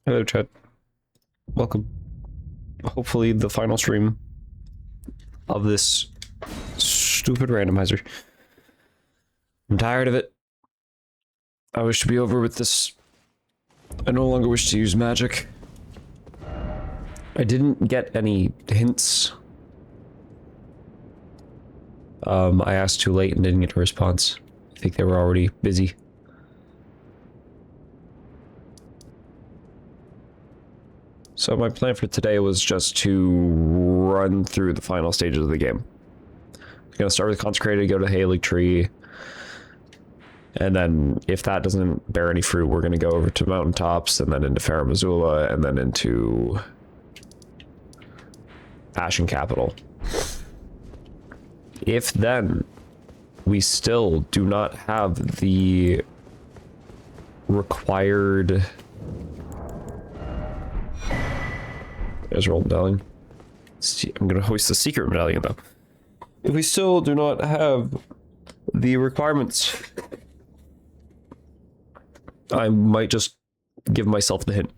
Hello, chat. Welcome. Hopefully, the final stream of this stupid randomizer. I'm tired of it. I wish to be over with this. I no longer wish to use magic. I didn't get any hints. I asked too late and didn't get a response. I think they were already busy. So my plan for today was just to run through the final stages of the game. I'm gonna start with Consecrated, go to the Haley Tree, and then if that doesn't bear any fruit, we're gonna go over to Mountaintops, and then into Farum Azula, and then into Ashen Capital. If then we still do not have the required... There's a roll medallion. I'm gonna hoist the secret medallion though. If we still do not have the requirements, I might just give myself the hint.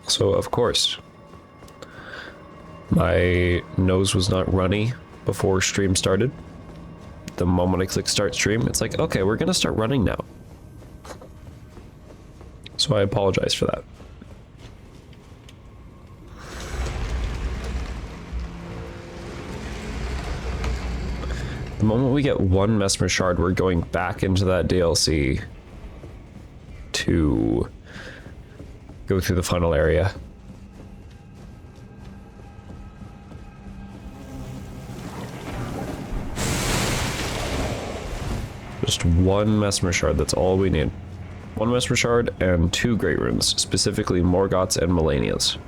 So, of course, my nose was not runny before stream started. The moment I click start stream, it's like, okay, we're gonna start running now. So I apologize for that. The moment we get one Mesmer Shard, we're going back into that DLC to go through the final area. Just one Mesmer Shard, that's all we need. One Mesmer Shard and 2 Great Runes, specifically Morgoth's and Melania's.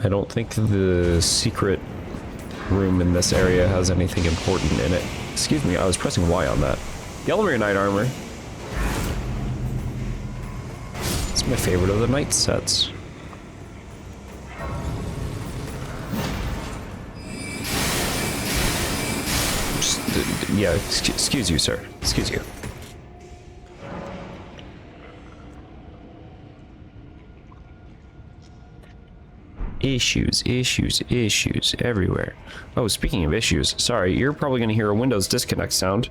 I don't think the secret room in this area has anything important in it. Excuse me, I was pressing Y on that. Elden Knight Armor. It's my favorite of the knight sets. Yeah, excuse you, sir. Excuse you. Issues everywhere. Oh, speaking of issues, sorry, you're probably gonna hear a Windows disconnect sound.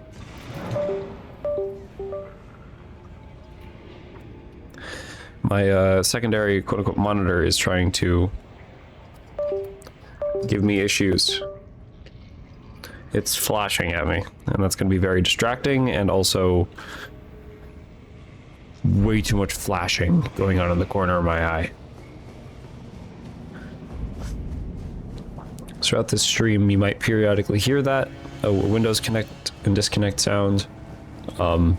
My secondary quote-unquote monitor is trying to give me issues. It's flashing at me, and that's going to be very distracting, and also way too much flashing going on in the corner of my eye. Throughout this stream, you might periodically hear that, a Windows connect and disconnect sound. I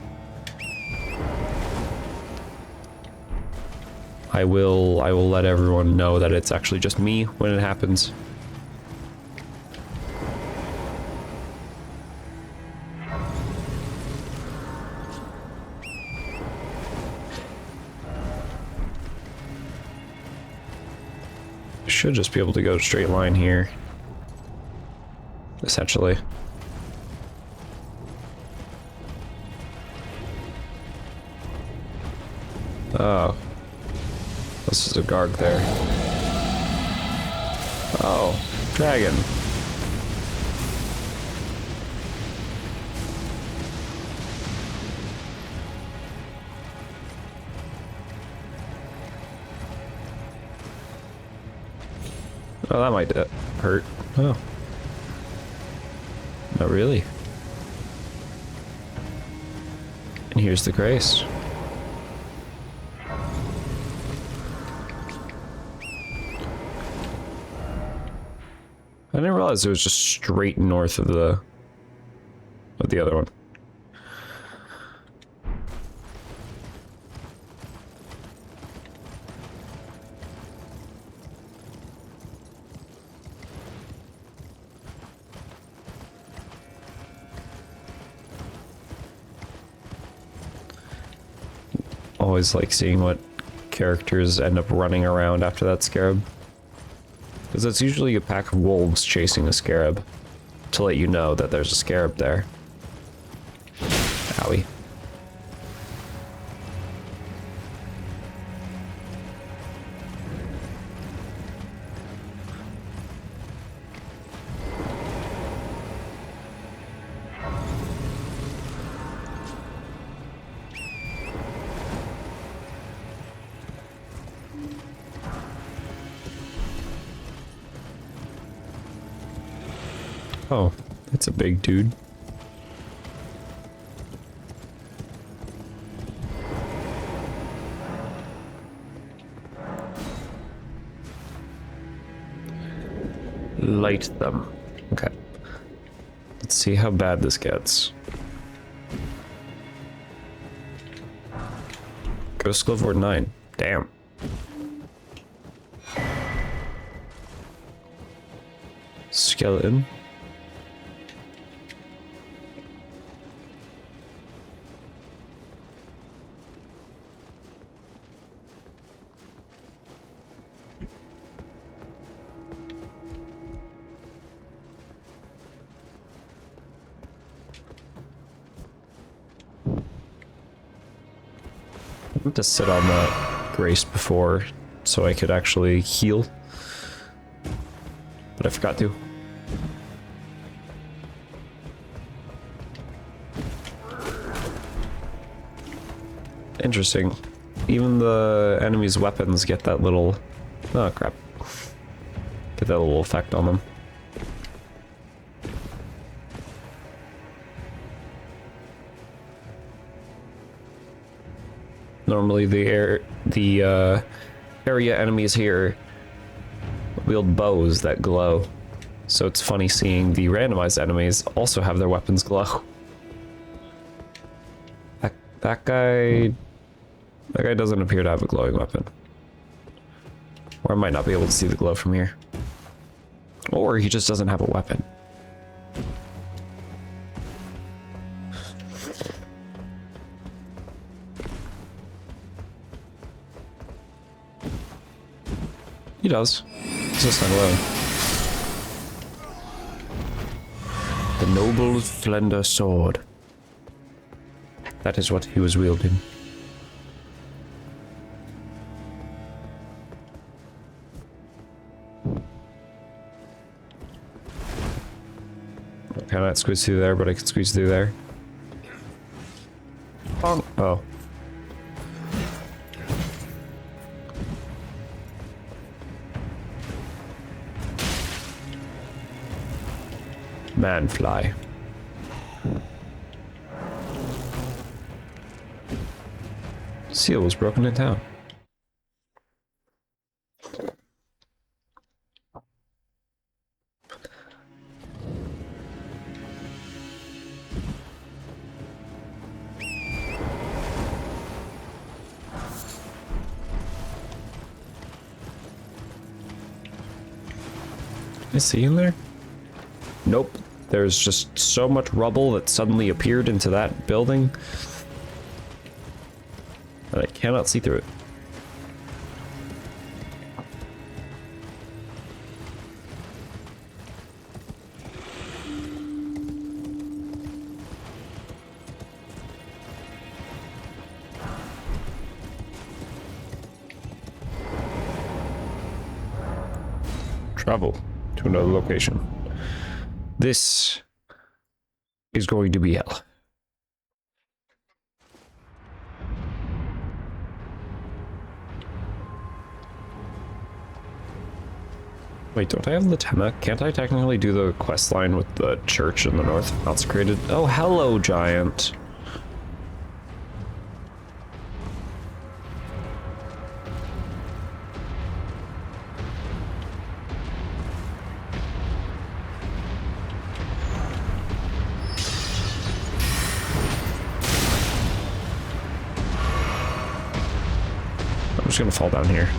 will let everyone know that it's actually just me when it happens. Should just be able to go straight line here, essentially. Oh, this is a Garg there. Oh, dragon. Oh, that might hurt. Oh. Not really. And here's the Grace. I didn't realize it was just straight north of the other one. Always like seeing what characters end up running around after that scarab. Because it's usually a pack of wolves chasing a scarab to let you know that there's a scarab there. Owie. Oh, it's a big dude. Light them. Okay. Let's see how bad this gets. Ghost Glove Ward 9. Damn. Skeleton. I meant to sit on that grace before so I could actually heal, but I forgot to. Interesting. Even the enemy's weapons get that little... Oh, crap. Get that little effect on them. Normally the area enemies here wield bows that glow. So it's funny seeing the randomized enemies also have their weapons glow. That guy doesn't appear to have a glowing weapon. Or I might not be able to see the glow from here. Or he just doesn't have a weapon. He does. He's just not glowing. The noble slender sword. That is what he was wielding. I cannot squeeze through there, but I can squeeze through there. Oh. Manfly. Seal was broken in town. Is he in there? Nope. There's just so much rubble that suddenly appeared into that building that I cannot see through it. Travel to another location. This is going to be hell. Wait, don't I have Latenna? Can't I technically do the quest line with the church in the north consecrated? Oh, hello, giant. I'm just gonna fall down here.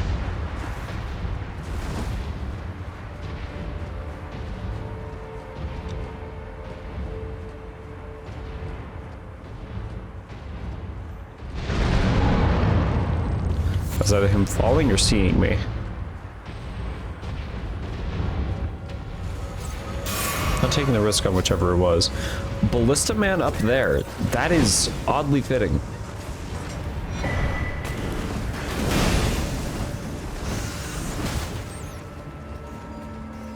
Is that him falling or seeing me? Not taking the risk on whichever it was. Ballista Man up there. That is oddly fitting.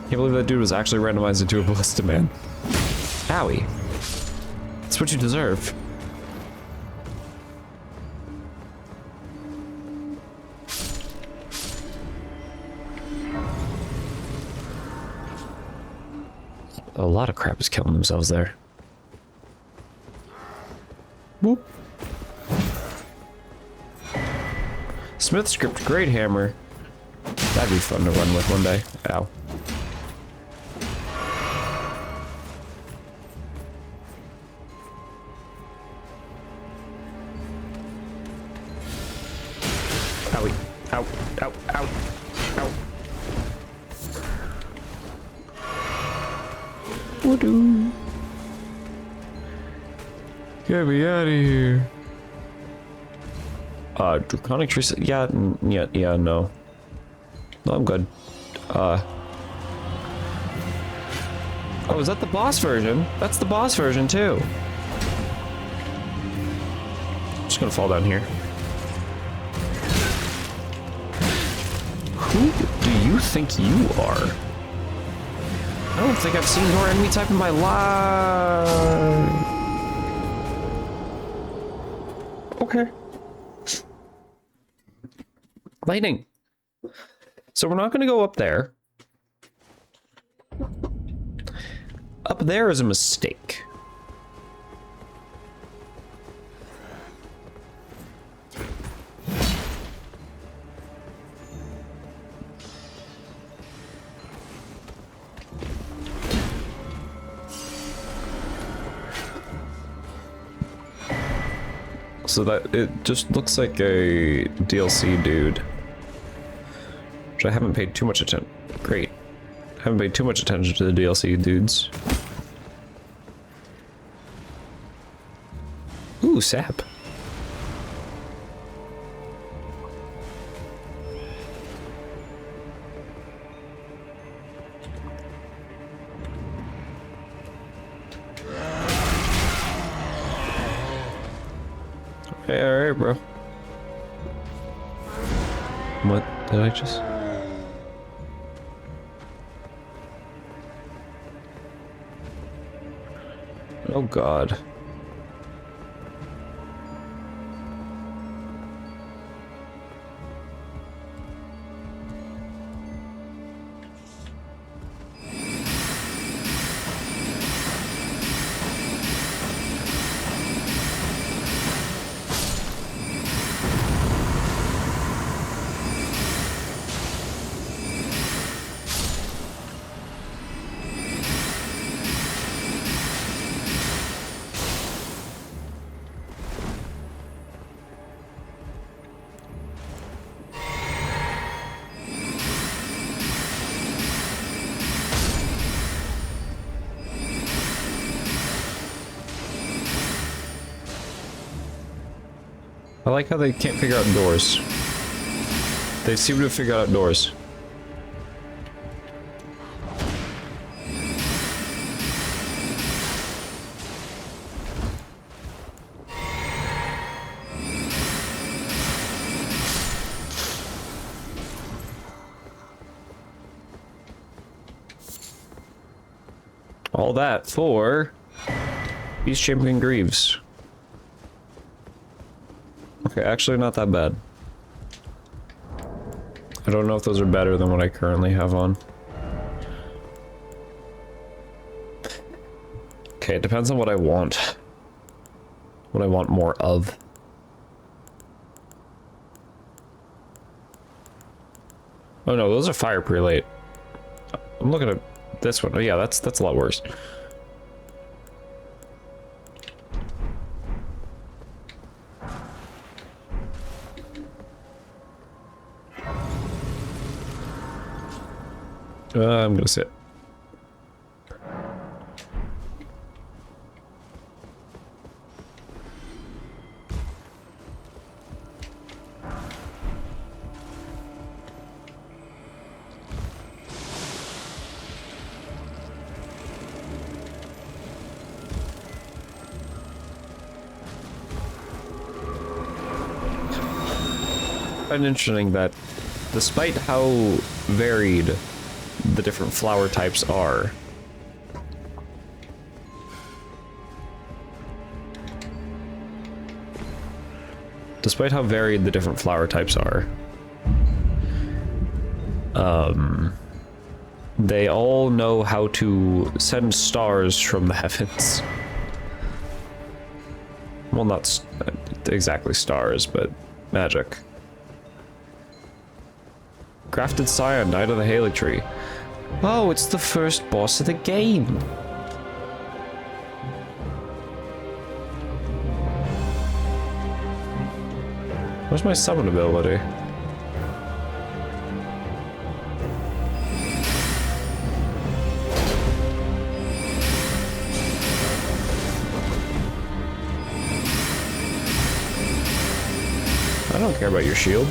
Can't believe that dude was actually randomized into a Ballista Man. Owie. That's what you deserve. A lot of crap is killing themselves there. Boop. Smith script, great hammer. That'd be fun to run with one day. Ow. Owie. Ow. Ow. Ow. Ow. Woo-doo. Get me out of here. Draconic Tree. Yeah, yeah, no. No, I'm good. Oh, is that the boss version? That's the boss version, too. I'm just gonna fall down here. Who do you think you are? I don't think I've seen your enemy type in my life. Okay. Lightning. So we're not going to go up there. Up there is a mistake. So that it just looks like a DLC dude. Which I haven't paid too much attention. Great. Haven't paid too much attention to the DLC dudes. Ooh, sap. Hey, alright, bro. What did I just... Oh god. I like how they can't figure out doors. They seem to figure out doors. All that for Beast Champion Greaves. Okay, actually not that bad. I don't know if those are better than what I currently have on. Okay, it depends on what I want. What I want more of. Oh no, those are fire prelate. I'm looking at this one. Oh yeah, that's a lot worse. I'm gonna sit. find interesting that despite how varied the different flower types are, they all know how to send stars from the heavens. Well, not exactly stars, but magic. Grafted Scion, Knight of the Halig Tree. Oh, it's the first boss of the game. Where's my summon ability? I don't care about your shield.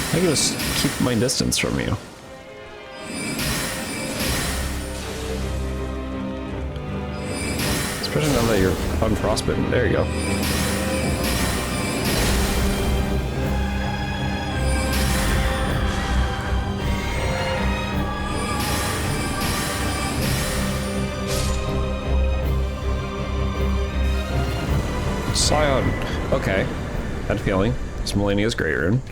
I can just keep my distance from you. Especially now that you're unfrostbitten. There you go. Scion. Okay. Had a feeling. It's Melania's Great Rune.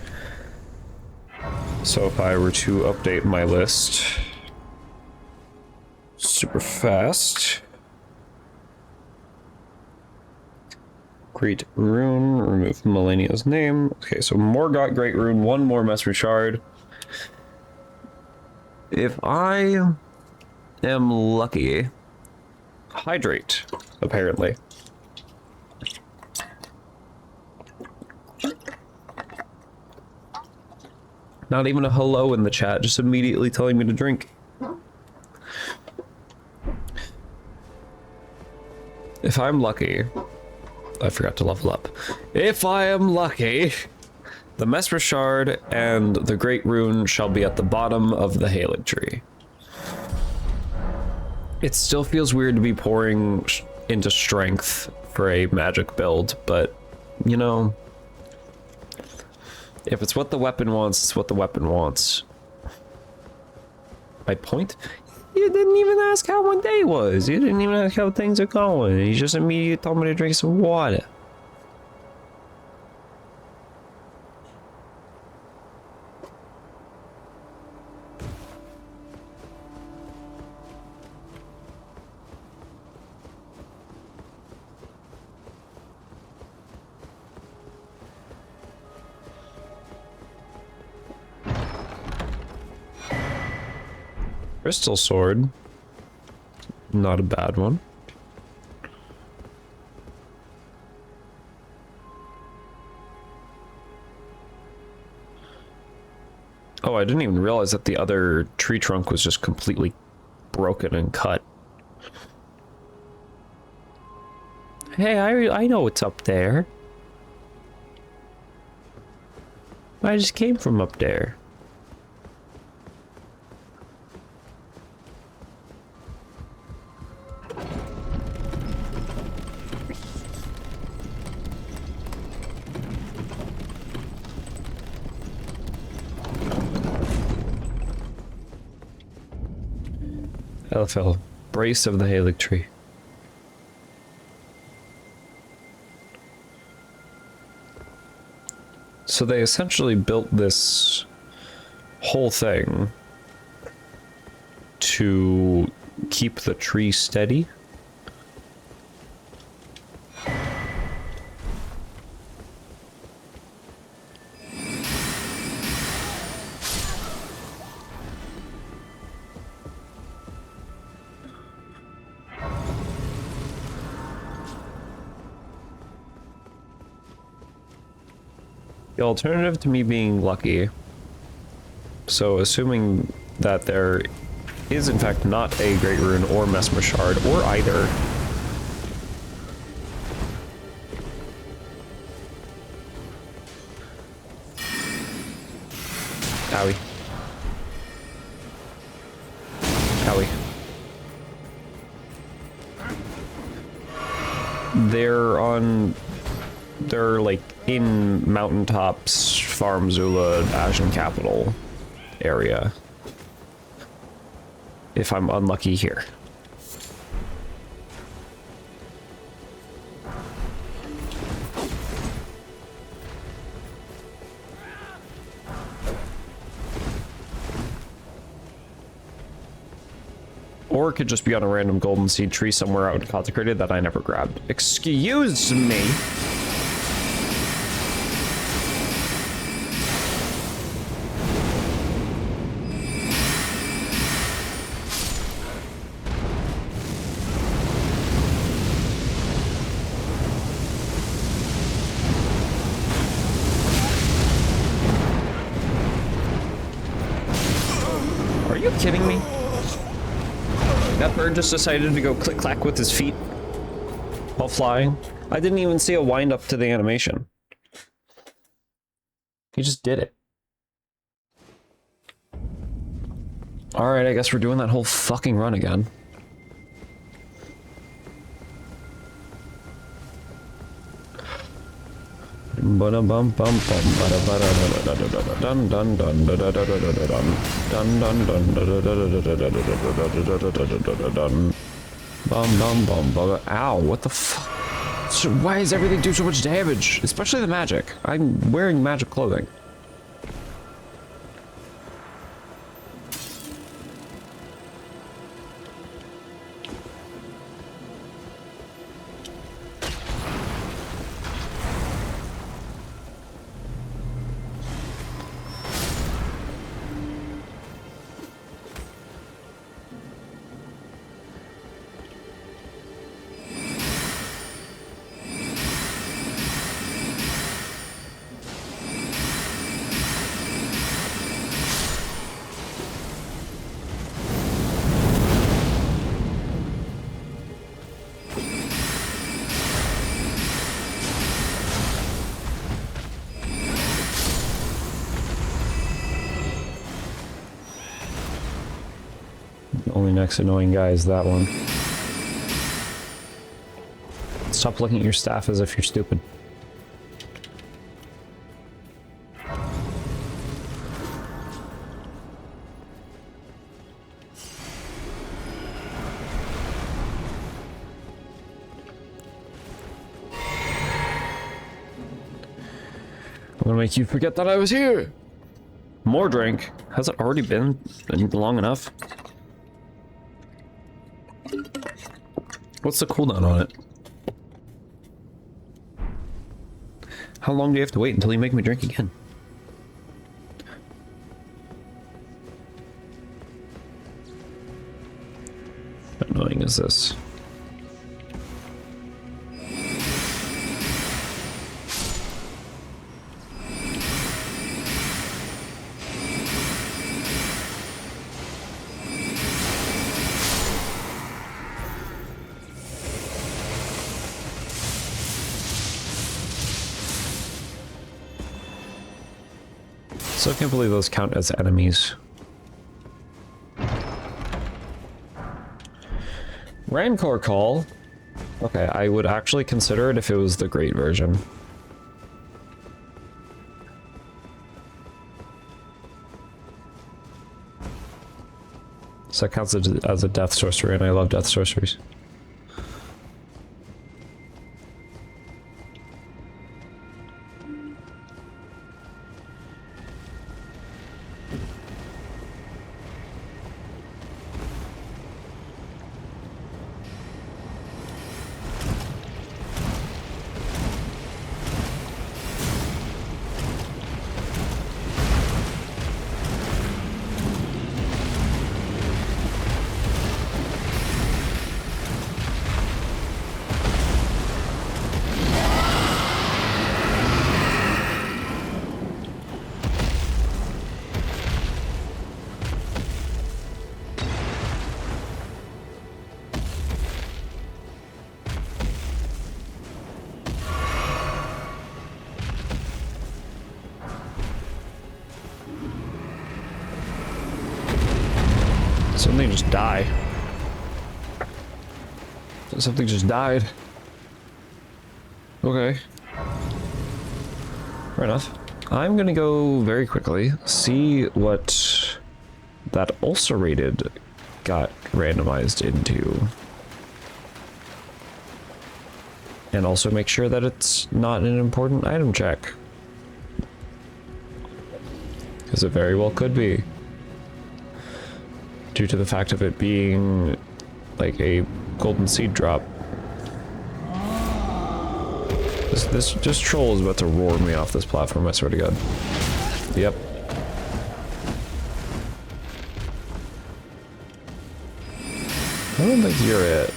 So if I were to update my list super fast. Great Rune, remove Melania's name. Okay, so Morgott Great Rune, one more Mesmer Shard. If I am lucky, Hydrate, apparently. Not even a hello in the chat, just immediately telling me to drink. If I'm lucky, I forgot to level up. If I am lucky, the Mesmer Shard and the Great Rune shall be at the bottom of the Halig Tree. It still feels weird to be pouring into strength for a magic build, but, you know, if it's what the weapon wants, it's what the weapon wants. My point? You didn't even ask how my day was. You didn't even ask how things are going. You just immediately told me to drink some water. Crystal sword. Not a bad one. Oh, I didn't even realize that the other tree trunk was just completely broken and cut. Hey, I know what's up there. I just came from up there. LFL, brace of the Halig Tree. So they essentially built this whole thing to keep the tree steady. The alternative to me being lucky, so assuming that there is in fact not a Great Rune or Mesmer Shard, or either. Owie. Owie. They're like in Mountaintops, Farm Zula, Ashen Capital area. If I'm unlucky here. Or it could just be on a random golden seed tree somewhere out consecrated that I never grabbed. Excuse me. Are you kidding me? That bird just decided to go click-clack with his feet while flying. I didn't even see a wind-up to the animation. He just did it. Alright, I guess we're doing that whole fucking run again. Ow, what the fuck? So why does everything do so much damage? Especially the magic. I'm wearing magic clothing. Only next annoying guy is that one. Stop looking at your staff as if you're stupid. I'm gonna make you forget that I was here! More drink? Has it already been long enough? What's the cooldown on it? How long do you have to wait until you make me drink again? How annoying is this? So I can't believe those count as enemies. Rancor Call. Okay, I would actually consider it if it was the great version. So that counts as a death sorcery, and I love death sorceries. Something just died. Something just died. Okay. Fair enough. I'm gonna go very quickly, see what that ulcerated got randomized into. And also make sure that it's not an important item check. Because it very well could be. Due to the fact of it being like a golden seed drop. This troll is about to roar me off this platform, I swear to God. Yep. I don't think you're it.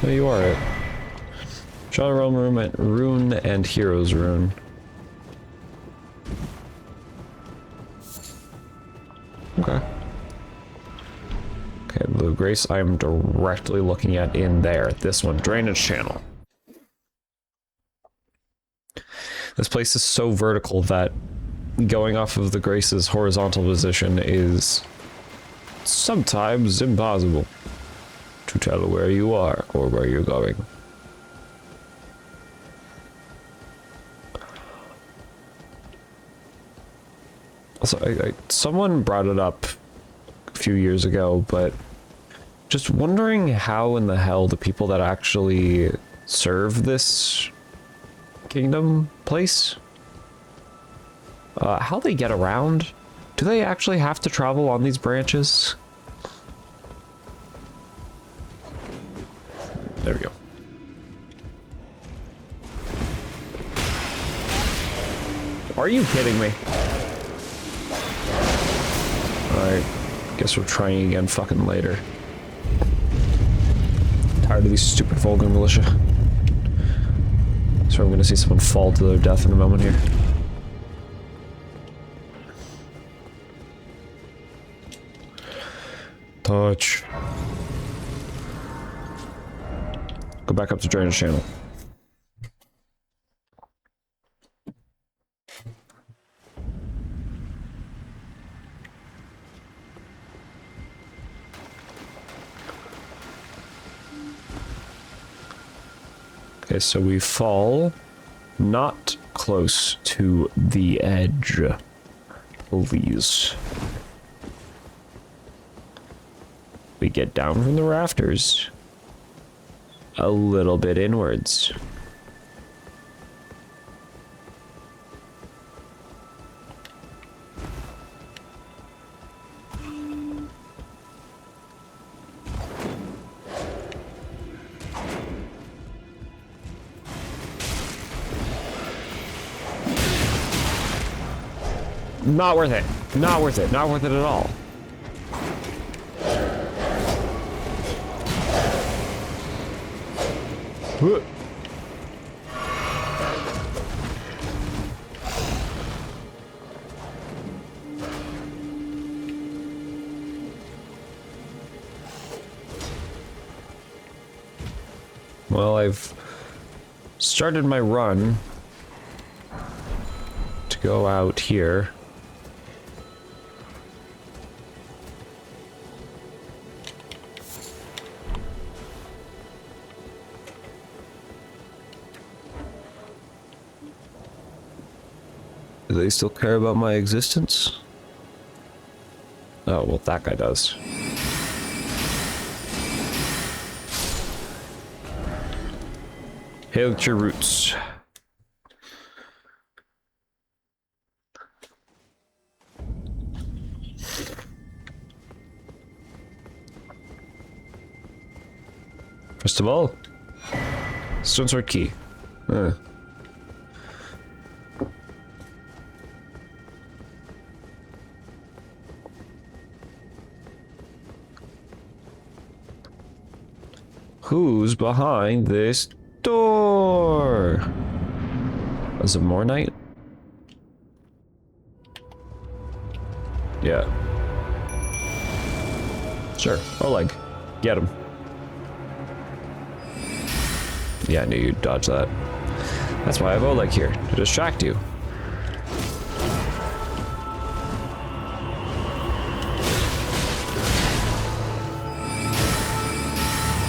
No, you are it. Shadow Realm Rune and Heroes Rune. Okay. Okay, the Grace I am directly looking at in there. This one, Drainage Channel. This place is so vertical that going off of the Grace's horizontal position is sometimes impossible to tell where you are or where you're going. Also, someone brought it up a few years ago, but just wondering how in the hell the people that actually serve this kingdom place, how they get around? Do they actually have to travel on these branches? There we go. Are you kidding me? Alright, guess we're trying again fucking later. Tired of these stupid Vulcan militia. So I'm gonna see someone fall to their death in a moment here. Touch. Go back up to Drainage Channel. Okay, so we fall not close to the edge, please. We get down from the rafters a little bit inwards. Not worth it. Not worth it. Not worth it at all. Well, I've started my run to go out here. Do they still care about my existence? Oh, well, that guy does. Hail to your roots. First of all, stone sword key. Who's behind this door? Is it more night? Yeah. Sure. Oleg. Get him. Yeah, I knew you'd dodge that. That's why I have Oleg here, to distract you.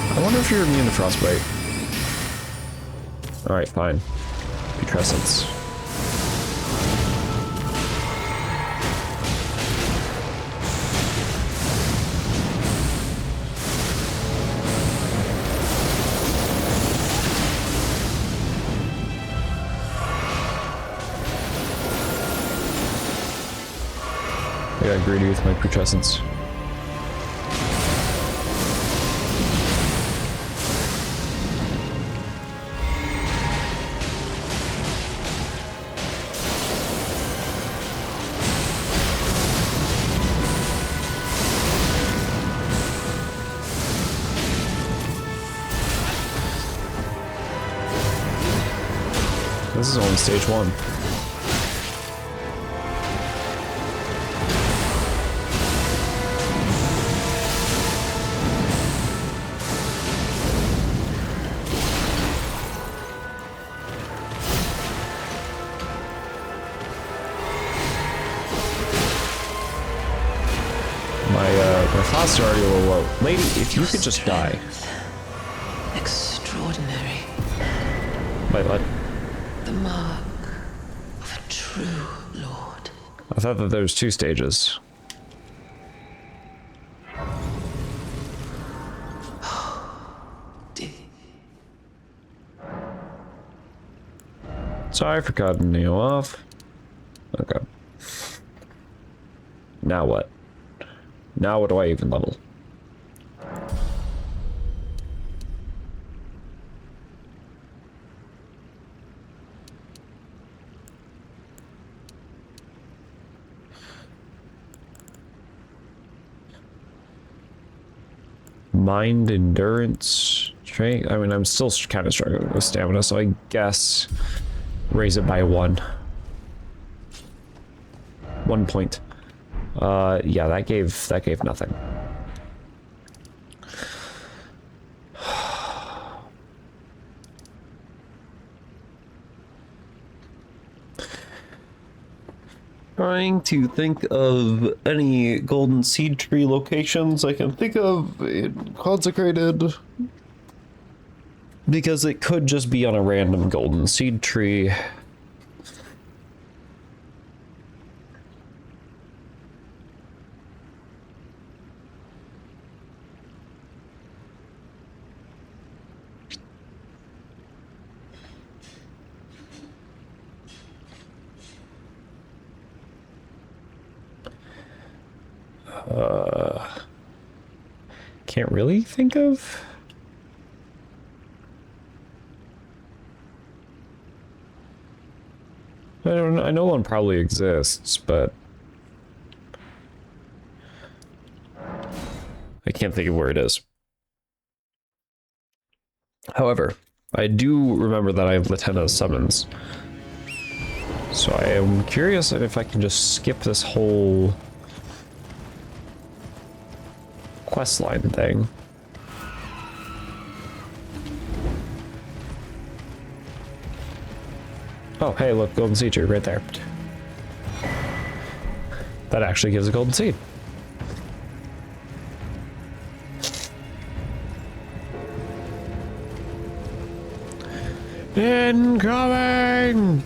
I wonder if you're immune to frostbite. Alright, fine. Putrescence. I got greedy with my putrescence. This is only stage 1. My thoughts are already a little low. Lady, if you could just die. Extraordinary. Wait, what? The mark of a true lord. I thought that there was 2 stages. Sorry for cutting you off. Okay. Now what? Now what do I even level? Mind, endurance, strength. I mean, I'm still kind of struggling with stamina, so I guess raise it by 1. 1 point. Yeah, that gave nothing. Trying to think of any golden seed tree locations I can think of in Consecrated. Because it could just be on a random golden seed tree. Can't really think of. I don't know. I know one probably exists, but I can't think of where it is. However, I do remember that I have Latenna's summons. So I am curious if I can just skip this whole questline thing. Oh, hey, look, golden seed tree right there. That actually gives a golden seed. Incoming!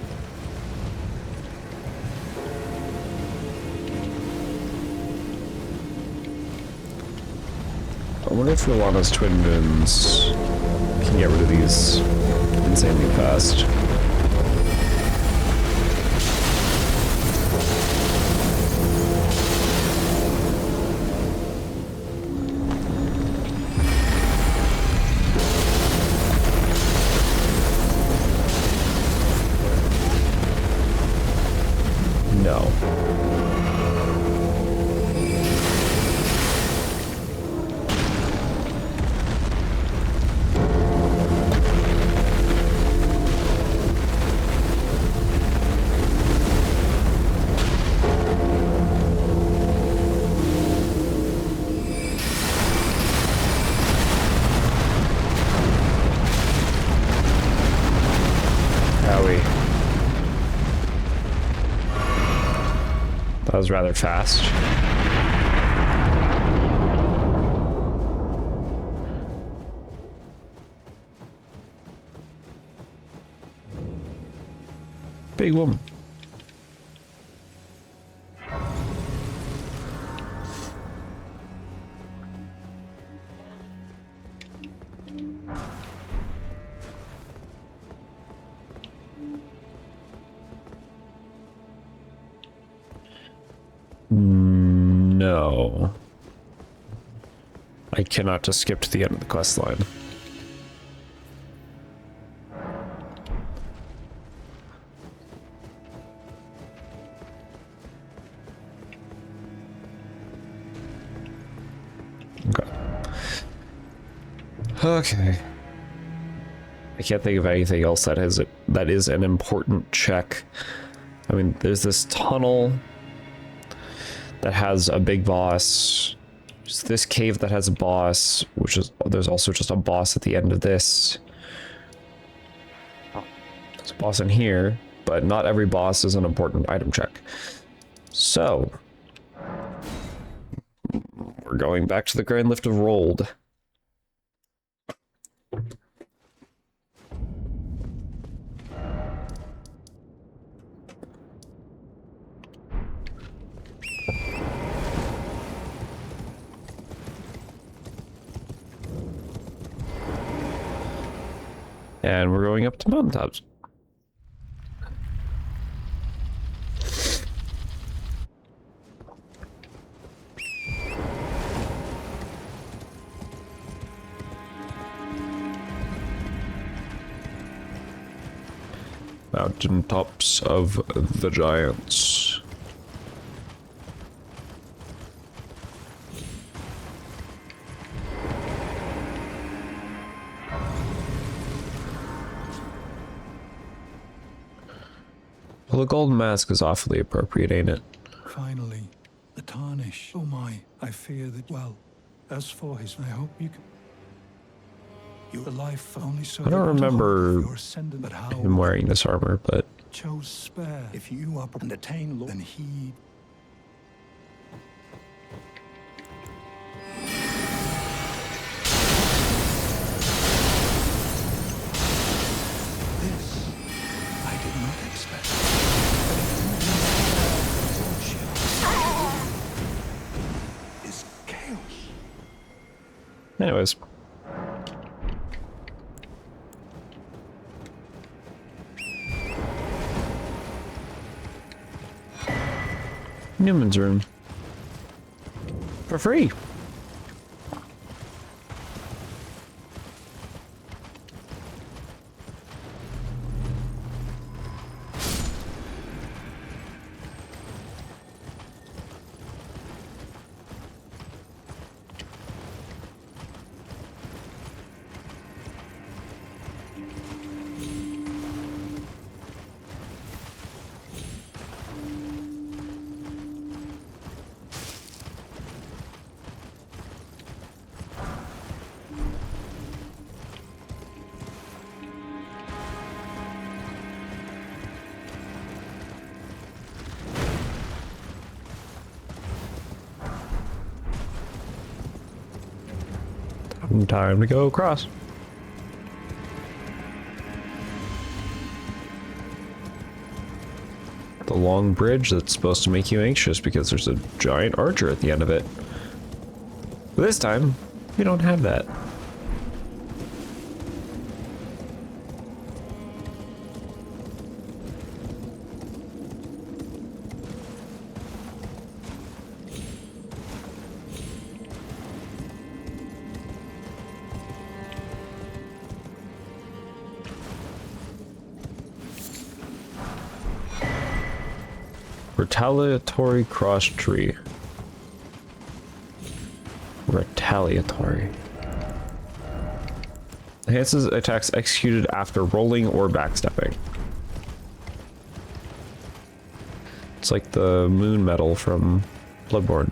I wonder if Rolana's twin moons can get rid of these insanely fast. No. Owie. That was rather fast. Big woman. No. I cannot just skip to the end of the quest line. Okay. Okay. I can't think of anything else that is an important check. I mean, there's this tunnel that has a big boss. There's this cave that has a boss, which is there's also just a boss at the end of this. There's a boss in here, but not every boss is an important item check. So we're going back to the Grand Lift of Rold. And we're going up to mountaintops. Mountaintops of the Giants. Well, the golden mask is awfully appropriate, ain't it? Finally, the tarnish. Oh my, I fear that, well, as for his, I hope you can... Your life only so I don't remember your ascendant, but how him wearing this armor, but... chose spare. If you are and attain Lord, then he... This, I did not expect. Is chaos. Anyways. Newman's room. For free. Time to go across. The long bridge that's supposed to make you anxious because there's a giant archer at the end of it. But this time, we don't have that. Retaliatory cross tree. Retaliatory. Enhances attacks executed after rolling or backstepping. It's like the moon metal from Bloodborne.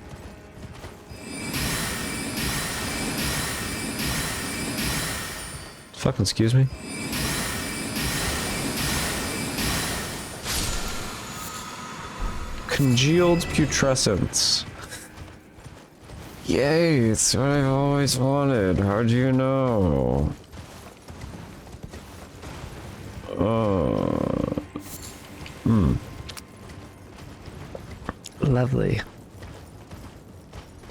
Fucking excuse me. Congealed putrescence. Yay, it's what I've always wanted. How'd you know? Lovely.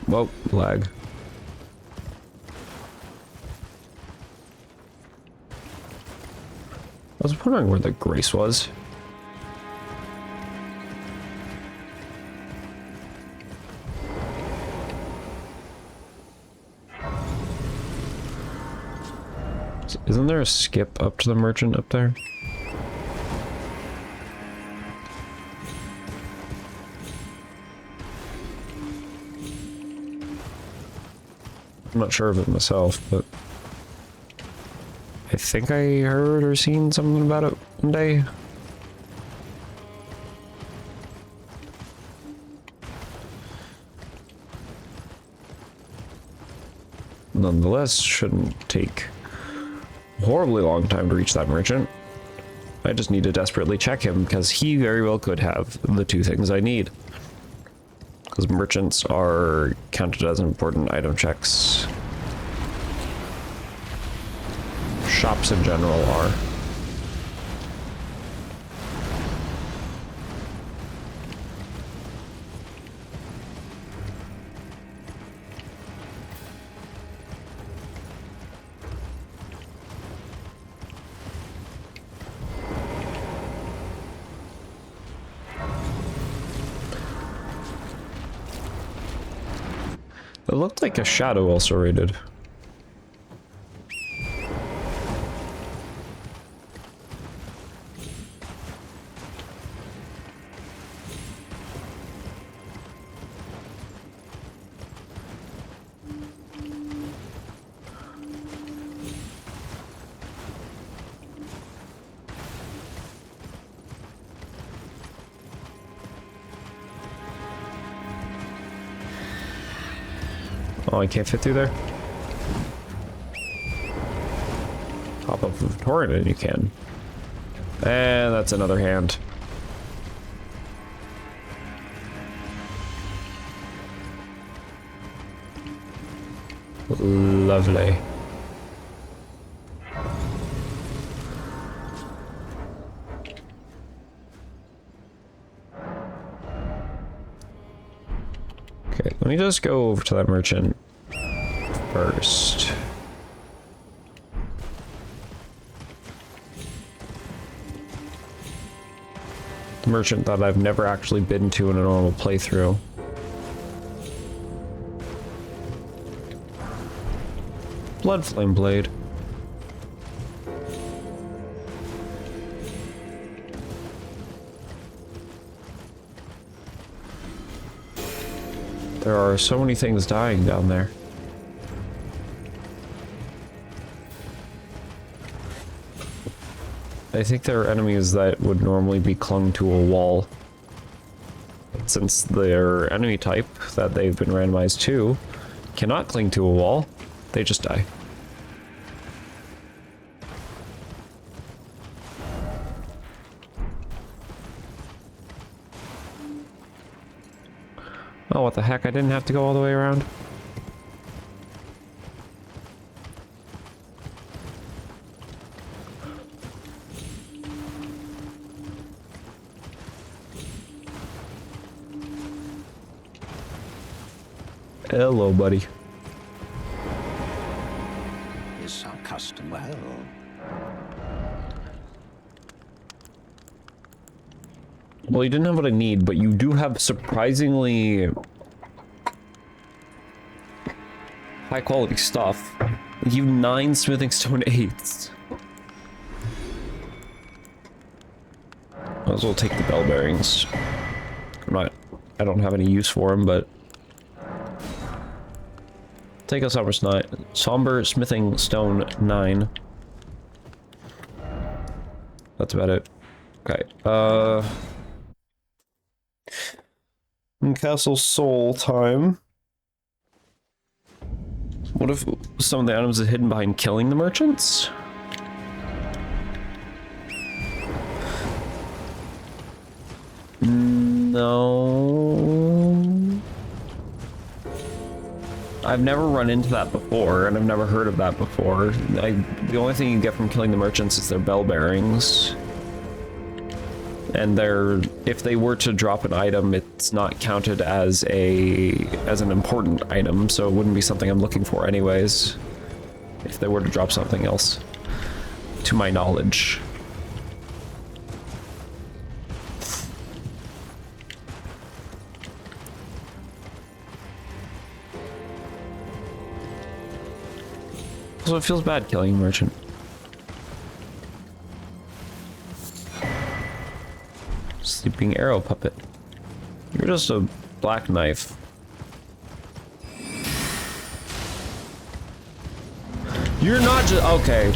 Whoa, lag. I was wondering where the grace was. Isn't there a skip up to the merchant up there? I'm not sure of it myself, but I think I heard or seen something about it one day. Nonetheless, shouldn't take a horribly long time to reach that merchant. I just need to desperately check him because he very well could have the two things I need. Because merchants are counted as important item checks. Shops in general are. It looked like a shadow also raided. Oh, I can't fit through there? Hop up the torrent and you can. And that's another hand. Lovely. Okay, let me just go over to that merchant first. The merchant that I've never actually been to in a normal playthrough. Blood Flame Blade. There are so many things dying down there. I think there are enemies that would normally be clung to a wall. But since their enemy type that they've been randomized to cannot cling to a wall, they just die. Oh, what the heck? I didn't have to go all the way around. Hello, buddy. Is our custom well? Well, you didn't have what I need, but you do have surprisingly high quality stuff. You have 9 smithing stone 8s. Might as well take the bell bearings. I don't have any use for them, but take a somber smithing stone 9. That's about it. Okay. Castle Soul time. What if some of the items are hidden behind killing the merchants? No. I've never run into that before, and I've never heard of that before. The only thing you get from killing the merchants is their bell bearings. And if they were to drop an item, it's not counted as an important item, so it wouldn't be something I'm looking for anyways. If they were to drop something else, to my knowledge. So it feels bad killing a merchant. Sleeping arrow puppet. You're just a black knife. You're not just okay.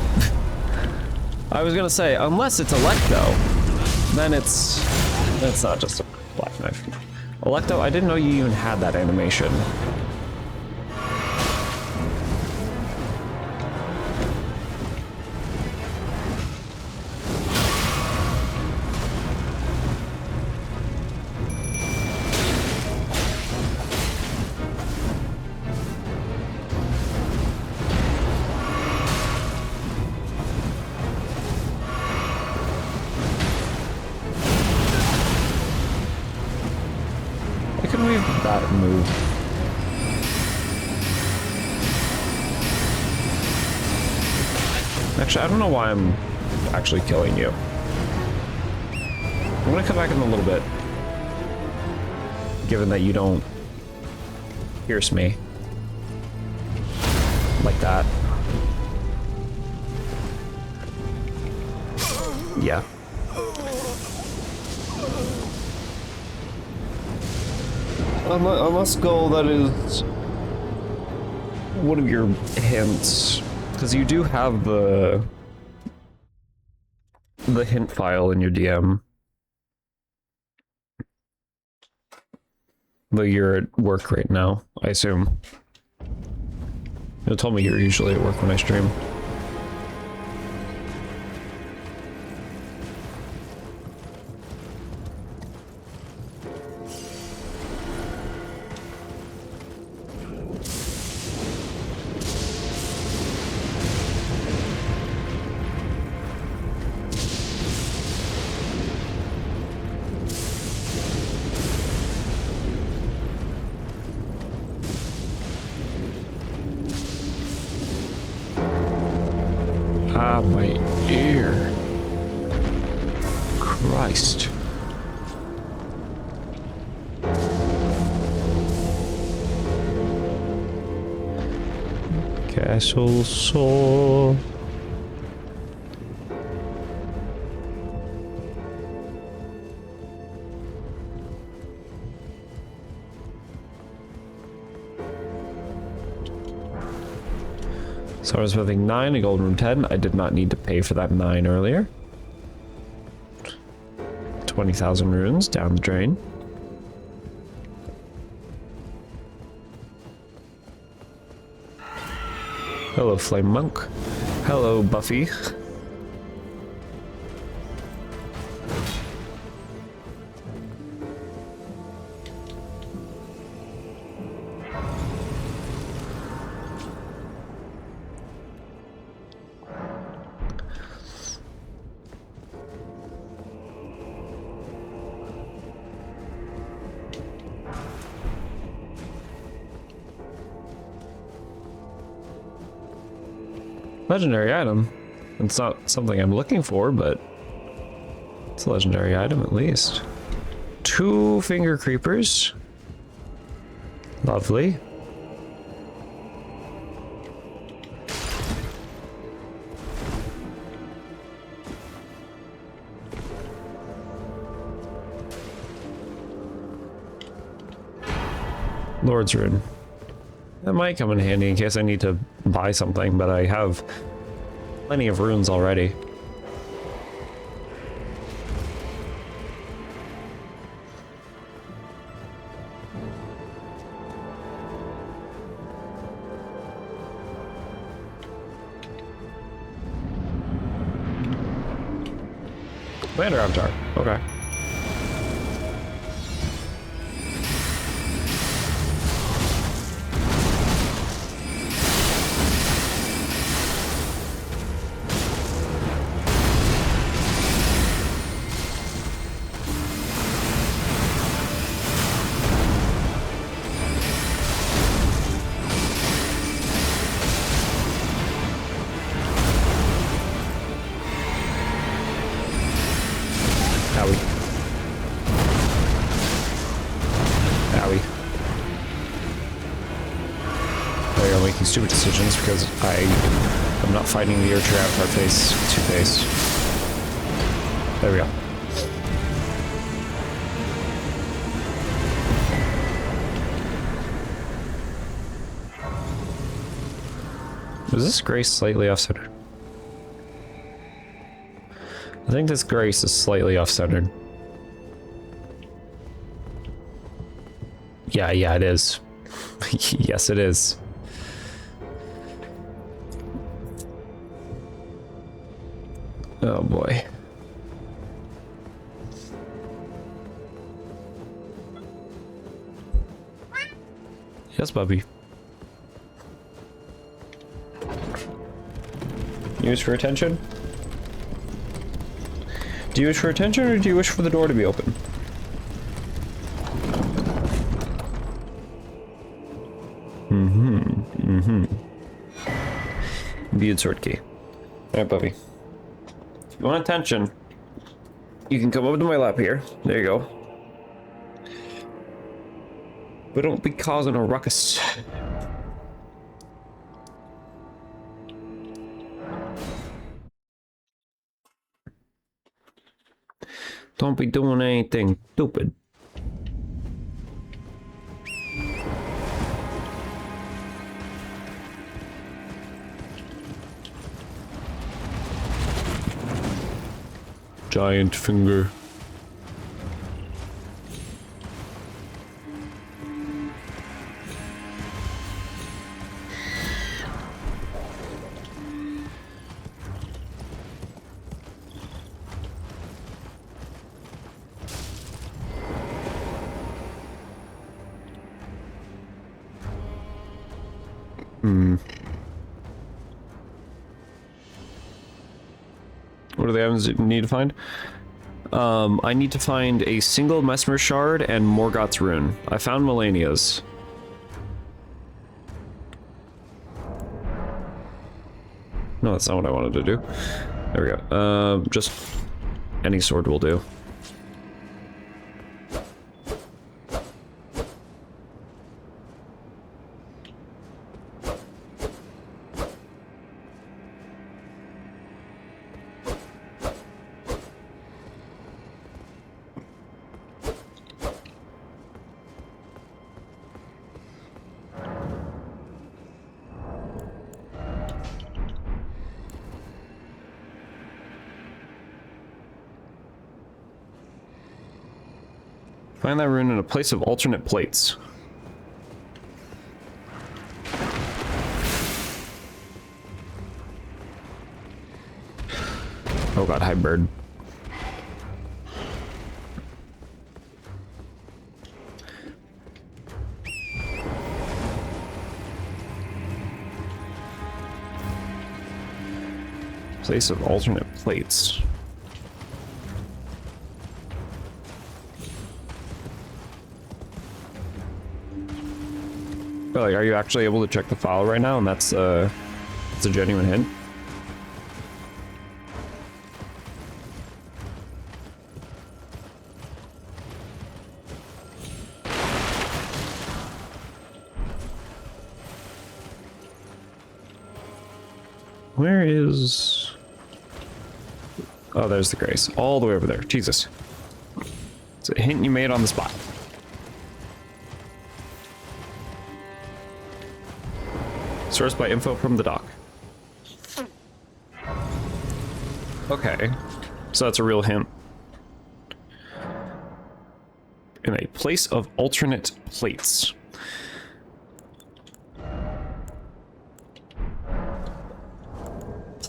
I was gonna say, unless it's Electo, then it's not just a black knife. Electo, I didn't know you even had that animation. That move. Actually, I don't know why I'm actually killing you. I'm gonna come back in a little bit, given that you don't pierce me like that. Yeah. Unless goal, that is one of your hints, because you do have the hint file in your DM. But you're at work right now, I assume. You told me you're usually at work when I stream. Ah, my ear. Christ. Castle Soul. So I was moving 9, a gold room 10. I did not need to pay for that 9 earlier. 20,000 runes down the drain. Hello, Flame Monk. Hello, Buffy. Legendary item. It's not something I'm looking for, but it's a legendary item at least. 2 finger creepers. Lovely. Lord's Rune. That might come in handy in case I need to buy something, but I have plenty of runes already. Lander Avatar. Okay. Owie. Owie. There I'm making stupid decisions because I'm not fighting the urge avatar face to face. There we go. Is this grace slightly off-centered? I think this grace is slightly off-centered. Yeah, it is. Yes, it is. Oh boy. Yes, Bubby. You wish for attention? Do you wish for attention, or do you wish for the door to be open? Viewed sword key. Alright, Bubby. If you want attention, you can come over to my lap here. There you go. But don't be causing a ruckus. Don't be doing anything stupid. Giant finger. What do the items need to find? I need to find a single Mesmer shard and Morgoth's rune. I found Melania's. No, that's not what I wanted to do. There we go. Just any sword will do. Find that rune in a place of alternate plates. Oh god, hi bird. Place of alternate plates. Like, are you actually able to check the file right now? And that's a genuine hint. Where is... Oh, there's the grace. All the way over there. Jesus. It's a hint you made on the spot. Sourced by info from the doc. Okay. So that's a real hint. In a place of alternate plates.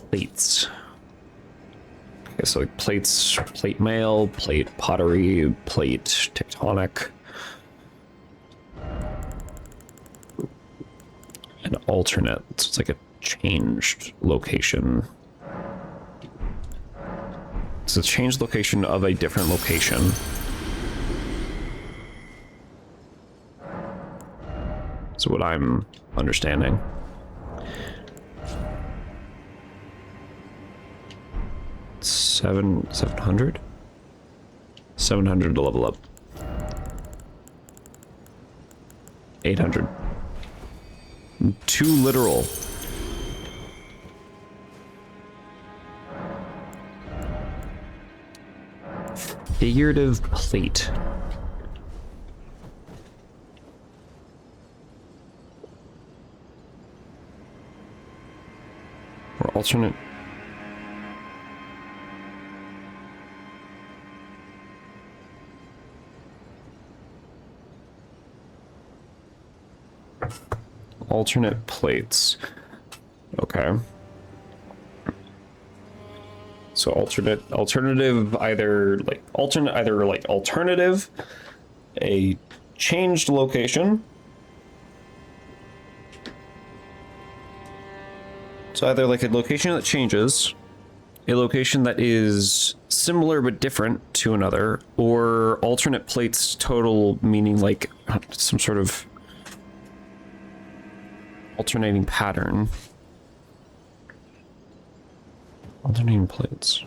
Plates. Okay, so like plates, plate mail, plate pottery, plate tectonic. An alternate, so it's like a changed location. It's a changed location of a different location. That's what I'm understanding. $700? 700 to level up. 800. Too literal. Figurative plate. Or alternate. Alternate plates. Okay. So alternative, either like alternative, a changed location. So either like a location that changes, a location that is similar but different to another, or alternate plates total, meaning like some sort of alternating pattern. Alternating plates.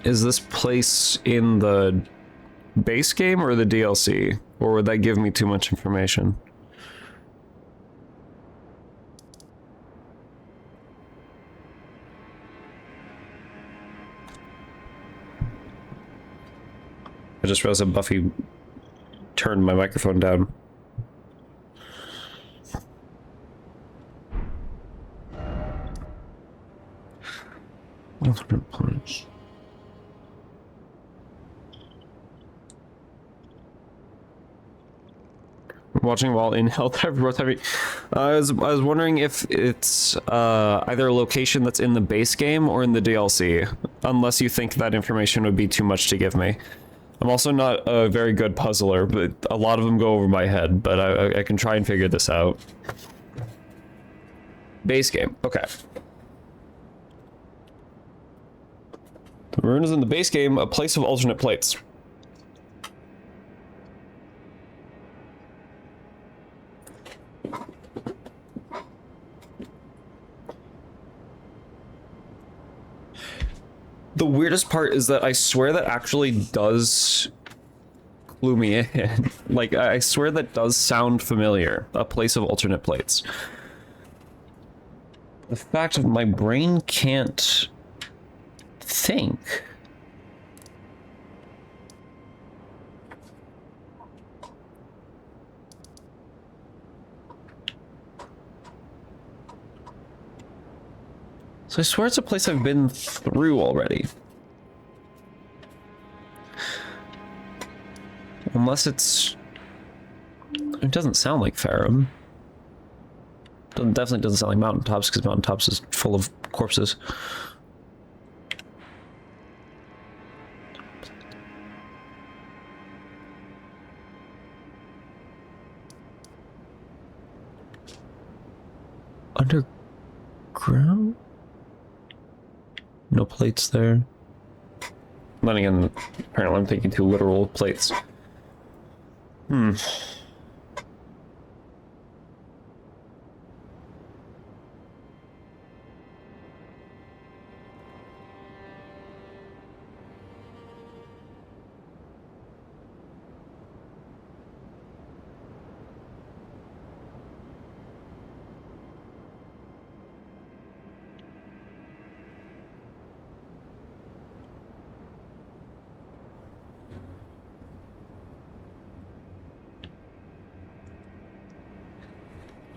Is this place in the base game or the DLC? Or would that give me too much information? I just realized that Buffy turned my microphone down. Alternate plans. Watching while in health. I was wondering if it's either a location that's in the base game or in the DLC, unless you think that information would be too much to give me. I'm also not a very good puzzler, but a lot of them go over my head, but I can try and figure this out. Base game, okay. The rune is in the base game, a place of alternate plates. The weirdest part is that I swear that actually does clue me in. Like, I swear that does sound familiar. A place of alternate plates. The fact that my brain can't think. So I swear it's a place I've been through already. Unless it's... It doesn't sound like Farum. Definitely doesn't sound like Mountaintops, because Mountaintops is full of corpses. Underground? No plates there. Then again, apparently I'm thinking too literal of plates.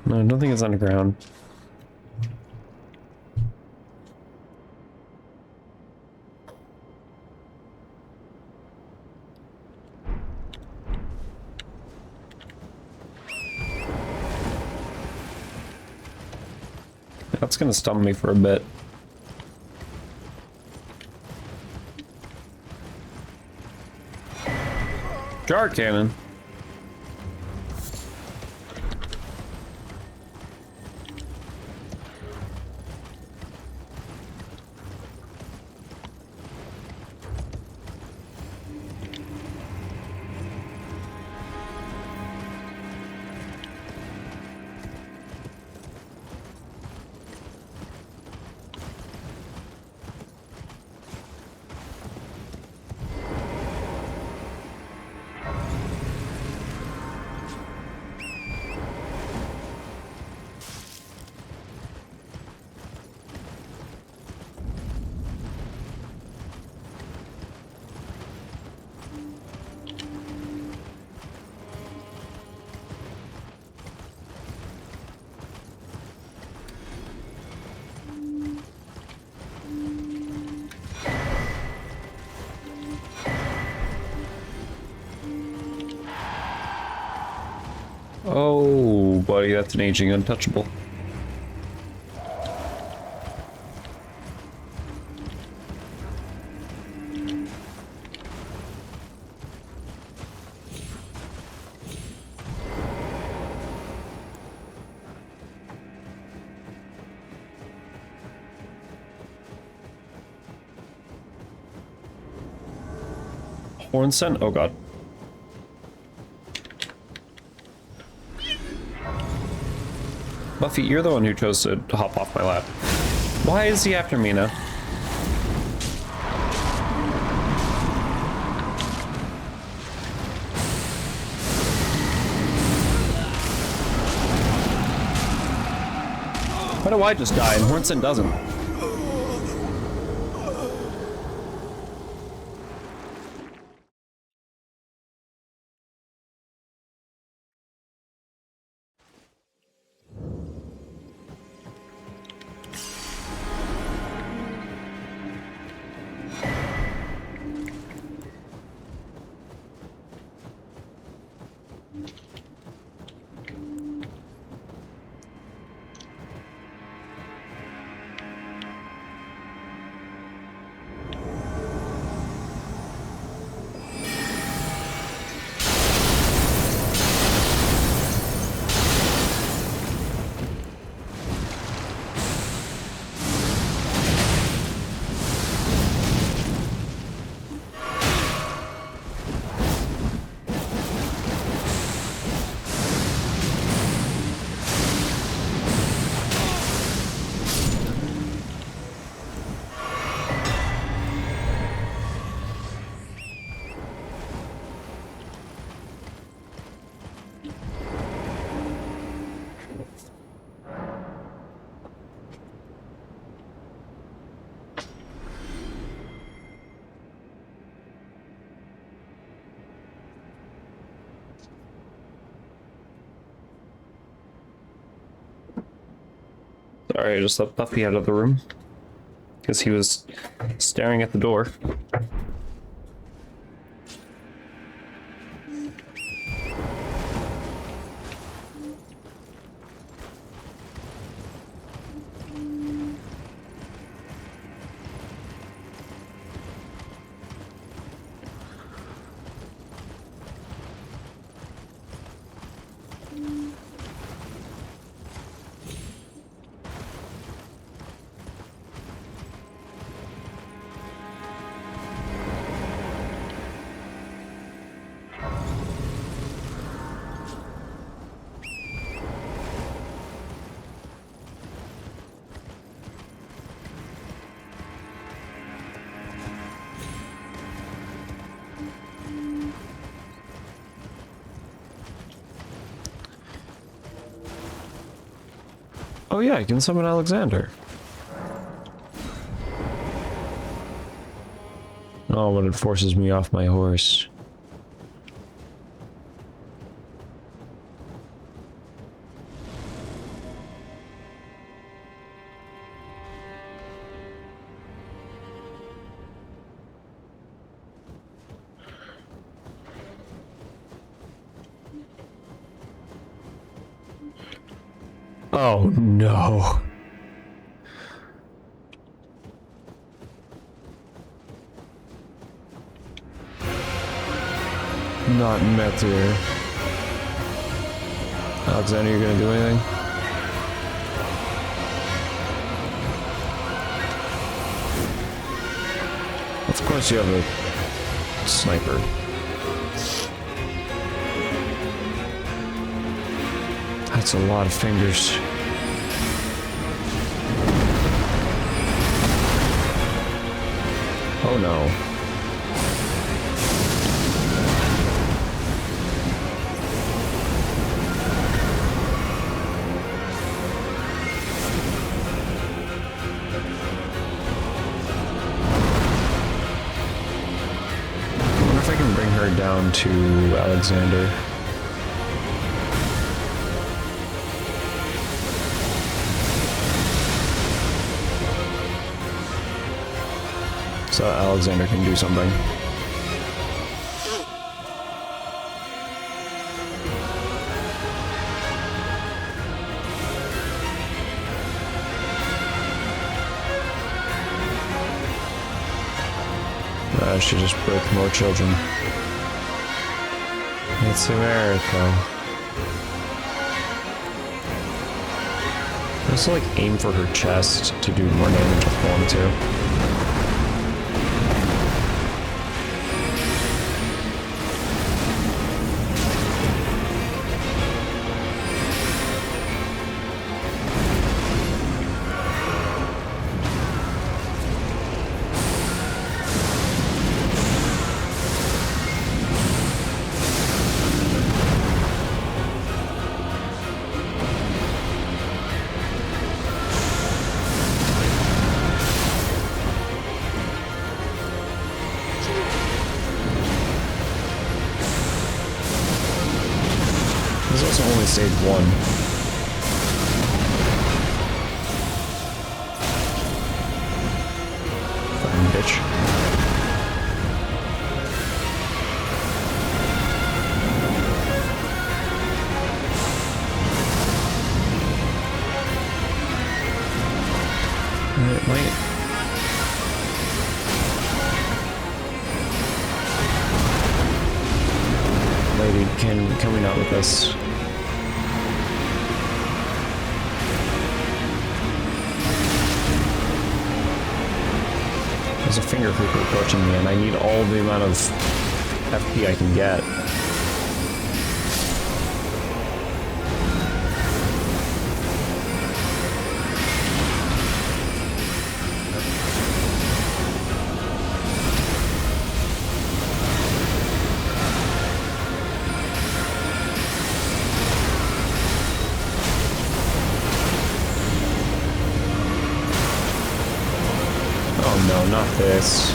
No, I don't think it's underground. That's gonna stun me for a bit. Jar cannon. Oh, buddy, that's an aging untouchable. Horn scent? Oh god. Buffy, you're the one who chose to hop off my lap. Why is he after me now? Why do I just die and Hornson doesn't? Sorry, I just let Buffy out of the room. Because he was staring at the door. Oh yeah, I can summon Alexander. Oh, but it forces me off my horse. Oh no. Not met here. Alexander, you gonna do anything? Of course you have a sniper. That's a lot of fingers. Oh no. I wonder if I can bring her down to Alexander. So Alexander can do something. I should just birth more children. It's America. I also like aim for her chest to do more damage if I want to. He's also only saved one. Fucking bitch. Wait. Lady, can we not with this? There's a finger creeper approaching me, and I need all the amount of FP I can get. Oh no, not this.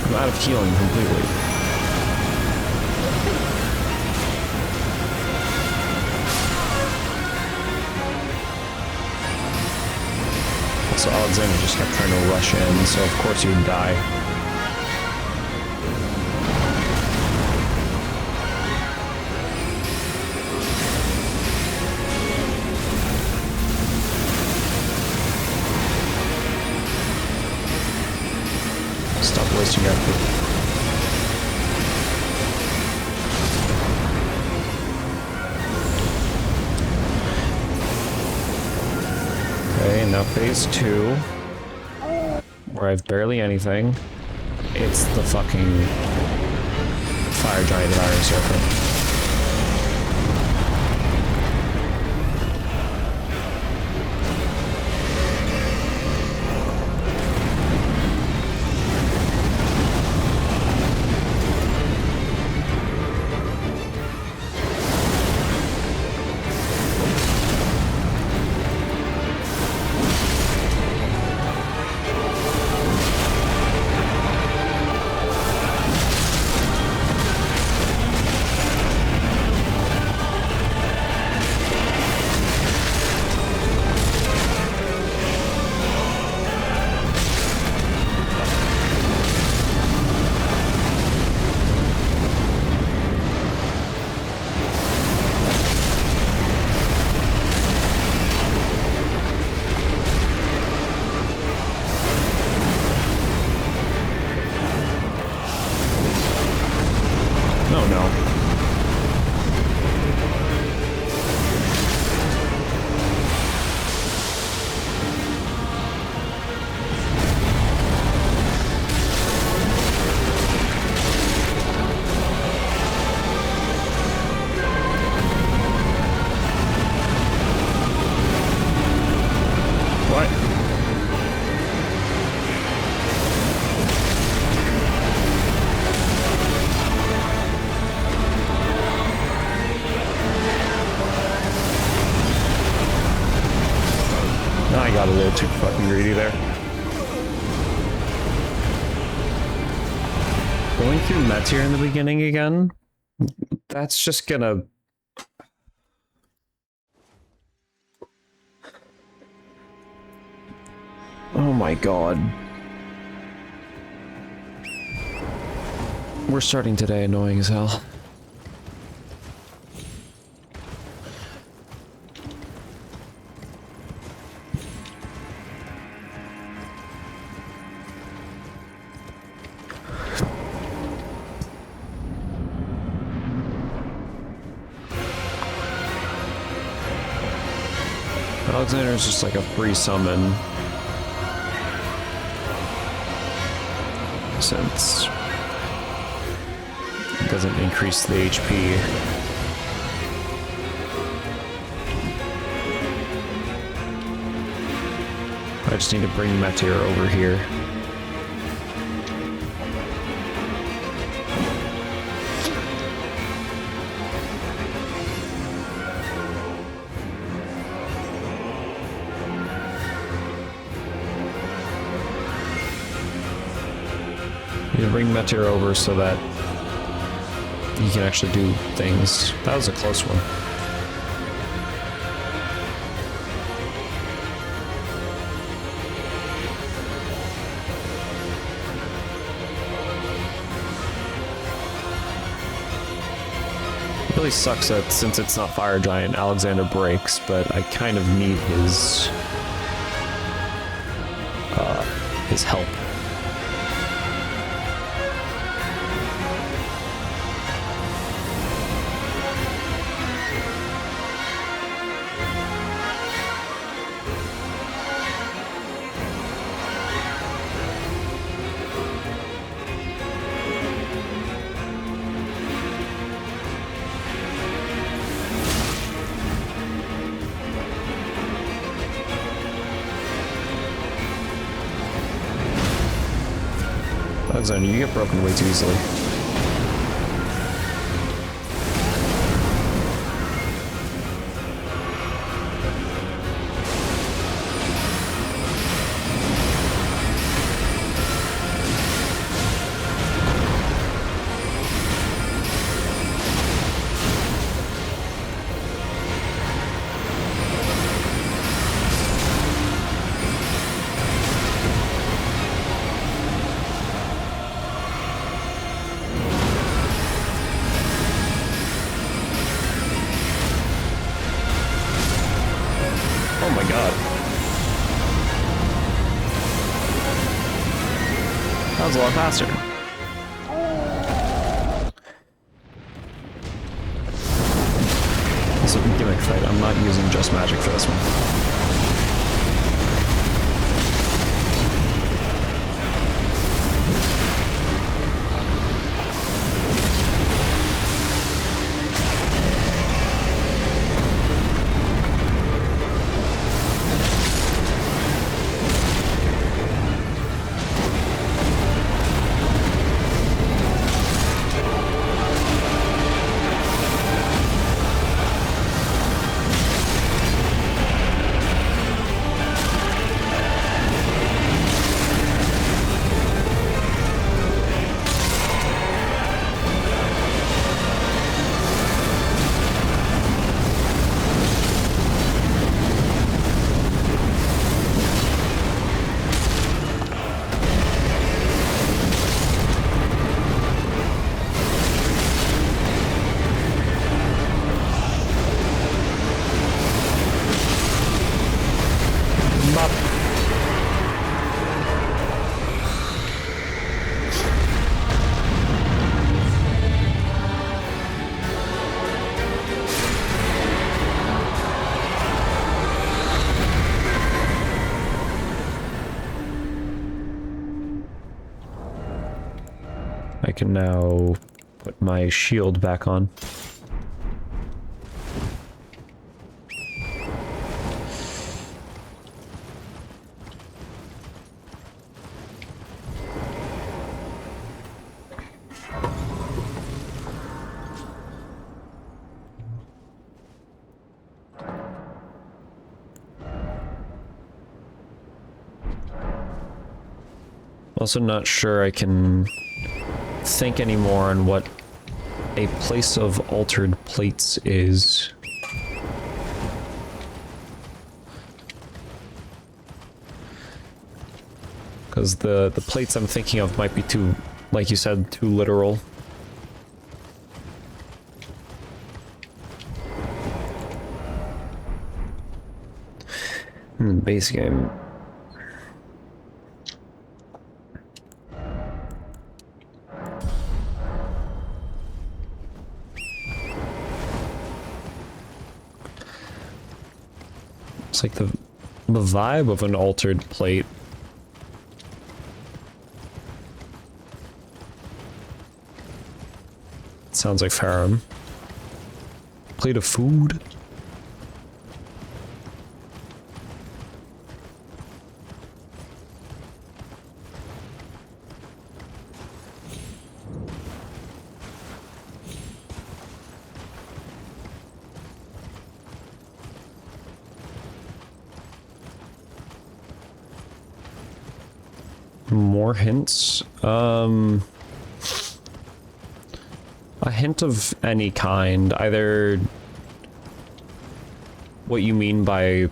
I'm out of healing completely. So Alexander just kept trying to rush in, so of course he would die. Stop wasting your effort. Okay, now phase 2, where I have barely anything. It's the fucking fire giant and iron serpent. I got a little too fucking greedy there. Going through Meteor in the beginning again, that's just gonna... Oh my god. We're starting today annoying as hell. Alexander's just like a free summon. Since it doesn't increase the HP. I just need to bring Meteor over here. You bring Meteor over so that he can actually do things. That was a close one. It really sucks that since it's not Fire Giant, Alexander breaks, but I kind of need his help. Alexander, you get broken way too easily. Oh my god. That was a lot faster. This is a gimmick fight. I'm not using just magic for this one. I can now put my shield back on. Also not sure I can think anymore on what a place of altered plates is. Because the plates I'm thinking of might be too, like you said, too literal. Base game. It's like the vibe of an altered plate. Sounds like Farum. Plate of food. More hints. A hint of any kind, either what you mean by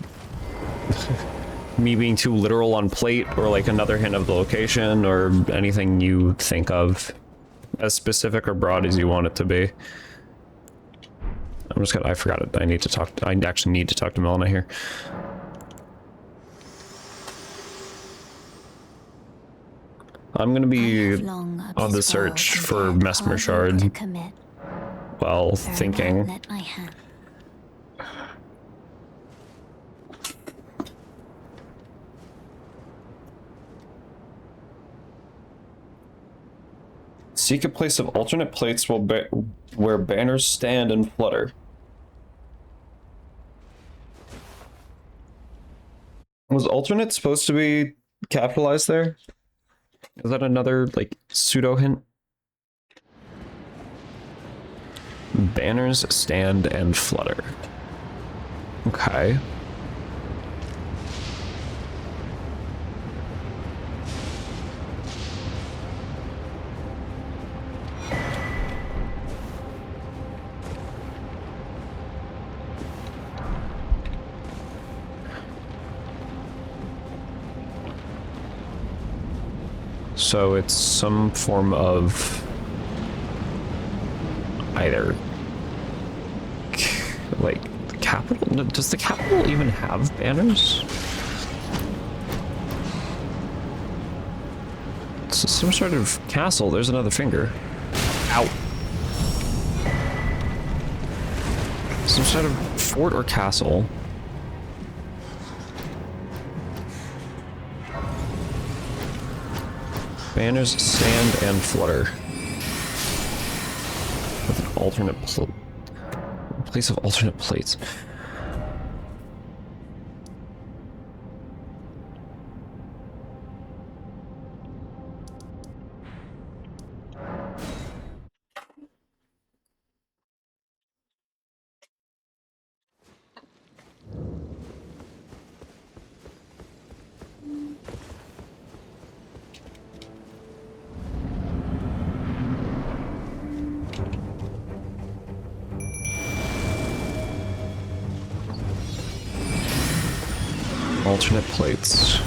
me being too literal on plate, or like another hint of the location, or anything you think of, as specific or broad as you want it to be. I'm just gonna, I forgot it. I actually need to talk to Melina here. I'm gonna be on the search for Mesmer Shard while thinking. Seek a place of alternate plates where banners stand and flutter. Was alternate supposed to be capitalized there? Is that another, like, pseudo hint? Banners stand and flutter. Okay. So it's some form of either like the capital. Does the capital even have banners? It's some sort of castle. There's another finger. Ow. Some sort of fort or castle. Banners stand and flutter. With an alternate place of alternate plates. Alternate plates.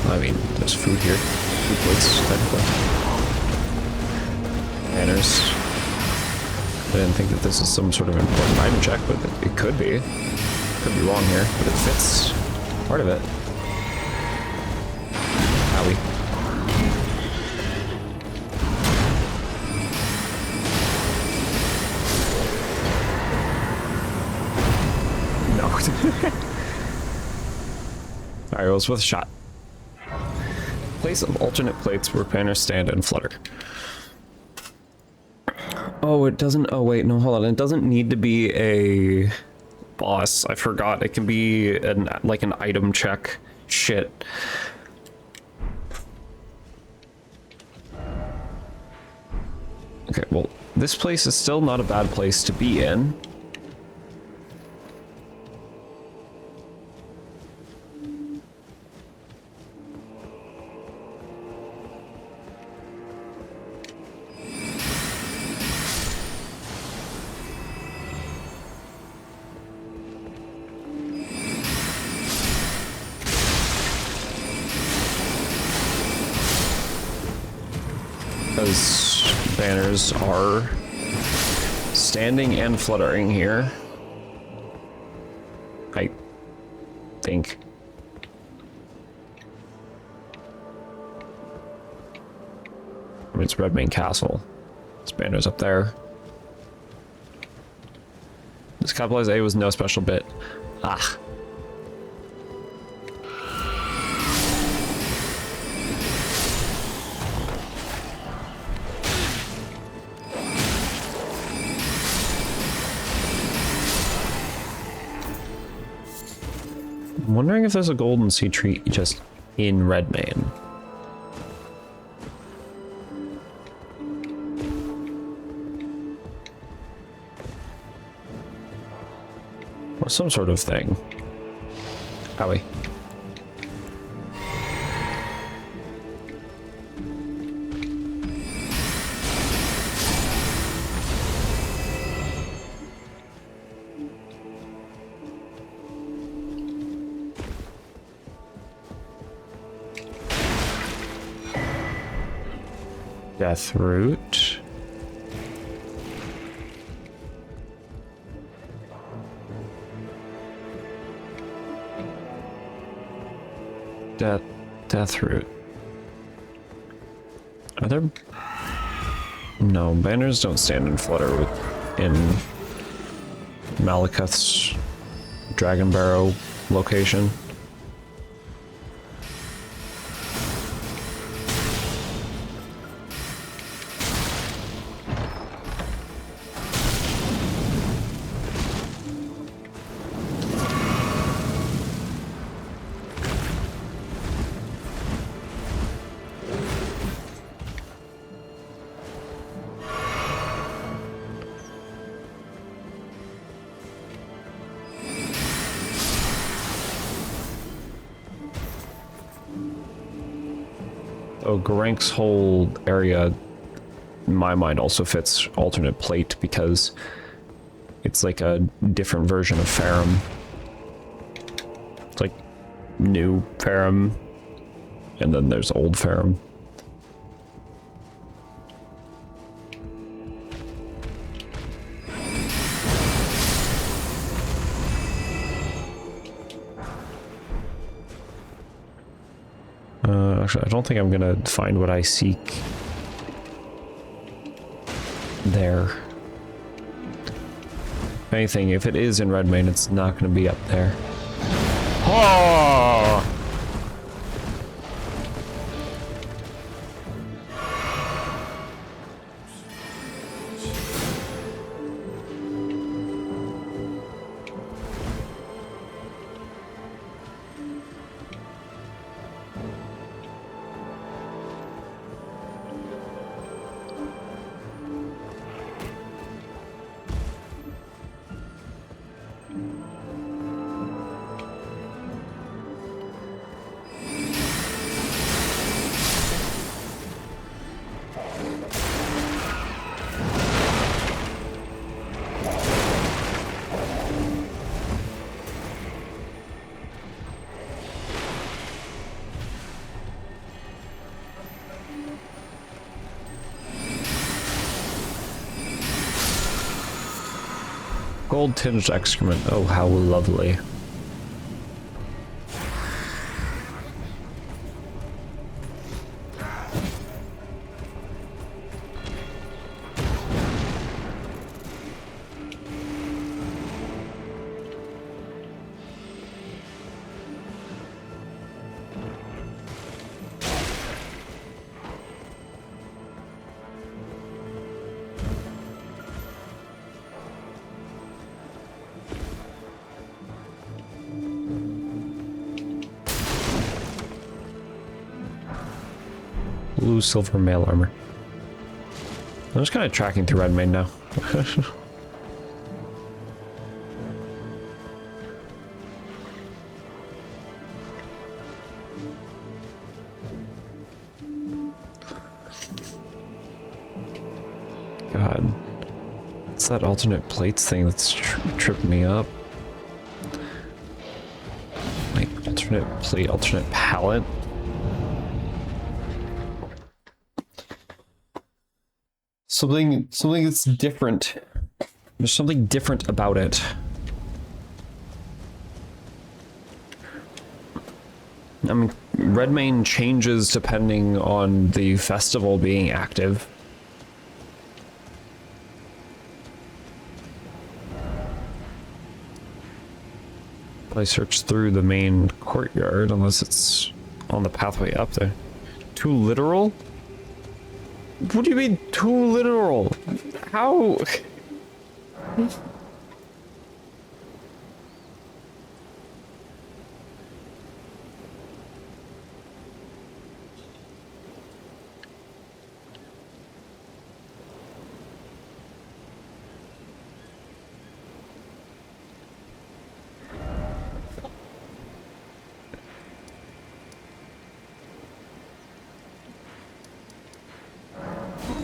I mean, there's food here. Food plates, technically. Banners. I didn't think that this is some sort of important item check, but it could be. Could be wrong here, but it fits part of it. Owie. Alright, well, it's worth a shot. Place of alternate plates where banners stand and flutter. Oh, it doesn't. Oh, wait, no, hold on. It doesn't need to be a boss. I forgot. It can be like an item check. Shit. Okay, well, this place is still not a bad place to be in. because banners are standing and fluttering here. I think. I mean, it's Redmane Castle. This banner's up there. This capitalized A was no special bit. Ah. I'm wondering if there's a golden sea tree just in Redmane. Or some sort of thing. Howie. Death root. Death root. Are there? No, banners don't stand and flutter in Malekith's Dragon Barrow location. Oh, Garank's whole area, in my mind, also fits alternate plate because it's like a different version of Farum. It's like new Farum, and then there's old Farum. Actually, I don't think I'm gonna find what I seek there. If anything, if it is in Redmane, it's not gonna be up there. Oh! Gold tinged excrement. Oh, how lovely. Blue silver mail armor. I'm just kind of tracking through Redmane now. God, it's that alternate plates thing that's tripping me up. Like alternate plate, alternate palette. Something that's different. There's something different about it. I mean, Redmane changes depending on the festival being active. I search through the main courtyard unless it's on the pathway up there. Too literal? What do you mean too literal? How?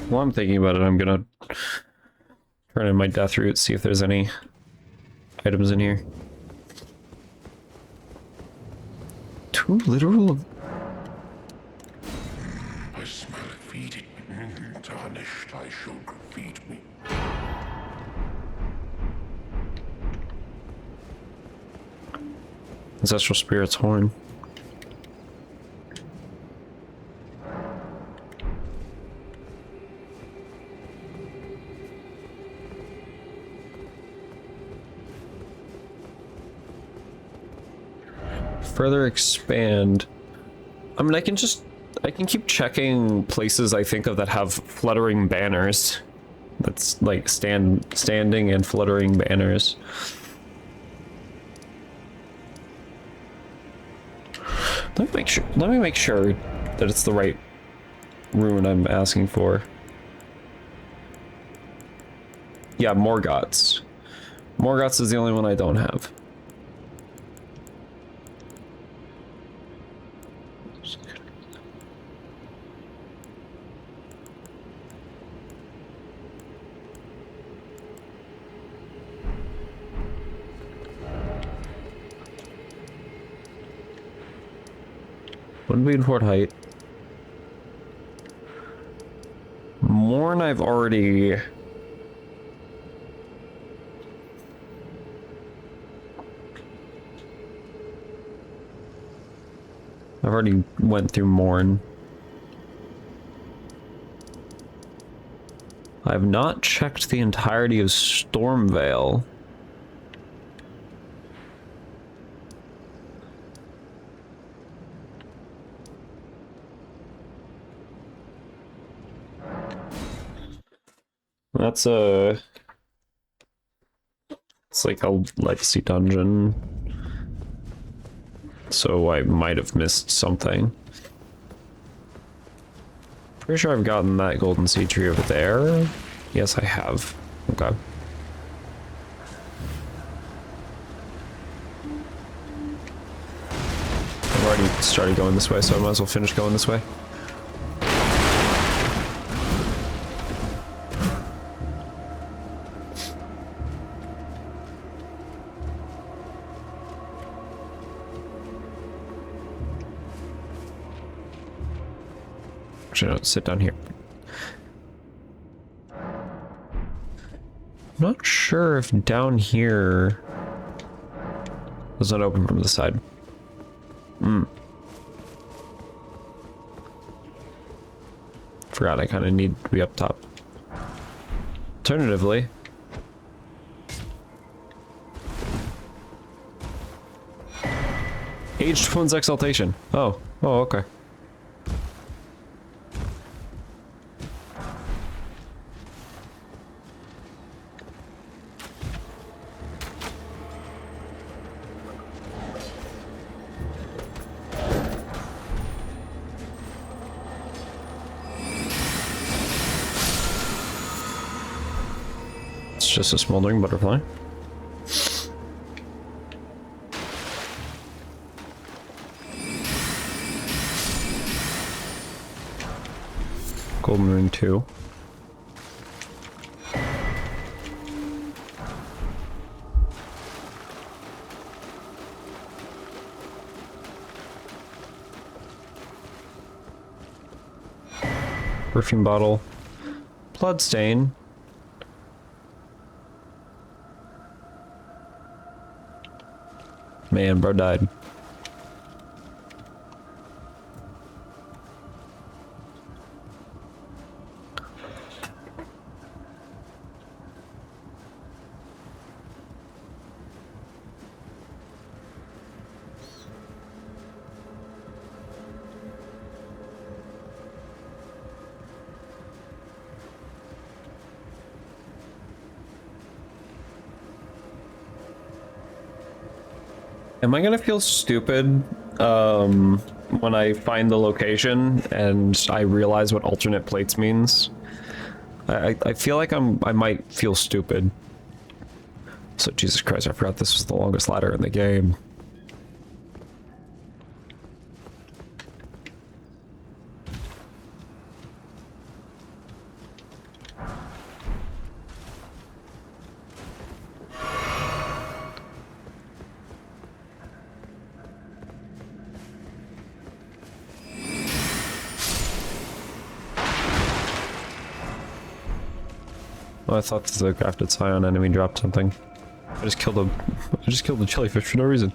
While I'm thinking about it, I'm gonna turn in my death route, see if there's any items in here. Too literal? I smell it feeding. Tarnished, I should feed me. Ancestral Spirit's horn. Further expand. I mean, I can keep checking places I think of that have fluttering banners. That's like standing and fluttering banners. Let me make sure that it's the right rune I'm asking for. Yeah, Morgoth's. Morgoth's is the only one I don't have. Wouldn't be in Fort Height. Morn I've already... I've already went through Morn. I've not checked the entirety of Stormvale. That's a... It's like a legacy dungeon. So I might have missed something. Pretty sure I've gotten that golden seed tree over there. Yes, I have. Okay. I've already started going this way, so I might as well finish going this way. Actually, no, sit down here. I'm not sure if down here does not open from the side. Forgot I kind of need to be up top. Alternatively, Aged Twins Exaltation. Oh, okay. It's just a smoldering butterfly. Golden Ring 2. Perfume bottle. Bloodstain. Man, bro died. Am I gonna feel stupid when I find the location and I realize what alternate plates means? I feel like I might feel stupid. So Jesus Christ, I forgot this was the longest ladder in the game. Oh, I thought the crafted scion enemy dropped something. I just killed a jellyfish for no reason.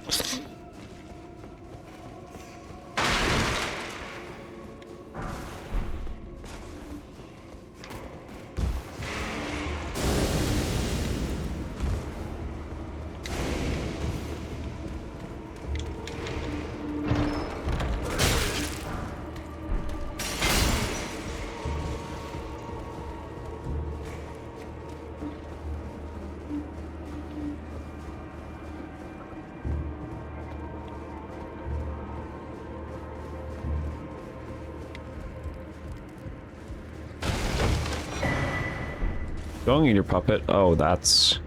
Going in your puppet. Oh, that's...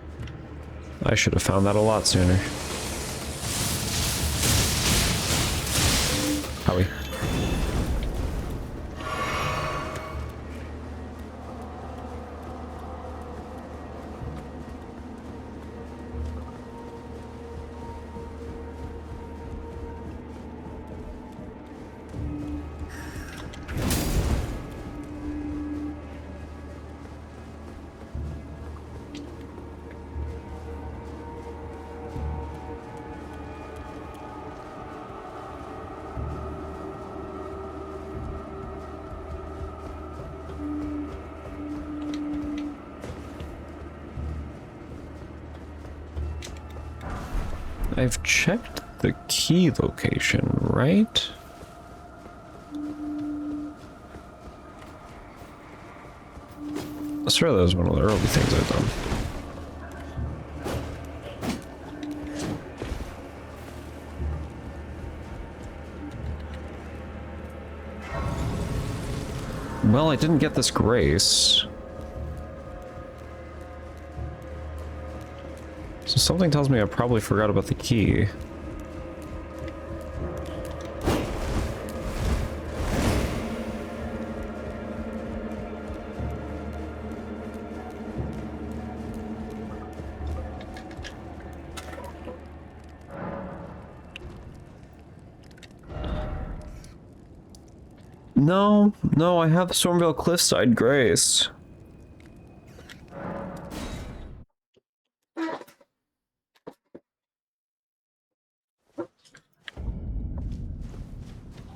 I should have found that a lot sooner. Howie. I've checked the key location, right? I swear that was one of the early things I've done. Well, I didn't get this grace. So something tells me I probably forgot about the key. No, I have the Stormvale Cliffside Grace.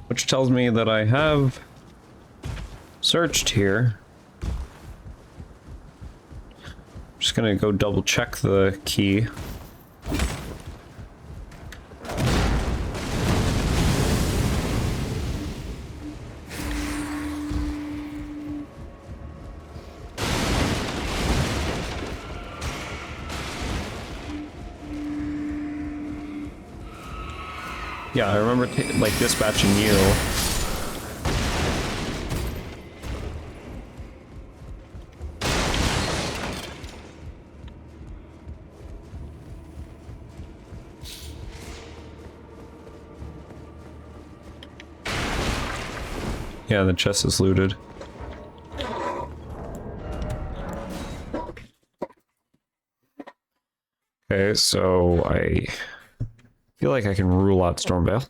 Which tells me that I have searched here. Just gonna go double check the key. Yeah, I remember like dispatching you. Yeah, the chest is looted. Okay, so I feel like I can rule out Stormvale.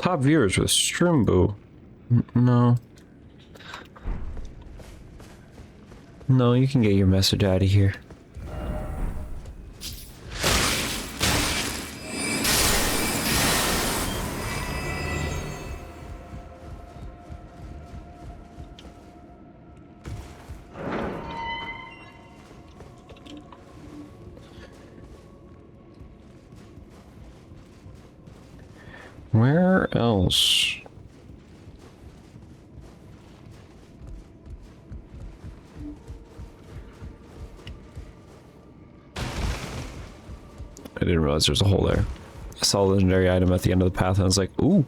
Top viewers with Strimbo. No. No, you can get your message out of here. Where else? I didn't realize there's a hole there. I saw a legendary item at the end of the path and I was like, ooh.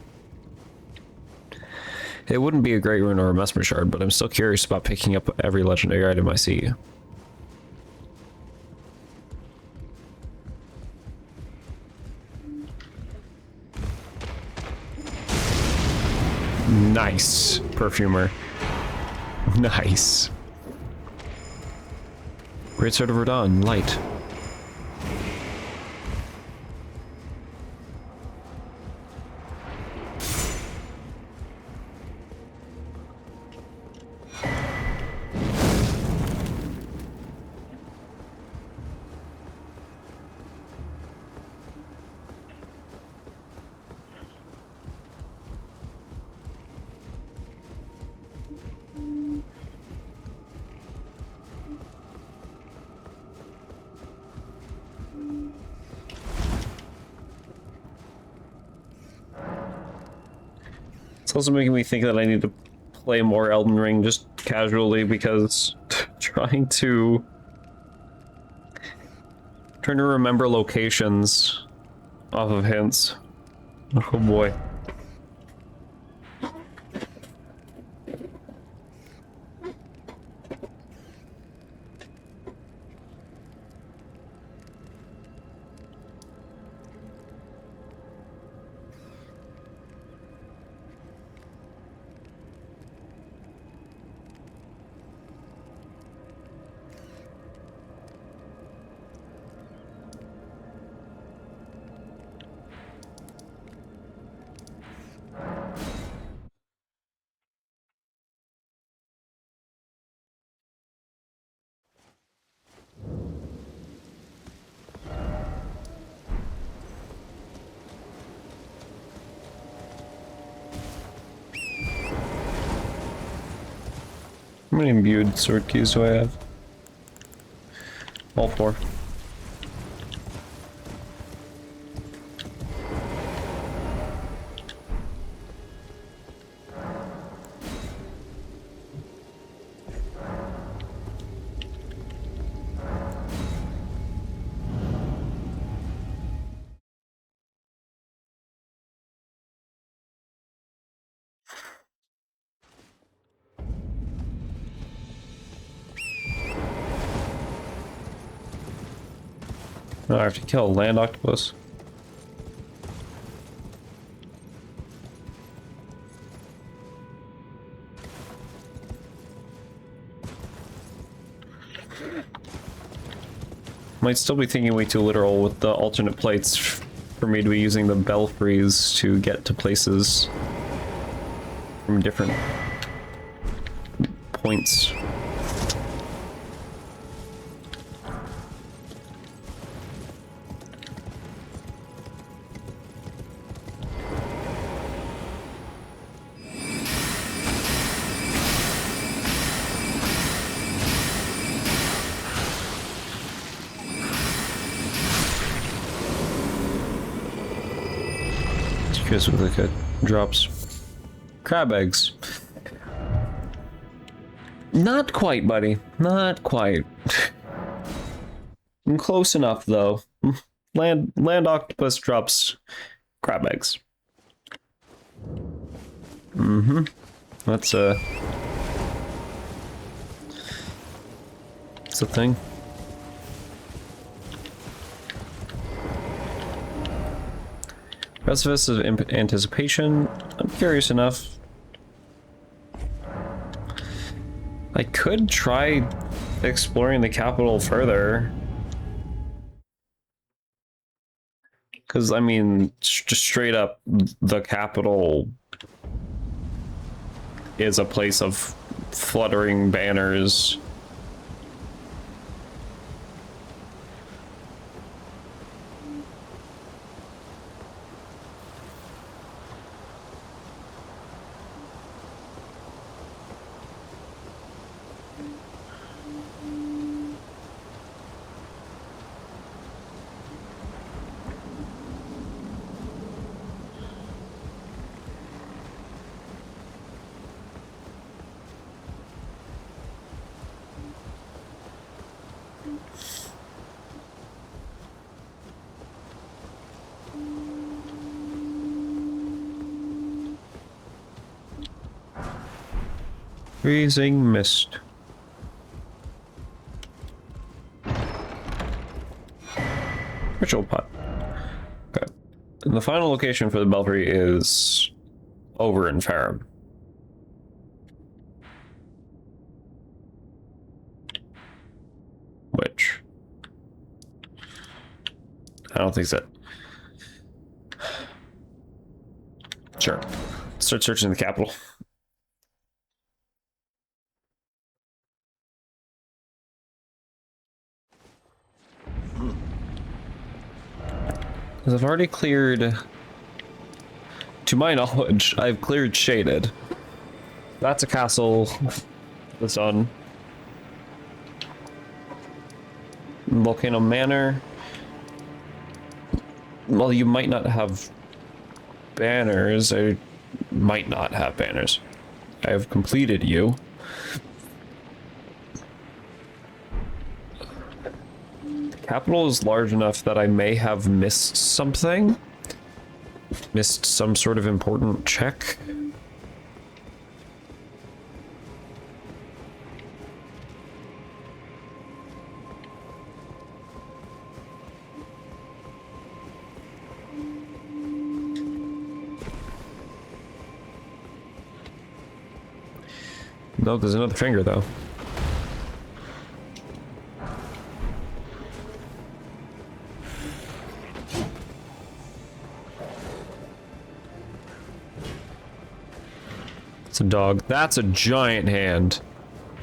It wouldn't be a great rune or a mesmer shard, but I'm still curious about picking up every legendary item I see. Nice, perfumer. Nice. Great Sword of Radon, light. It's also making me think that I need to play more Elden Ring just casually because trying to remember locations off of hints. Oh boy. How many imbued sword keys do I have? All 4. No, I have to kill a land octopus. Might still be thinking way too literal with the alternate plates for me to be using the belfries to get to places from different points. Curious with the good drops. Crab eggs. Not quite, buddy. Not quite. I'm close enough, though. Land octopus drops crab eggs. Mm-hmm. That's a thing. Precipice of Anticipation. I'm curious enough. I could try exploring the capital further. Because, I mean, just straight up, the capital is a place of fluttering banners. Freezing mist. Ritual pot. Okay. And the final location for the belfry is over in Farum. Which I don't think so. Sure. Start searching the capital. Because I've already cleared, to my knowledge, I've cleared Shaded. That's a castle. The sun. Volcano Manor. Well, you might not have banners. I might not have banners. I have completed you. Capital is large enough that I may have missed something. Missed some sort of important check. No, there's another finger though. It's a dog. That's a giant hand.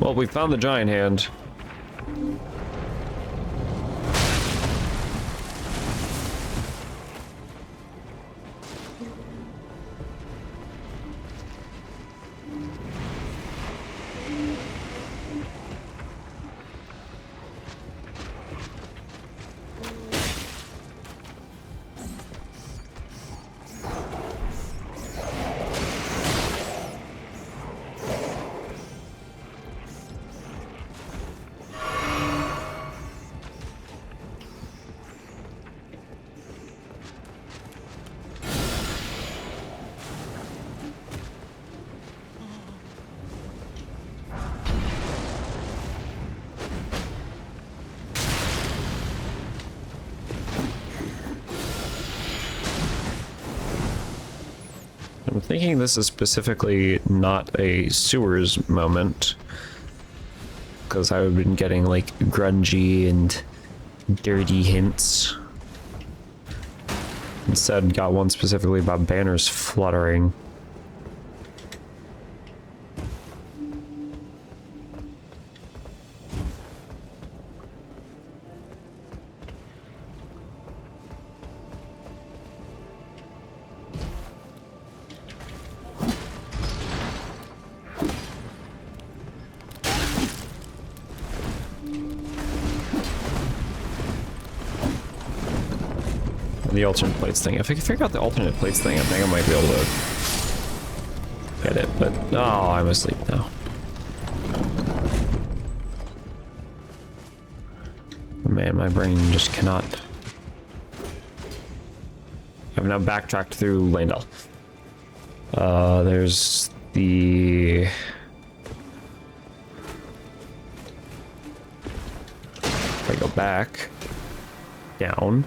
Well, we found the giant hand. I'm thinking this is specifically not a sewers moment, because I've been getting like grungy and dirty hints. Instead, got one specifically about banners fluttering. The alternate plates thing. If I can figure out the alternate plates thing, I think I might be able to get it, but oh, I'm asleep now. Man, my brain just cannot. I've now backtracked through Landell. There's the... If I go back, down.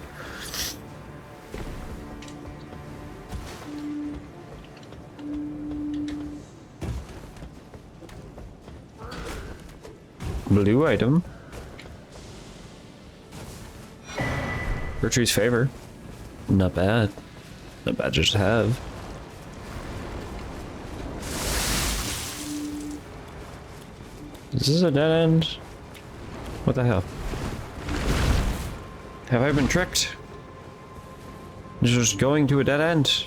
Blue item. Virtue's favor. Not bad. Not bad just to have. Is this a dead end? What the hell? Have I been tricked? Just going to a dead end?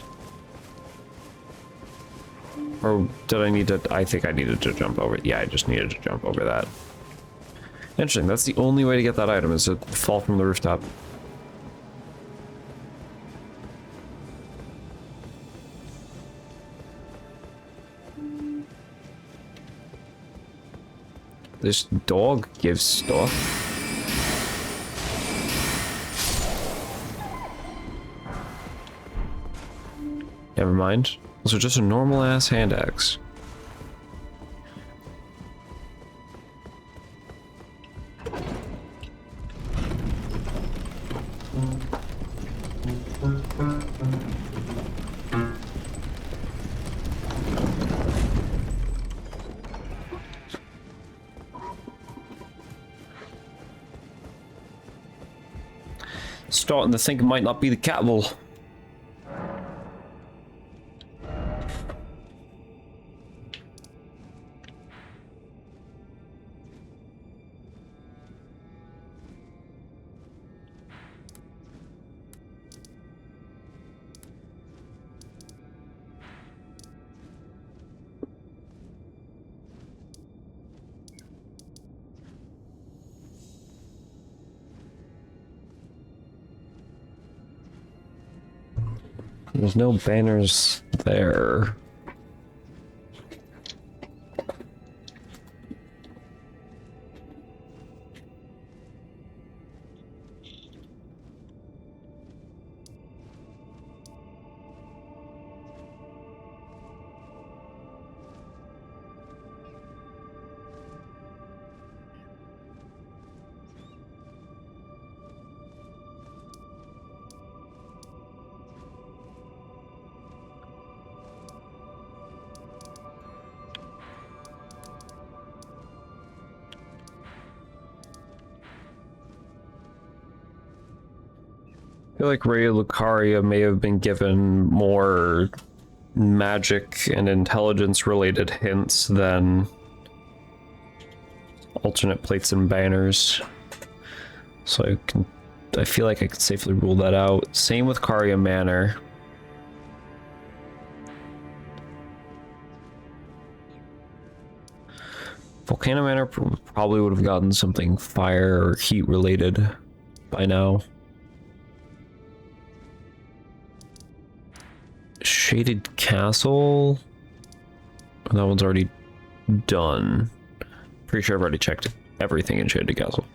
Or did I need to? I think I needed to jump over. Yeah, I just needed to jump over that. Interesting, that's the only way to get that item, is to fall from the rooftop. This dog gives stuff. Never mind. Those are just a normal ass hand axe. Starting to think it might not be the capital. There's no banners there. I feel like Ray Lucaria may have been given more magic and intelligence related hints than alternate plates and banners. So I feel like I could safely rule that out. Same with Caria Manor. Volcano Manor probably would have gotten something fire or heat related by now. Shaded Castle? That one's already done. Pretty sure I've already checked everything in Shaded Castle.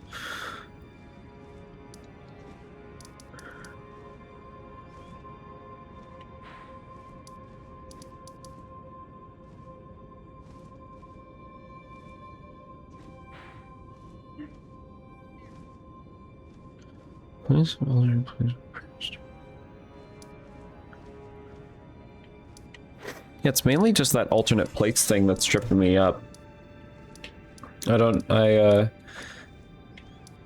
Please, yeah, it's mainly just that alternate plates thing that's tripping me up.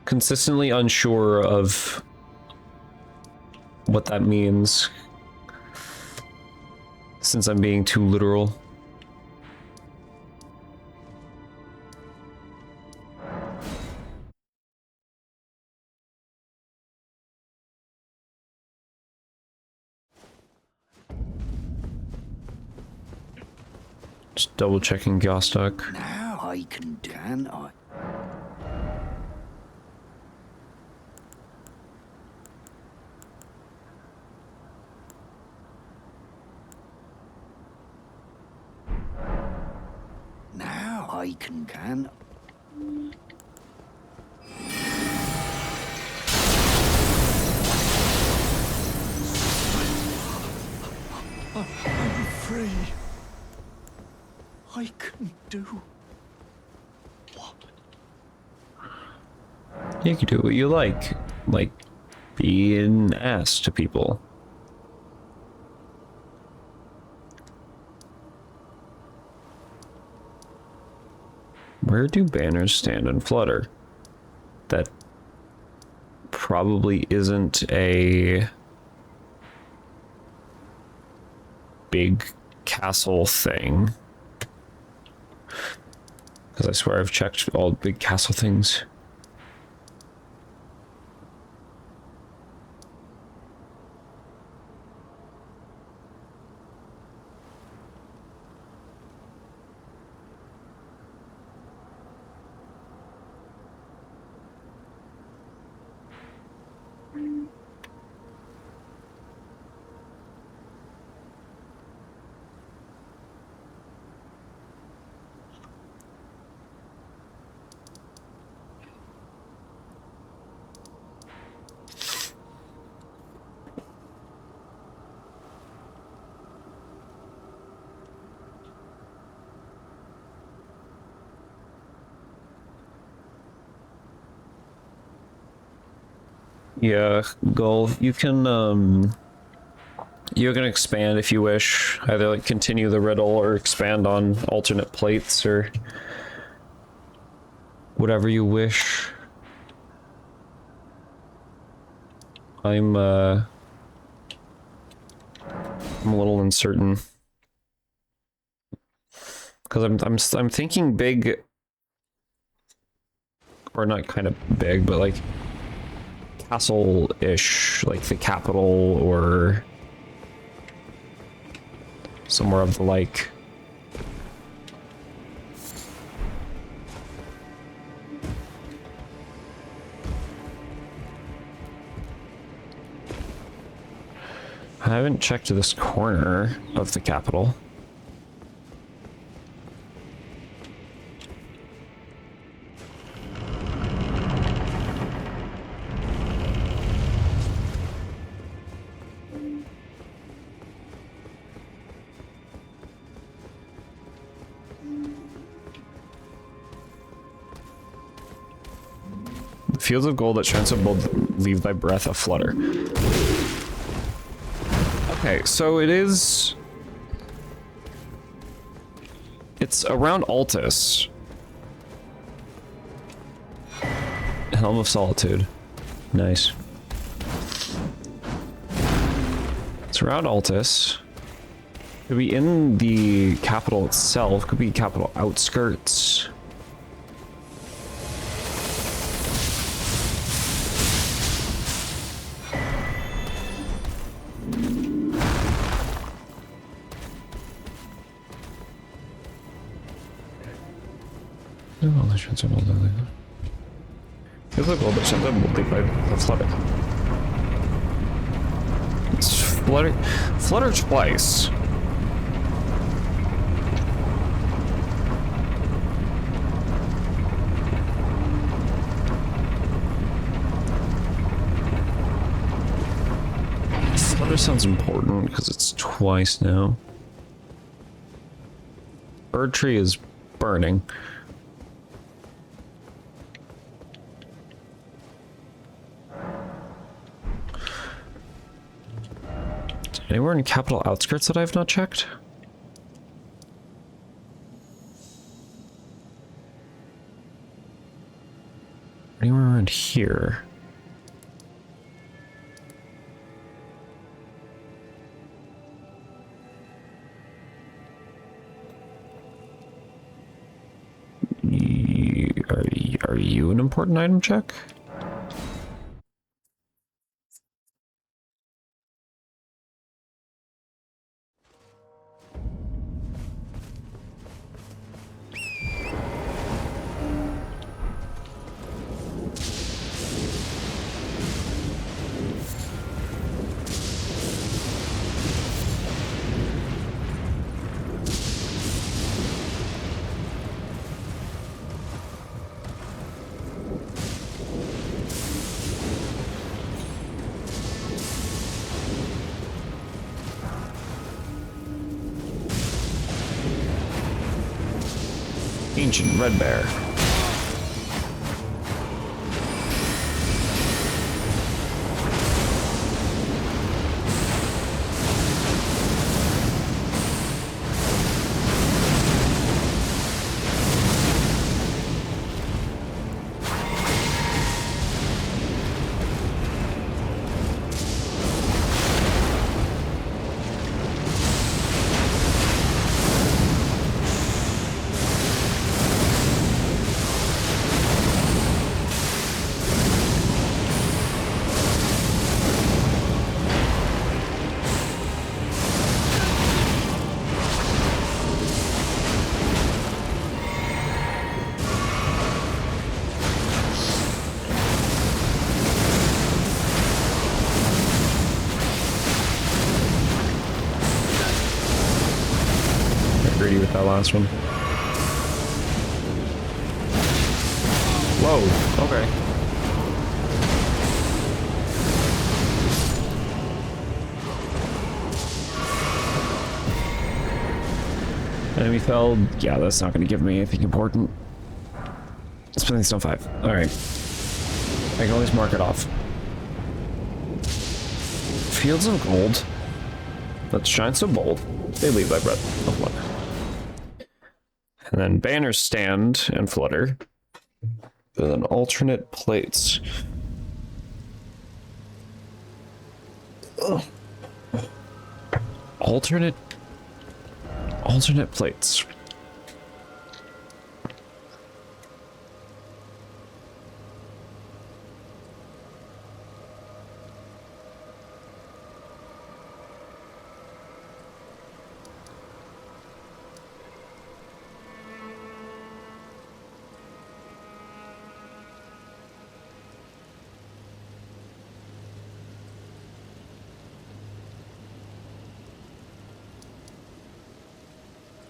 Consistently unsure of what that means, since I'm being too literal. Just double checking Gostock. Now I can can I? Now I can. I'm free. I can do what? You can do what you like be an ass to people. Where do banners stand and flutter? That probably isn't a big castle thing. Because I swear I've checked all big castle things. Yeah, Gull, you can expand if you wish. Either like continue the riddle or expand on alternate plates or whatever you wish. I'm a little uncertain. Because I'm thinking big, or not kind of big, but like castle-ish, like the capital or somewhere of the like. I haven't checked this corner of the capital. Fields of gold that shine so bold, leave thy breath a flutter. Okay, so it's around Altus. Helm of Solitude. Nice. It's around Altus. Could be in the capital itself, could be capital outskirts. It's flutter twice. Flutter sounds important because it's twice now. Bird tree is burning. Anywhere in capital outskirts that I've not checked? Anywhere around here? Are you an important item check? Ancient Red Bear. greedy with that last one. Whoa, okay. Enemy felled. Yeah, that's not going to give me anything important. Spending stone 5. Alright. I can always mark it off. Fields of gold that shine so bold, they leave thy breath of blood. And then banners stand and flutter. And then alternate plates. Ugh. Alternate plates.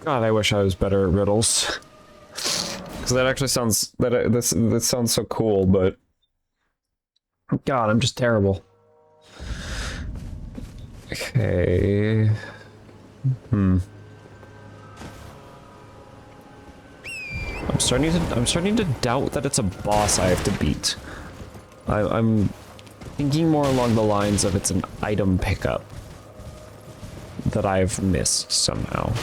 God, I wish I was better at riddles. Because that actually sounds this sounds so cool, but God, I'm just terrible. Okay. I'm starting to doubt that it's a boss I have to beat. I'm thinking more along the lines of it's an item pickup that I've missed somehow.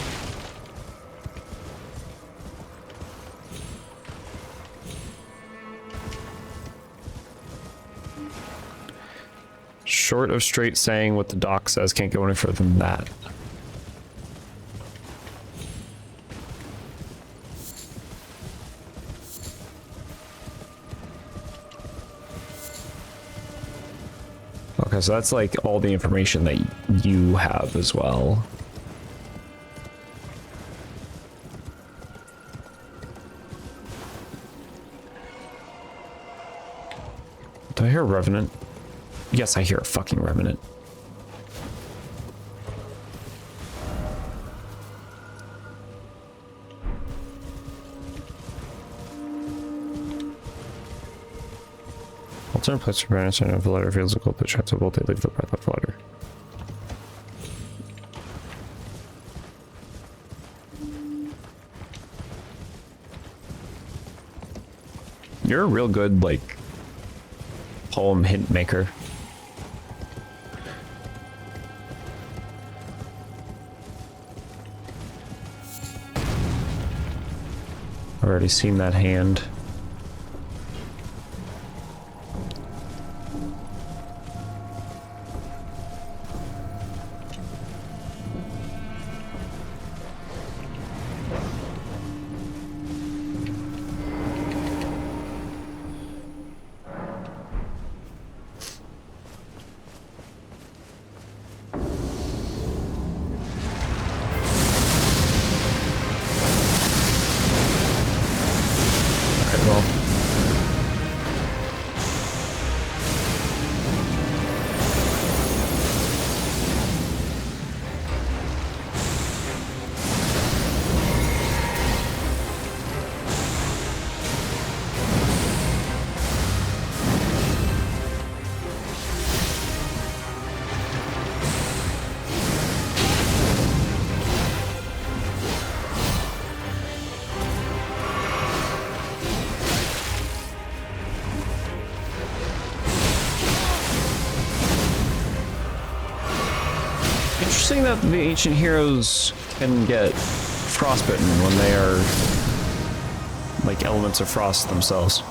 Short of straight saying what the doc says, can't go any further than that. Okay, so that's like all the information that you have as well. Do I hear a revenant? Yes, I hear a fucking revenant. Alternate place for banners and if the letter feels a cold pitch to bolt, they leave the breath of flutter. You're a real good, like, poem hint maker. Already seen that hand. Interesting that the ancient heroes can get frostbitten when they are like elements of frost themselves.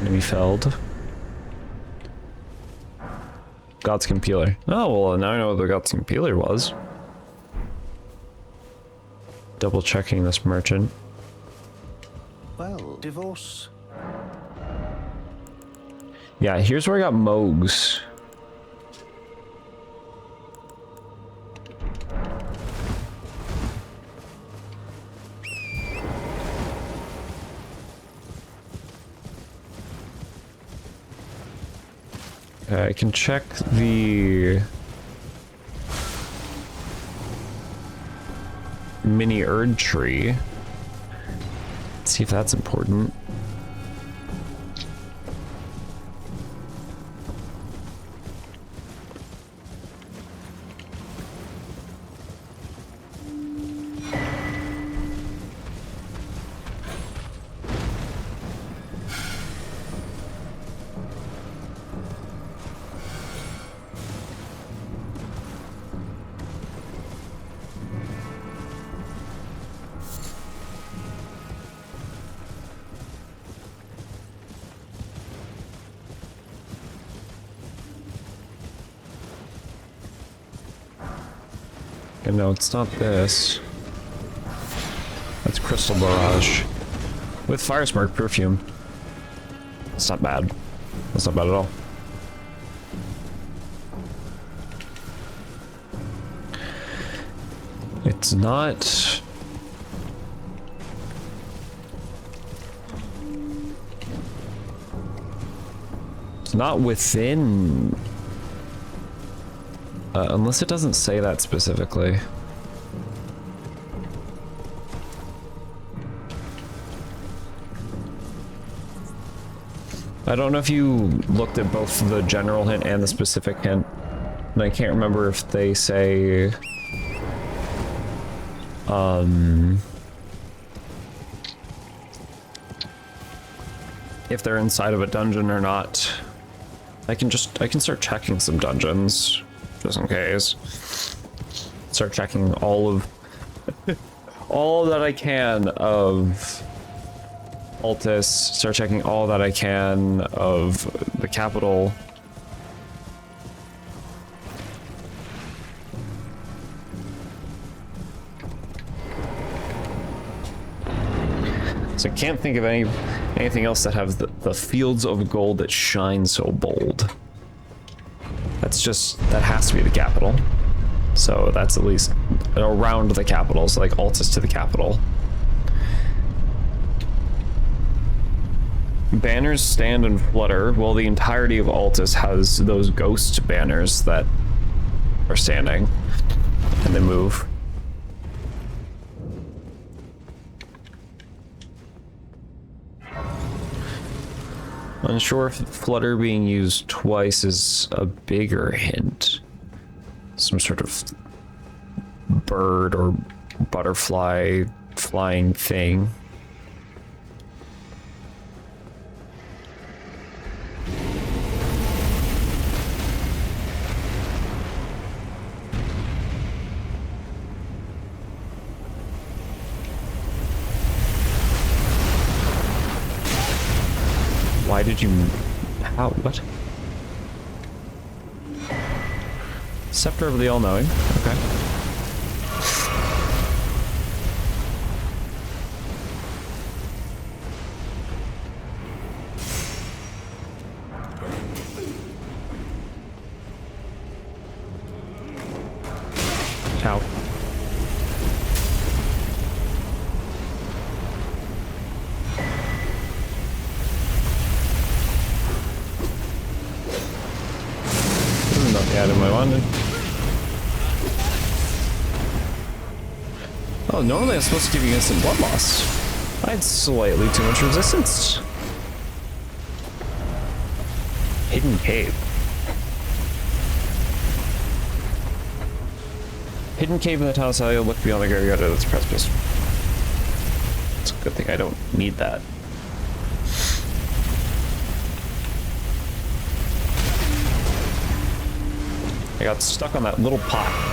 Enemy felled. God's Compiler. Oh, well, now I know what the God's Compiler was. Double checking this merchant. Well, divorce. Yeah, here's where I got Mogs. I can check the mini Erd tree. Let's see if that's important. And no, it's not this. That's Crystal Barrage. With Fire Smirk Perfume. It's not bad. That's not bad at all. It's not... It's not within... unless it doesn't say that specifically. I don't know if you looked at both the general hint and the specific hint. And I can't remember if they say... if they're inside of a dungeon or not. I can start checking some dungeons. Just in case. Start checking all of all that I can of Altus. Start checking all that I can of the capital. So I can't think of anything else that have the fields of gold that shine so bold. That has to be the capital. So that's at least around the capital, so like Altus to the capital. Banners stand and flutter. Well, the entirety of Altus has those ghost banners that are standing and they move. Unsure if flutter being used twice is a bigger hint. Some sort of bird or butterfly flying thing. Why did you... How? What? Scepter of the All-Knowing. Okay. Ow. Not the item I wanted. Oh, normally I'm supposed to give you instant blood loss. I had slightly too much resistance. Hidden cave. Hidden cave in the town cell. Look beyond the graveyard of its precipice. It's a good thing I don't need that. I got stuck on that little pot.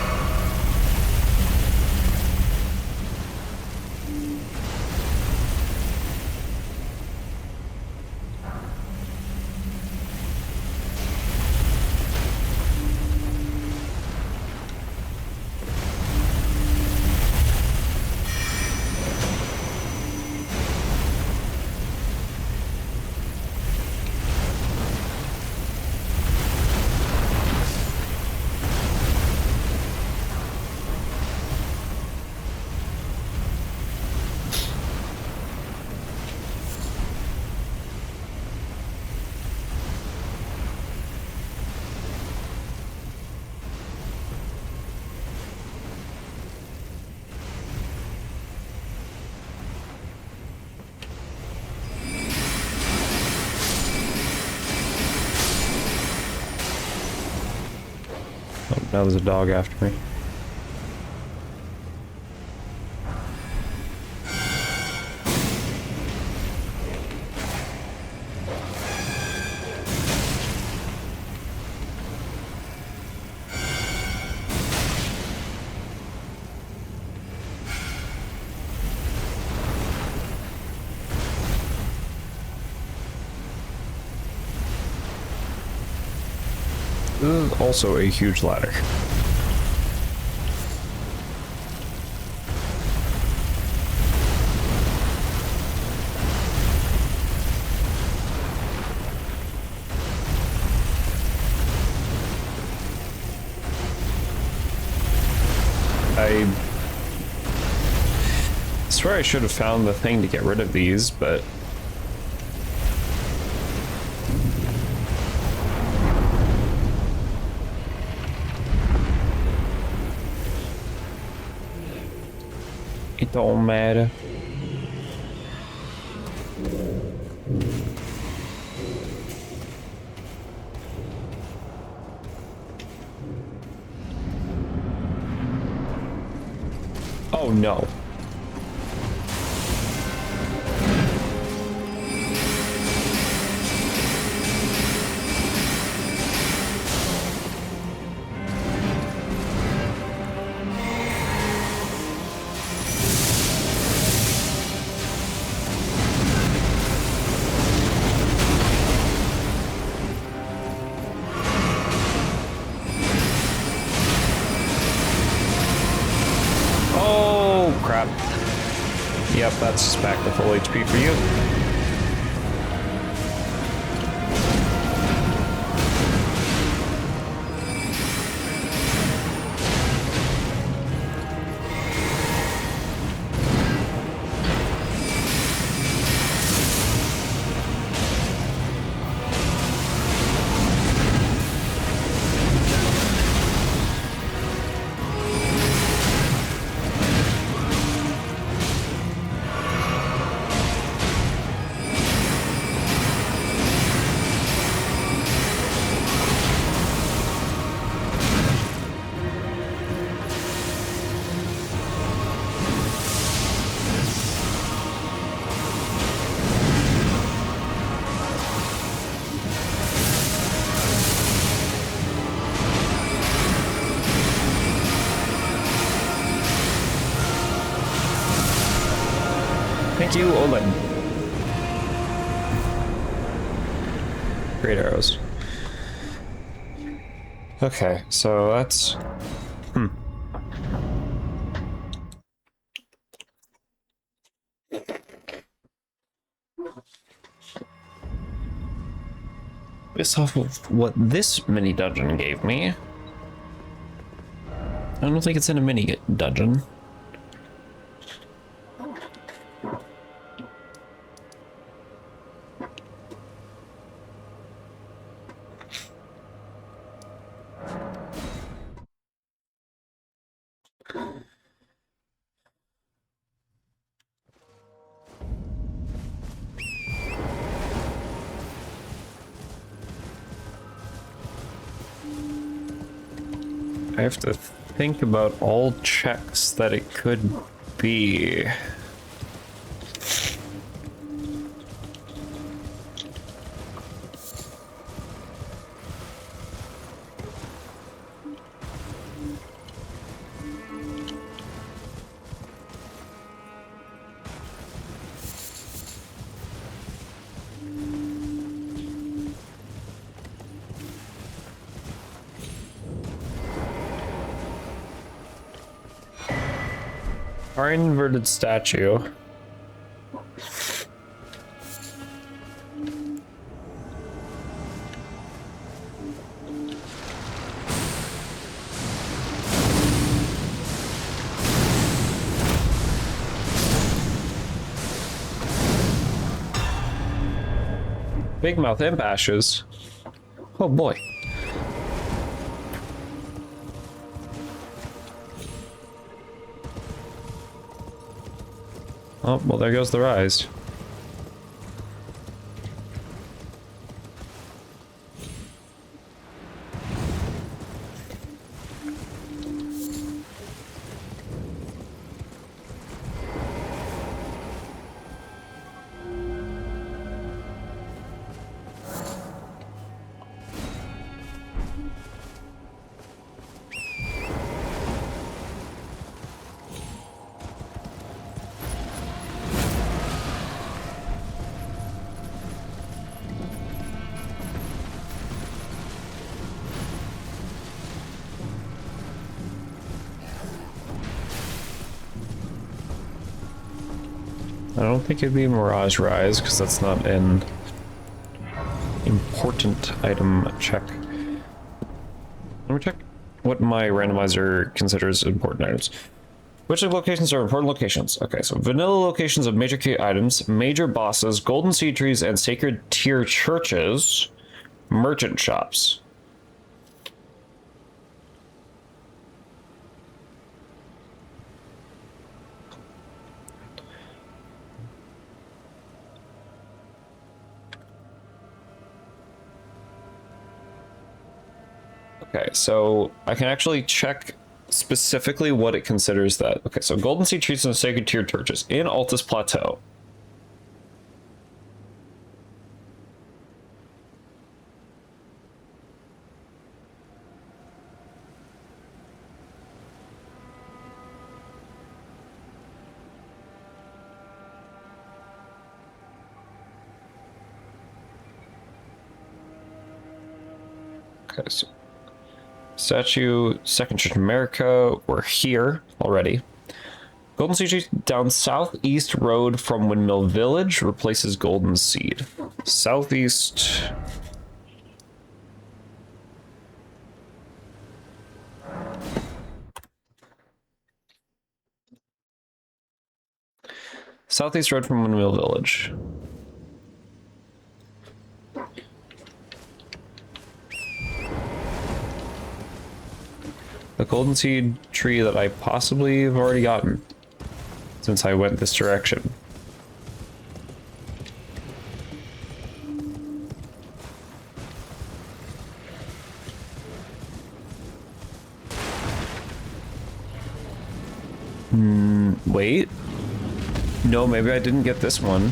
Now there's a dog after me. This is also a huge ladder. I swear I should have found the thing to get rid of these, but it don't matter. Oh no. Oh crap. Yep, that's back to full HP for you. Thank you, Olin. Great arrows. Okay, so that's... Based off of what this mini dungeon gave me, I don't think it's in a mini dungeon. I have to think about all checks that it could be. Our inverted statue. Big mouth imp ashes. Oh boy. Oh, well, there goes the rise. don't think it'd be Mirage Rise, because that's not an important item check. Let me check what my randomizer considers important items. Which locations are important locations? Okay, so vanilla locations of major key items, major bosses, golden seed trees, and sacred tier churches, merchant shops. Okay, so I can actually check specifically what it considers that. Okay, so golden seed trees and sacred tier churches in Altus Plateau. Okay, so statue, Second Church America, we're here already. Golden Seed Tree down southeast road from Windmill Village replaces Golden Seed. Southeast. Southeast road from Windmill Village. The golden seed tree that I possibly have already gotten since I went this direction. Wait. No, maybe I didn't get this one.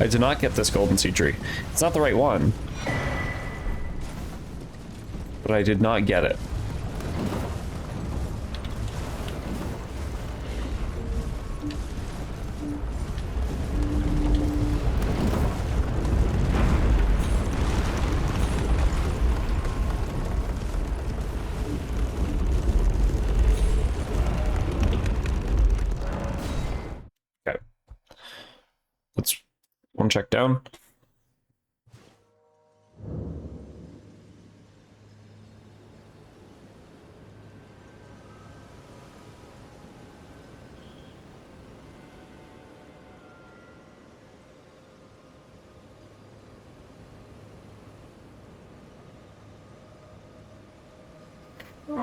I did not get this golden seed tree. It's not the right one. But I did not get it. Okay. Let's one check down.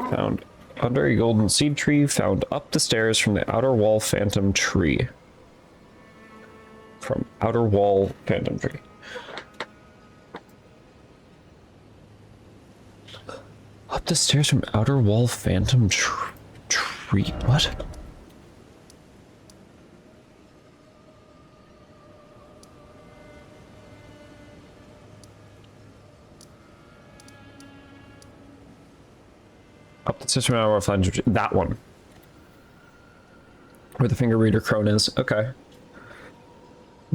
Found under a golden seed tree, found up the stairs from the outer wall phantom tree. From outer wall phantom tree. Up the stairs from outer wall phantom tree. What? Up the stairs from outer wall phantom tree. That one. Where the finger reader crone is. Okay.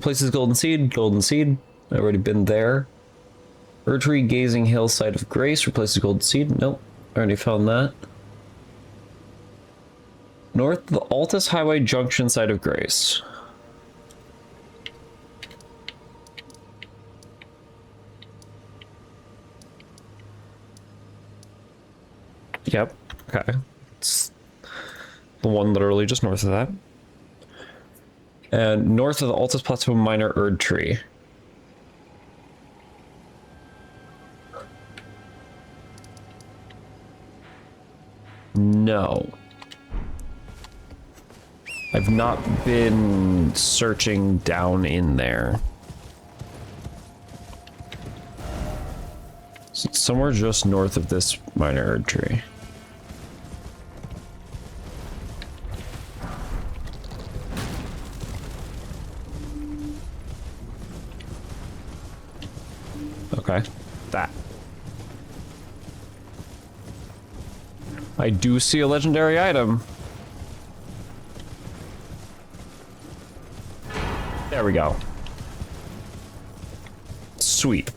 Places golden seed. Golden seed. I've already been there. Erdtree gazing hill site of grace replaces golden seed. Nope. Already found that. North the Altus Highway Junction site of grace. Yep. Okay. It's the one literally just north of that. And north of the Altus Plateau Minor Erdtree. No. I've not been searching down in there. So it's somewhere just north of this minor Erdtree. Okay, that. I do see a legendary item. There we go. Sweet.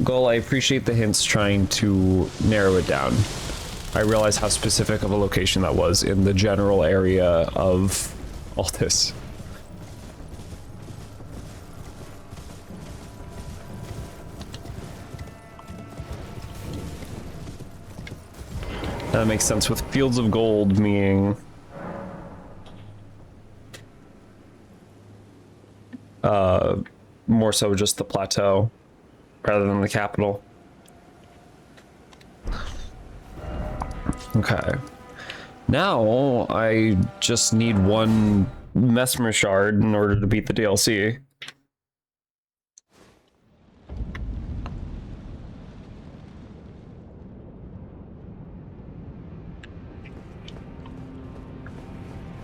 Gull, I appreciate the hints trying to narrow it down. I realize how specific of a location that was in the general area of all this. That makes sense with Fields of Gold being more so just the plateau rather than the capital. Okay. Now I just need one Mesmer shard in order to beat the DLC.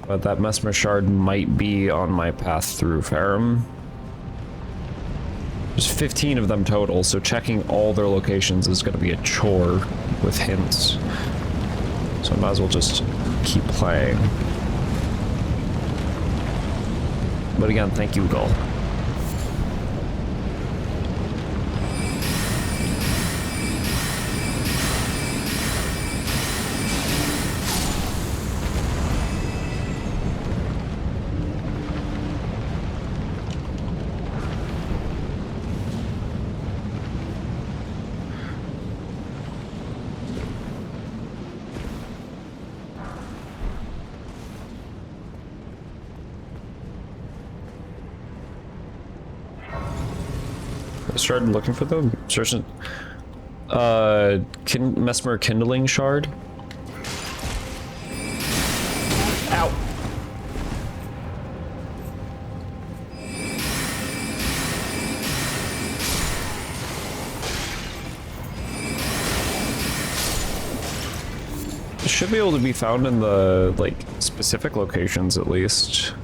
But that Mesmer shard might be on my path through Farum. There's 15 of them total, so checking all their locations is going to be a chore with hints. So I might as well just keep playing. But again, thank you, Gull. Started looking for them. Searching. Mesmer Kindling Shard. Ow. It should be able to be found in the, like, specific locations at least.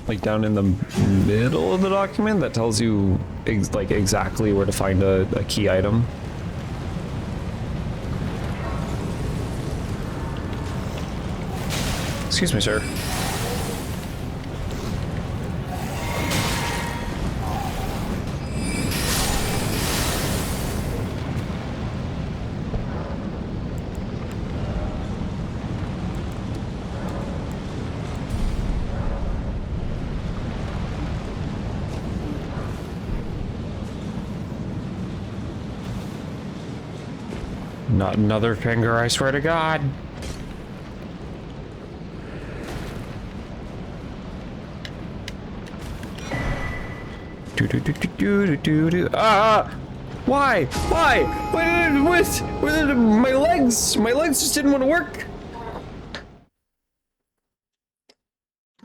Like down in the middle of the document that tells you like exactly where to find a key item. Excuse me, sir. Not another finger, I swear to God. Ah! Why? Why? What? My legs just didn't want to work.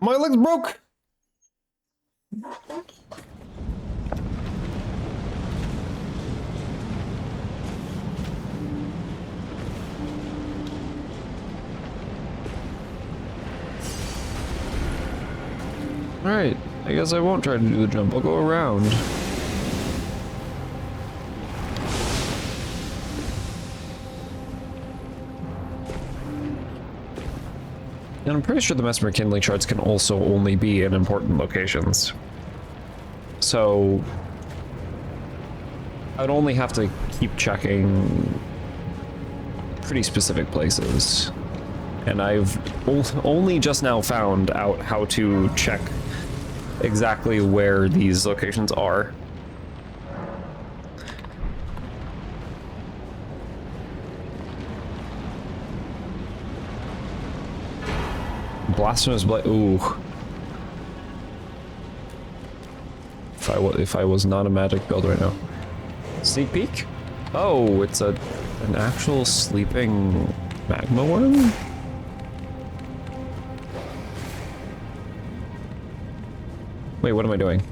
My legs broke. Alright, I guess I won't try to do the jump, I'll go around. And I'm pretty sure the Mesmer Kindling shards can also only be in important locations. So I'd only have to keep checking pretty specific places. And I've only just now found out how to check exactly where these locations are. Blasphemous Blade. Ooh. If I was not a magic build right now. Sneak peek? Oh, it's an actual sleeping magma worm? Wait, what am I doing?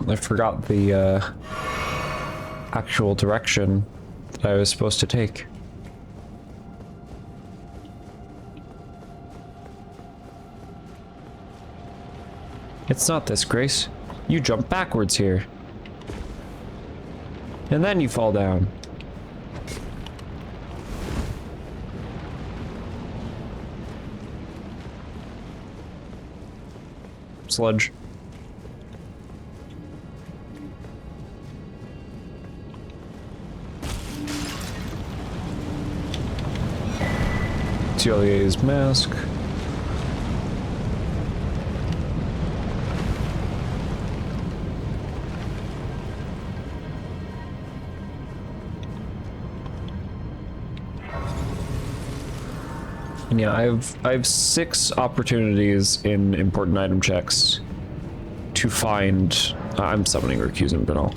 I forgot the actual direction that I was supposed to take. It's not this, Grace. You jump backwards here. And then you fall down. Sludge. Tielier's mask. And yeah, I have 6 opportunities in important item checks to find. I'm summoning Recusant Banal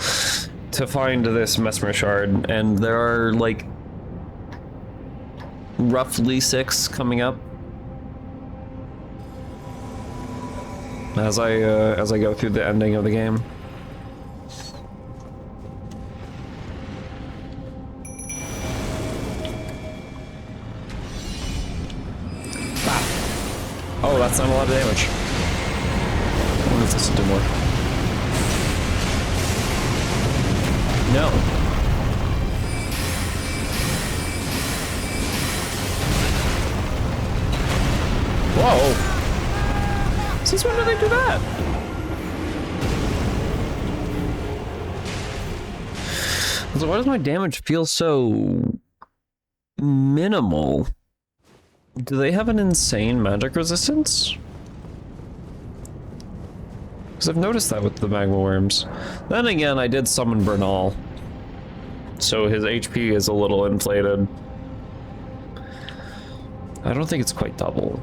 to find this Mesmer shard, and there are like roughly 6 coming up as I go through the ending of the game. Oh, that's not a lot of damage. I wonder if this will do more. No. Whoa. Since when did they do that? So why does my damage feel so minimal? Do they have an insane magic resistance? Because I've noticed that with the magma worms. Then again, I did summon Bernal, so his HP is a little inflated. I don't think it's quite double.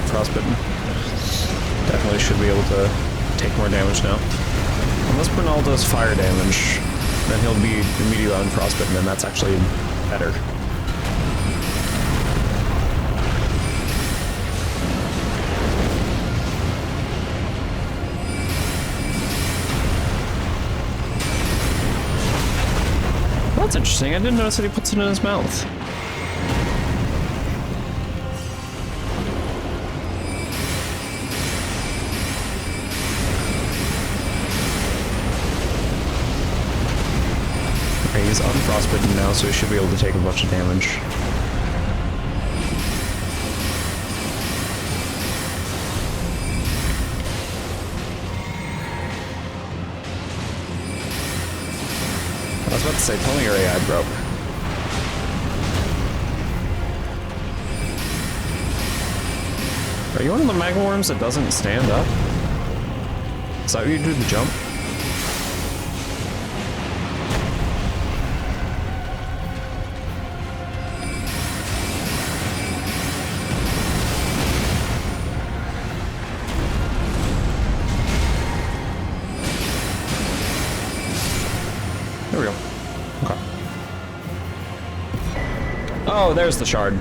Frostbitten. Definitely should be able to take more damage now. Unless Bernal does fire damage, then he'll be immediately on Frostbitten, and that's actually better. Well, that's interesting. I didn't notice that he puts it in his mouth. He's unfrostbitten now, so he should be able to take a bunch of damage. I was about to say, tell me your AI broke. Are you one of the magma worms that doesn't stand up? Is that how you do the jump? There we go. Okay. Oh, there's the shard.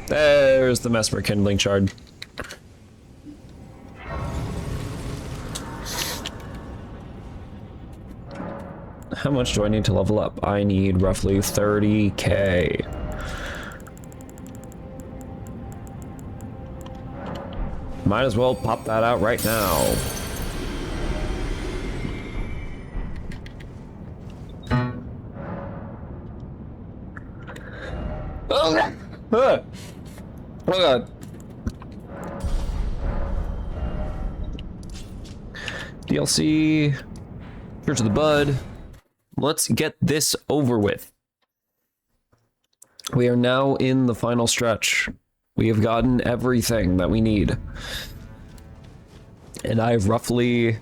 There's the Mesmer Kindling shard. How much do I need to level up? I need roughly 30k. Might as well pop that out right now. Oh god! Oh god! DLC, Church of the Bud, let's get this over with. We are now in the final stretch. We have gotten everything that we need. And I have roughly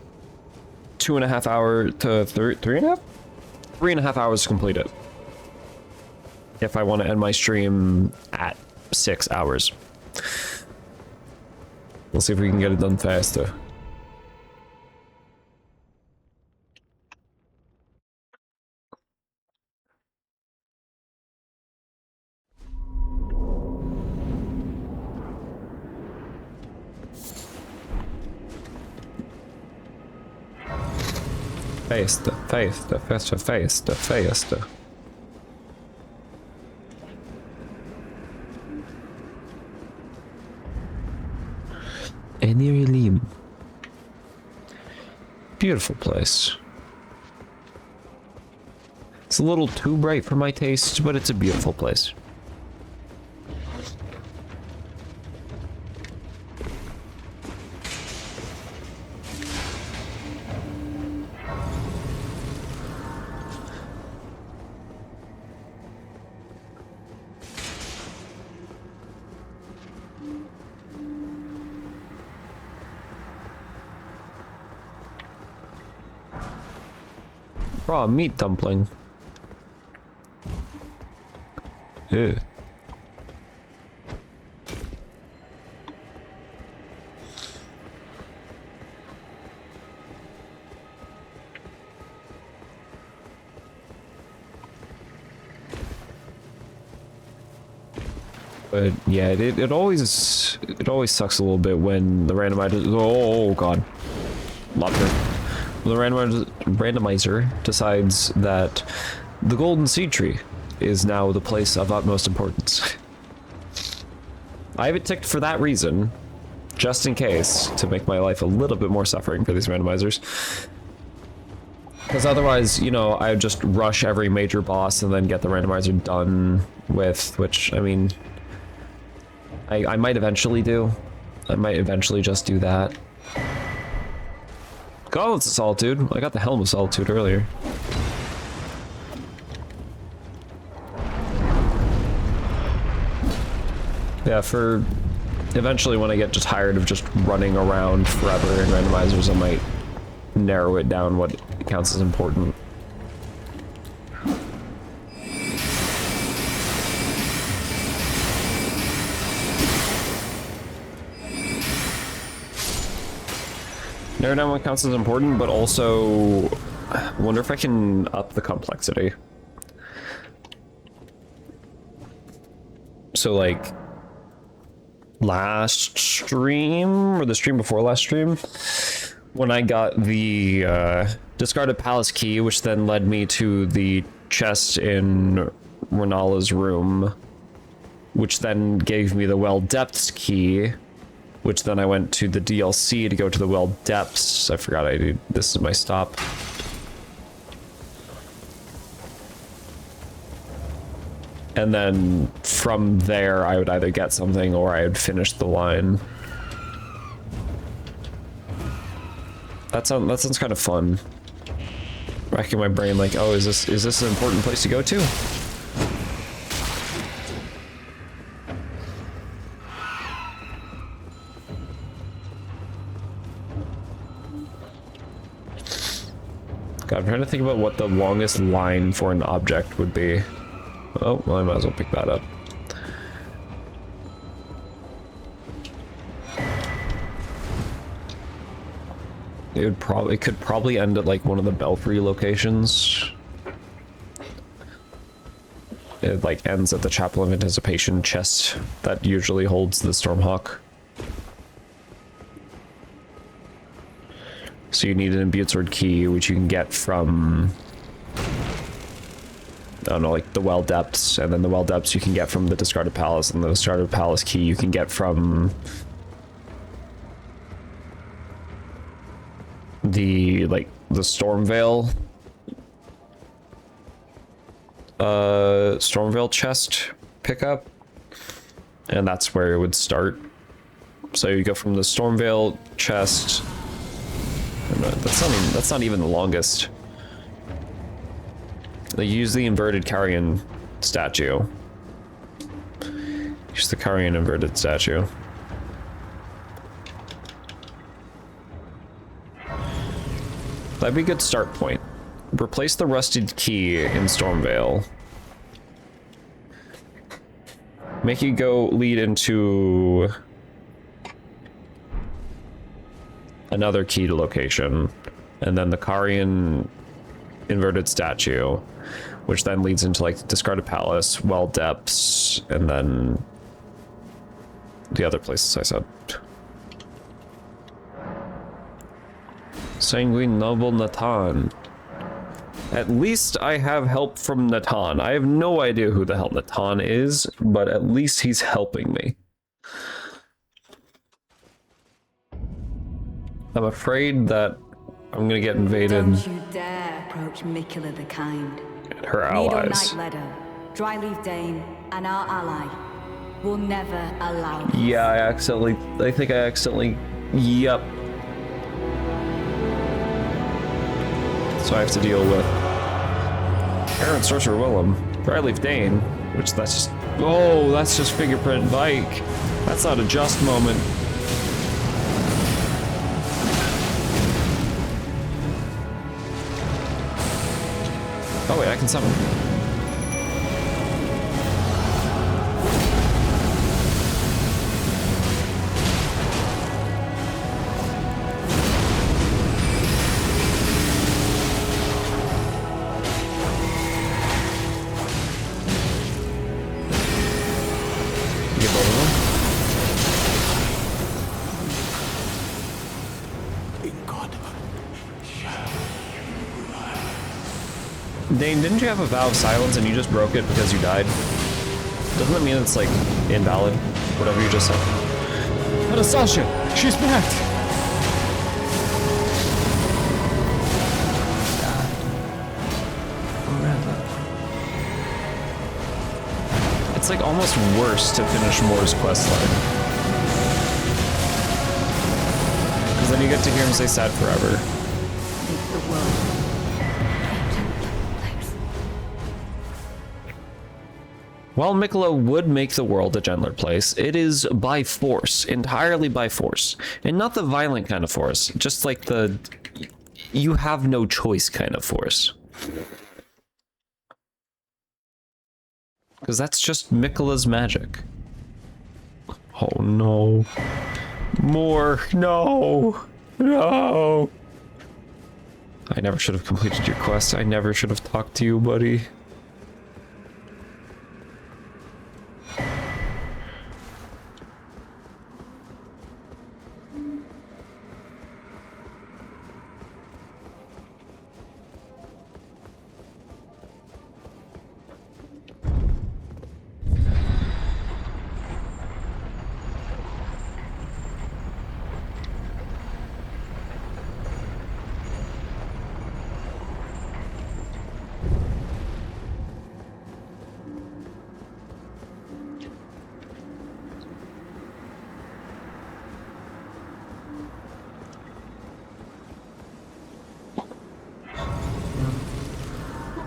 2.5 hours to 3.5? 3.5 hours to complete it. If I want to end my stream at 6 hours. We'll see if we can get it done faster. Faster, faster, faster, faster, faster. Anirim. Beautiful place. It's a little too bright for my taste, but it's a beautiful place. Raw meat dumpling. Ew. But yeah, it always sucks a little bit when the randomizer. Oh god, Lobster. The randomizer decides that the golden seed tree is now the place of utmost importance. I have it ticked for that reason, just in case, to make my life a little bit more suffering for these randomizers. Because otherwise, you know, I would just rush every major boss and then get the randomizer done with, which, I mean, I might eventually do. I might eventually just do that. Gauntlets of Solitude. I got the Helm of Solitude earlier. Yeah, for eventually when I get just tired of just running around forever in randomizers, I might narrow it down what counts as important. Narrow down what counts as important, but also wonder if I can up the complexity. So like last stream, or the stream before last stream, when I got the discarded palace key, which then led me to the chest in Renala's room, which then gave me the Well Depths key, which then I went to the DLC to go to the Well Depths. I forgot I did. This is my stop. And then from there, I would either get something or I would finish the line. That sounds kind of fun. Racking my brain like, oh, is this an important place to go to? God, I'm trying to think about what the longest line for an object would be. Oh, well, I might as well pick that up. It could probably end at like one of the belfry locations. It like ends at the Chapel of Anticipation chest that usually holds the Stormhawk. So you need an imbued sword key, which you can get from, I don't know, like the Well Depths, and then the Well Depths you can get from the discarded palace, and the discarded palace key you can get from the Stormveil Stormveil chest pickup, and that's where it would start. So you go from the Stormveil chest. That's not even the longest. They use the inverted carrion statue. Use the carrion inverted statue. That'd be a good start point. Replace the rusted key in Stormvale. Make it go lead into another keyed location, and then the Karian inverted statue, which then leads into like the discarded palace, well depths, and then the other places I said. Sanguine Noble Natan. At least I have help from Natan. I have no idea who the hell Natan is, but at least he's helping me. I'm afraid that I'm gonna get invaded. Don't you dare approach Mikula the Kind. And her Needle allies. Knight Ledder, Dryleaf Dane, and our ally will never allow this. Yeah, I think I accidentally, yep. So I have to deal with Aaron Sorcerer Willem, Dryleaf Dane, which that's just, oh, that's just fingerprint bike. That's not a just moment. Oh wait, I can summon. Get both of them. In God. Dane, didn't you have a vow of silence and you just broke it because you died? Doesn't that mean it's like invalid? Whatever you just said. Anastasia, she's back. Forever. It's like almost worse to finish Moore's questline. Because then you get to hear him say sad forever. Make the world a gentler place. While Mikula would make the world a gentler place, it is by force, entirely by force. And not the violent kind of force, just like the you have no choice kind of force. Because that's just Mikula's magic. Oh no. More. No. No. I never should have completed your quest. I never should have talked to you, buddy.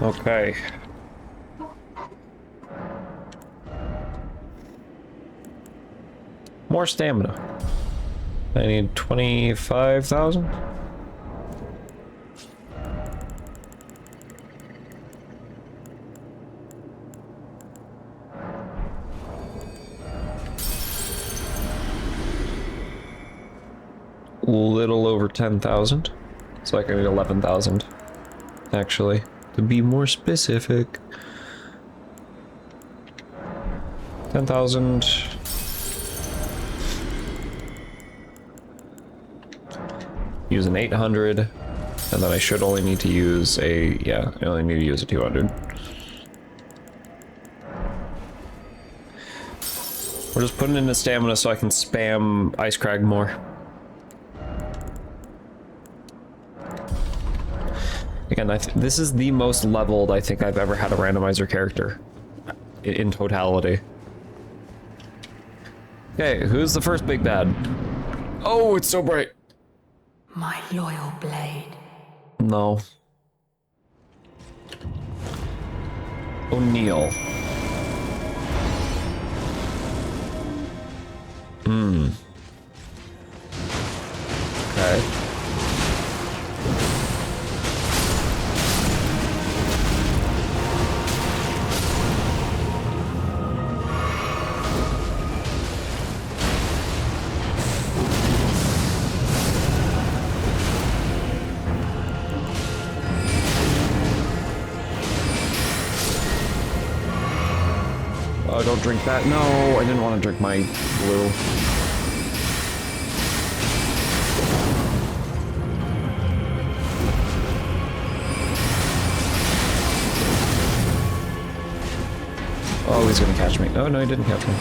Okay. More stamina. I need 25,000. Little over 10,000. So I can need 11,000. Actually, to be more specific. 10,000. Use an 800, and then I should only need to use a, yeah, I only need to use a 200. We're just putting in the stamina so I can spam Ice Crag more. Again, this is the most leveled I think I've ever had a randomizer character in totality. Okay, who's the first big bad? Oh, it's so bright. My loyal blade. No. O'Neill. Okay. Oh, don't drink that. No, I didn't want to drink my blue. Oh, he's gonna catch me. Oh, no, he didn't catch me.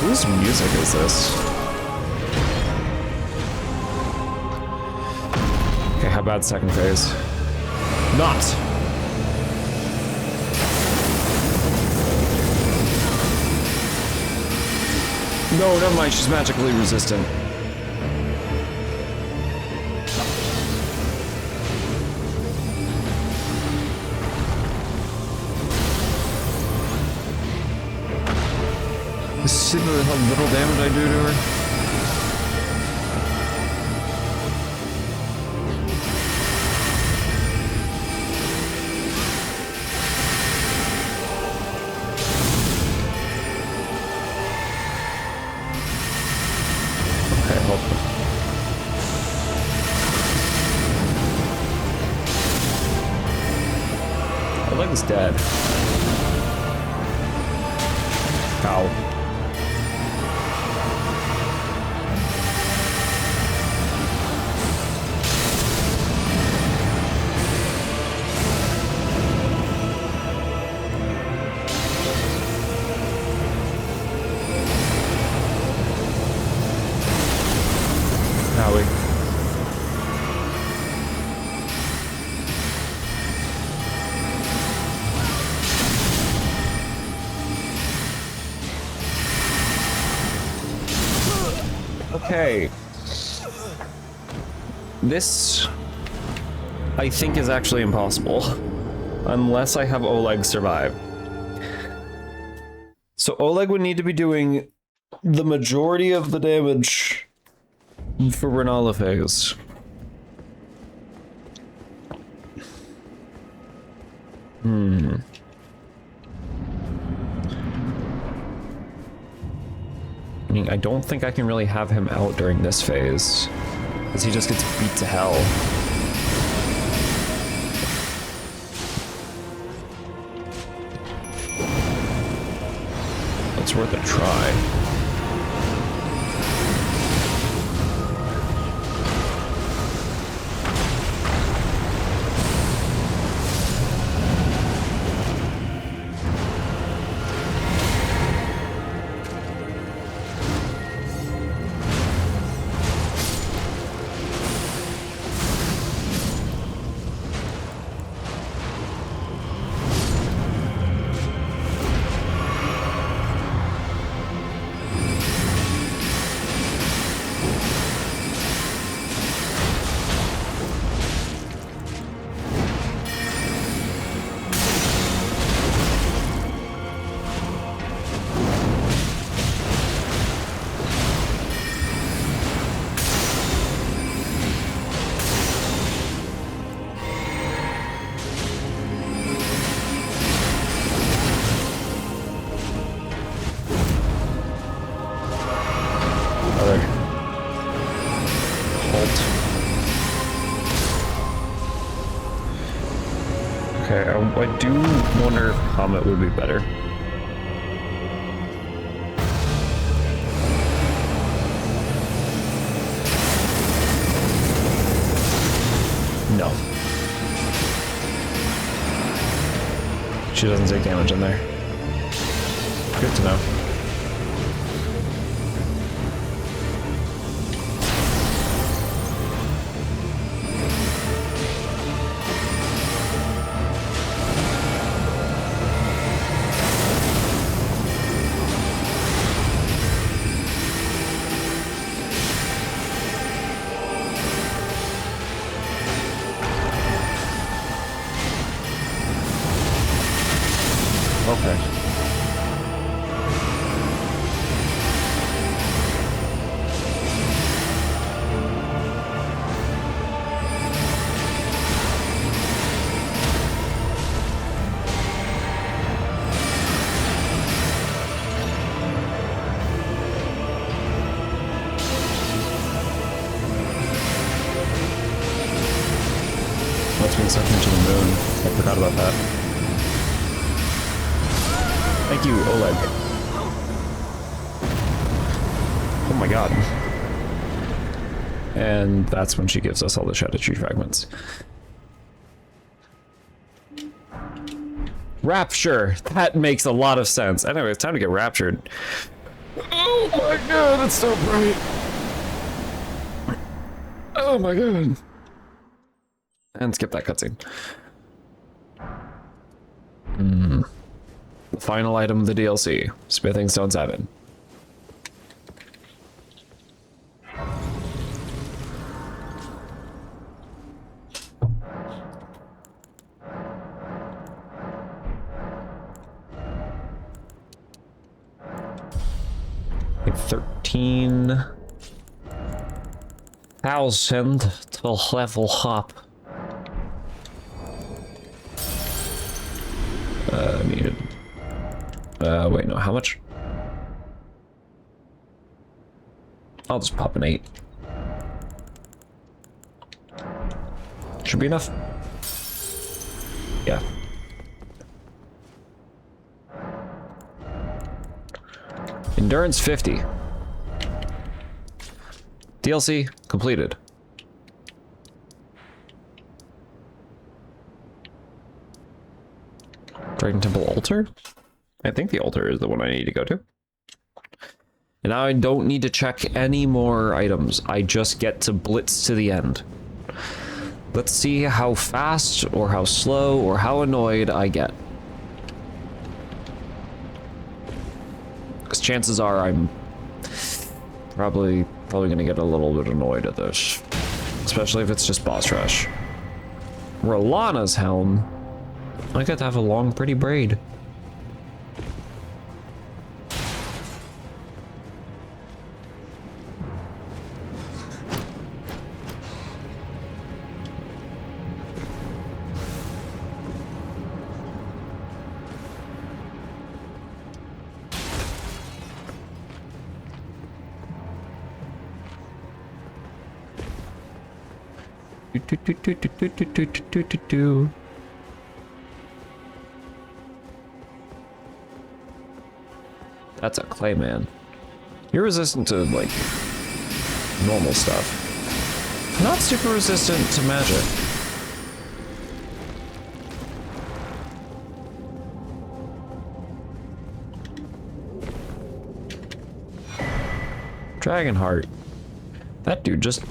Whose music is this? Okay, how about second phase? Not! No, never mind, she's magically resistant. See how little damage I do to her? Okay, hold on. Our leg is dead. Ow. Howie. Okay. This, I think, is actually impossible. Unless I have Oleg survive. So Oleg would need to be doing the majority of the damage for Renala phase. I mean, I don't think I can really have him out during this phase, because he just gets beat to hell. It's worth a try. Okay, I do wonder if Comet would be better. No. She doesn't take damage in there. Good to know. sent him to the moon. I forgot about that. Thank you, Oleg. Oh my god. And that's when she gives us all the Shadow Tree fragments. Rapture! That makes a lot of sense. Anyway, it's time to get raptured. Oh my god, it's so bright! Oh my god. And skip that cutscene. The final item of the DLC, Smithing Stone 7. Like 13,000 to level up. Needed. Wait, no, how much? I'll just pop an 8. Should be enough. Yeah. Endurance 50. DLC completed. Dragon Temple altar? I think the altar is the one I need to go to. And now I don't need to check any more items. I just get to blitz to the end. Let's see how fast or how slow or how annoyed I get. Because chances are I'm probably gonna get a little bit annoyed at this. Especially if it's just boss rush. Rolana's helm. I get to have a long, pretty braid. That's a clay man. You're resistant to, like, normal stuff. Not super resistant to magic. Dragonheart. That dude just...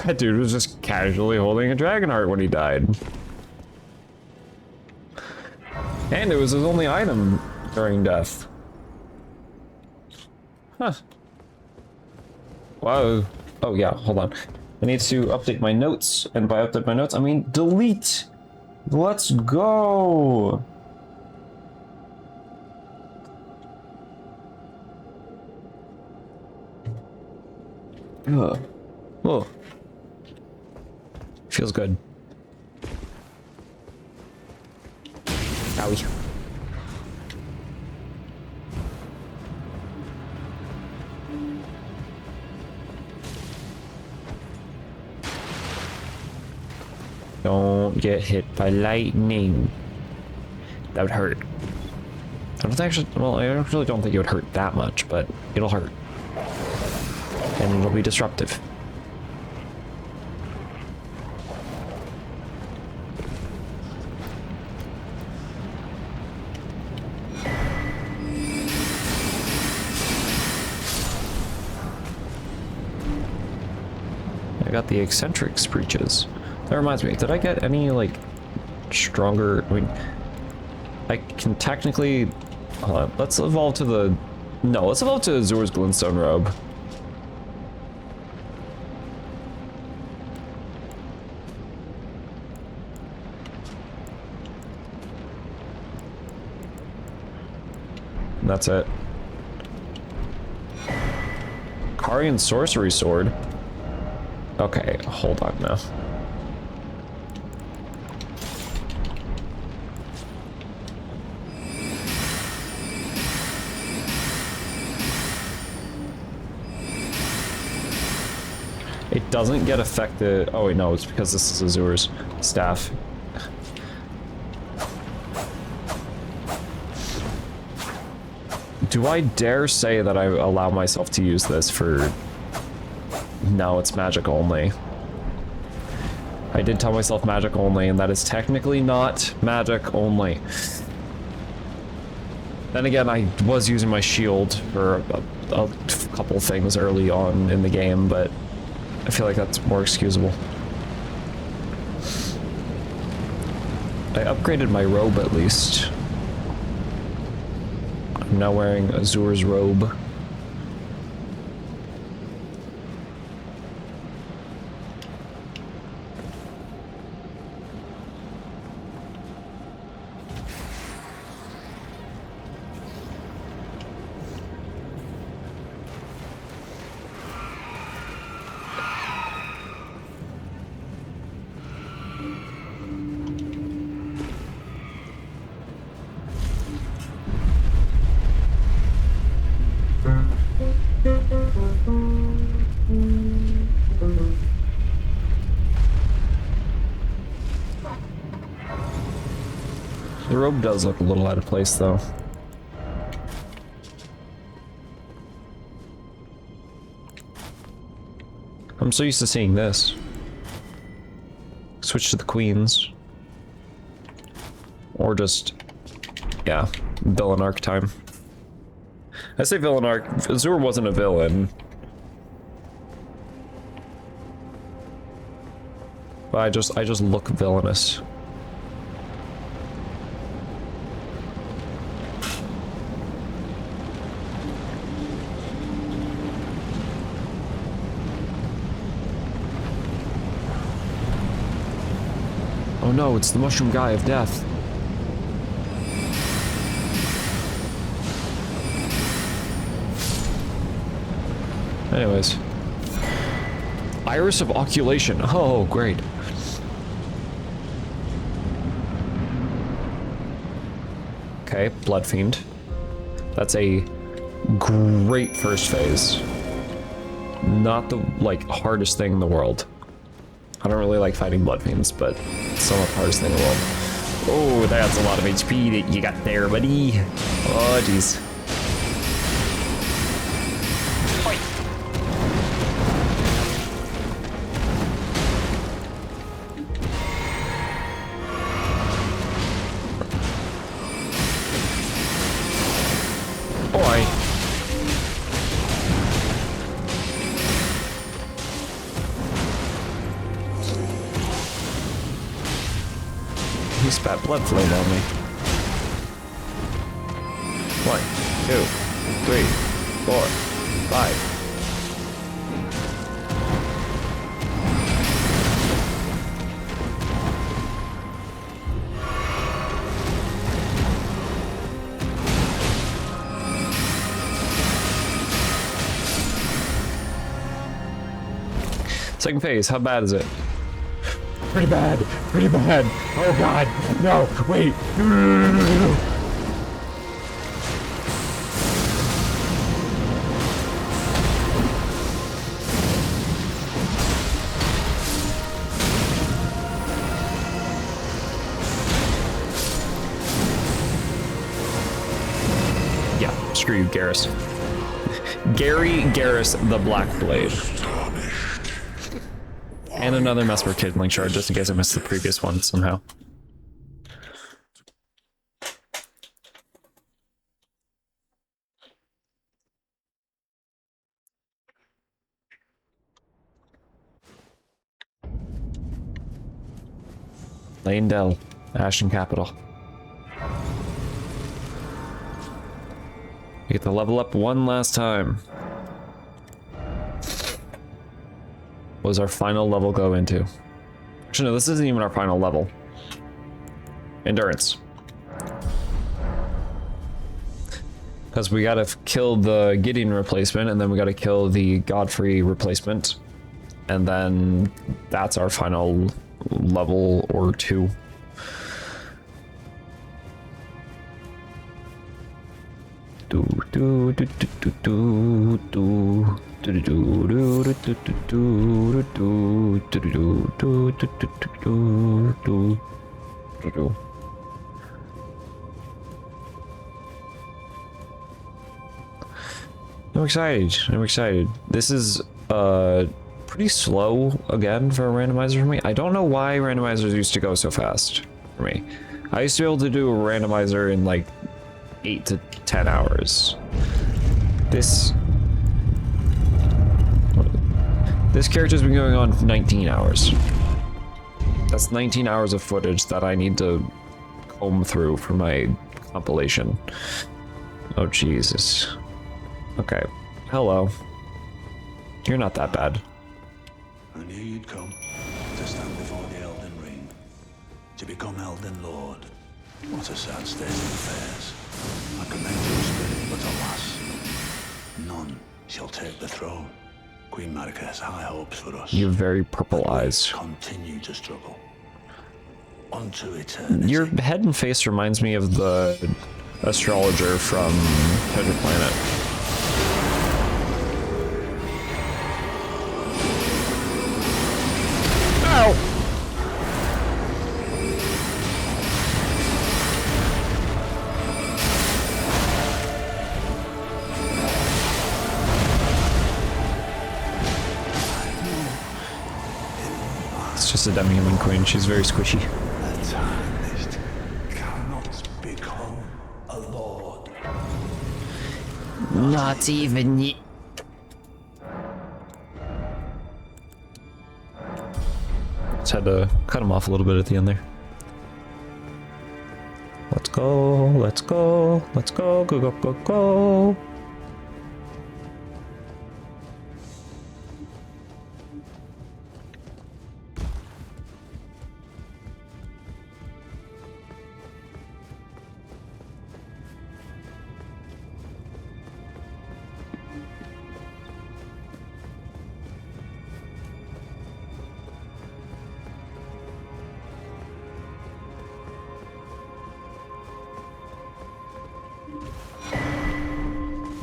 that dude was just casually holding a Dragonheart when he died. And it was his only item during death. Huh. Wow. Oh yeah, hold on. I need to update my notes, and by update my notes, I mean delete. Let's go. Ugh. Oh. Feels good. Owie. Don't get hit by lightning. That would hurt. I don't actually, well, I really don't think it would hurt that much, but it'll hurt. And it'll be disruptive. I got the eccentric breeches. That reminds me, did I get any, like, stronger... I mean, I can technically... Hold on, let's evolve to the... No, let's evolve to Azur's Glintstone Robe. And that's it. Karian Sorcery Sword? Okay, hold on now. doesn't get affected. Oh wait, no, it's because this is Azur's staff. Do I dare say that I allow myself to use this for... No, it's magic only. I did tell myself magic only, and that is technically not magic only. Then again, I was using my shield for a couple things early on in the game, but I feel like that's more excusable. I upgraded my robe at least. I'm now wearing Azur's robe. The robe does look a little out of place, though. I'm so used to seeing this. Switch to the queens. Or just, yeah, villain arc time. I say villain arc, Azur wasn't a villain. But I just look villainous. Oh no, it's the mushroom guy of death. Anyways. Iris of Oculation. Oh, great. Okay, Blood Fiend. That's a great first phase. Not the, like, hardest thing in the world. I don't really like fighting Blood Fiends, but it's still not the hardest thing in the world. Oh, that's a lot of HP that you got there, buddy. Oh, jeez. He spat blood flame on me. 1, 2, 3, 4, 5. Second phase, how bad is it? Pretty bad, pretty bad. Oh god, no, wait, no. Yeah, screw you, Garrus. Gary Garrus the Black Blade. And another Mesmer Kindling Shard, just in case I missed the previous one somehow. Lane Dell, Ashen Capital. We get to level up one last time. What does our final level go into? Actually, no, this isn't even our final level. Endurance. Because we gotta kill the Gideon replacement, and then we gotta kill the Godfrey replacement. And then that's our final level or two. Do do do do do do do. I'm excited. I'm excited. This is pretty slow again for a randomizer for me. I don't know why randomizers used to go so fast for me. I used to be able to do a randomizer in like 8 to 10 hours. This character's been going on for 19 hours. That's 19 hours of footage that I need to comb through for my compilation. Oh, Jesus. Okay. Hello. You're not that bad. I knew you'd come to stand before the Elden Ring, to become Elden Lord. What a sad state of affairs. I commend your spirit, but alas, none shall take the throne. Queen Marika has high hopes for us. You have very purple eyes. Continue to struggle. Unto eternity. Your head and face reminds me of the astrologer from Treasure Planet. Ow! It's just a demi-human queen. She's very squishy. The tarnished cannot become a lord. Not even ye. Just had to cut him off a little bit at the end there. Let's go, let's go, let's go, go, go, go, go.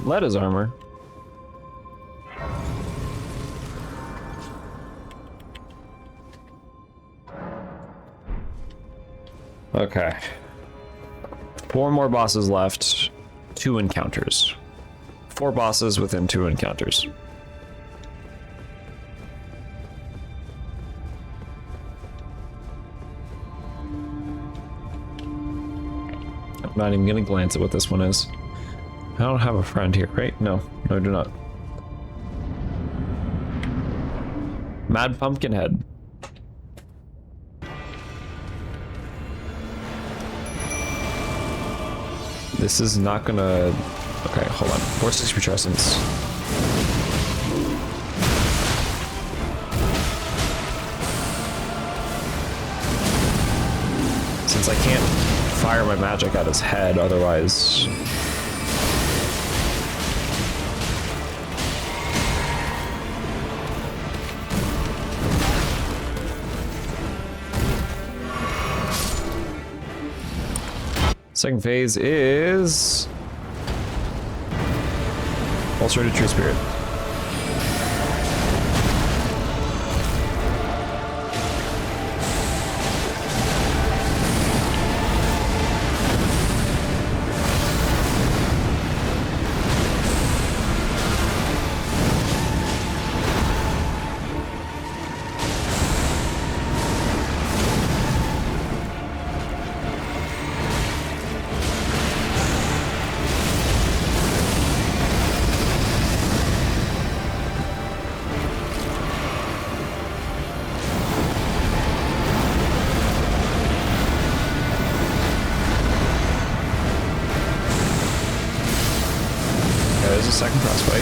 Letta's armor. Okay. 4 more bosses left. 2 encounters. 4 bosses within 2 encounters. I'm not even gonna glance at what this one is. I don't have a friend here, right? No, I do not. Mad Pumpkinhead. This is not gonna... Okay, hold on. 460 Putrescence. Since I can't fire my magic at his head, otherwise... Second phase is Ulcerated True Spirit. There's a second frostbite.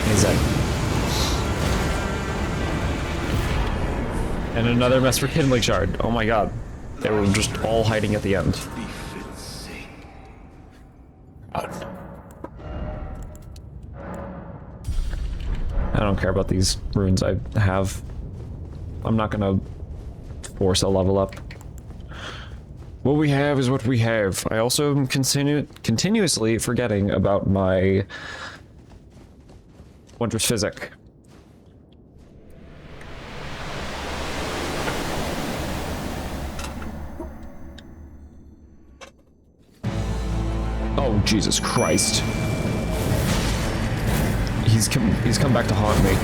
He's dead. And another mess for Kindling Shard. Oh my god. They were just all hiding at the end. God. I don't care about these runes I have. I'm not gonna force a level up. What we have is what we have. I also am continuously forgetting about my Wondrous Physic. Oh, Jesus Christ. He's come back to haunt me.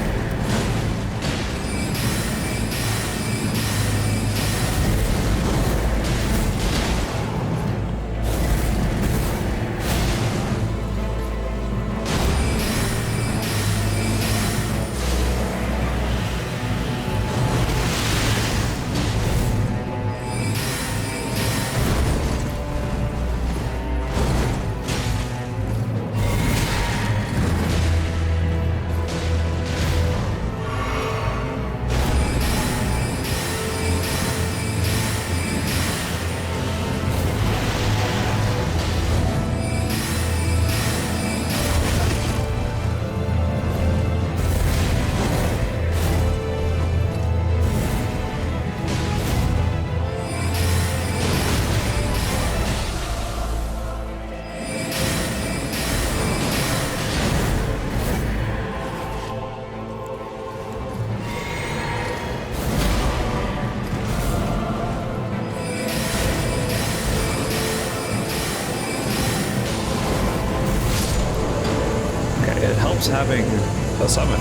It helps having a summon.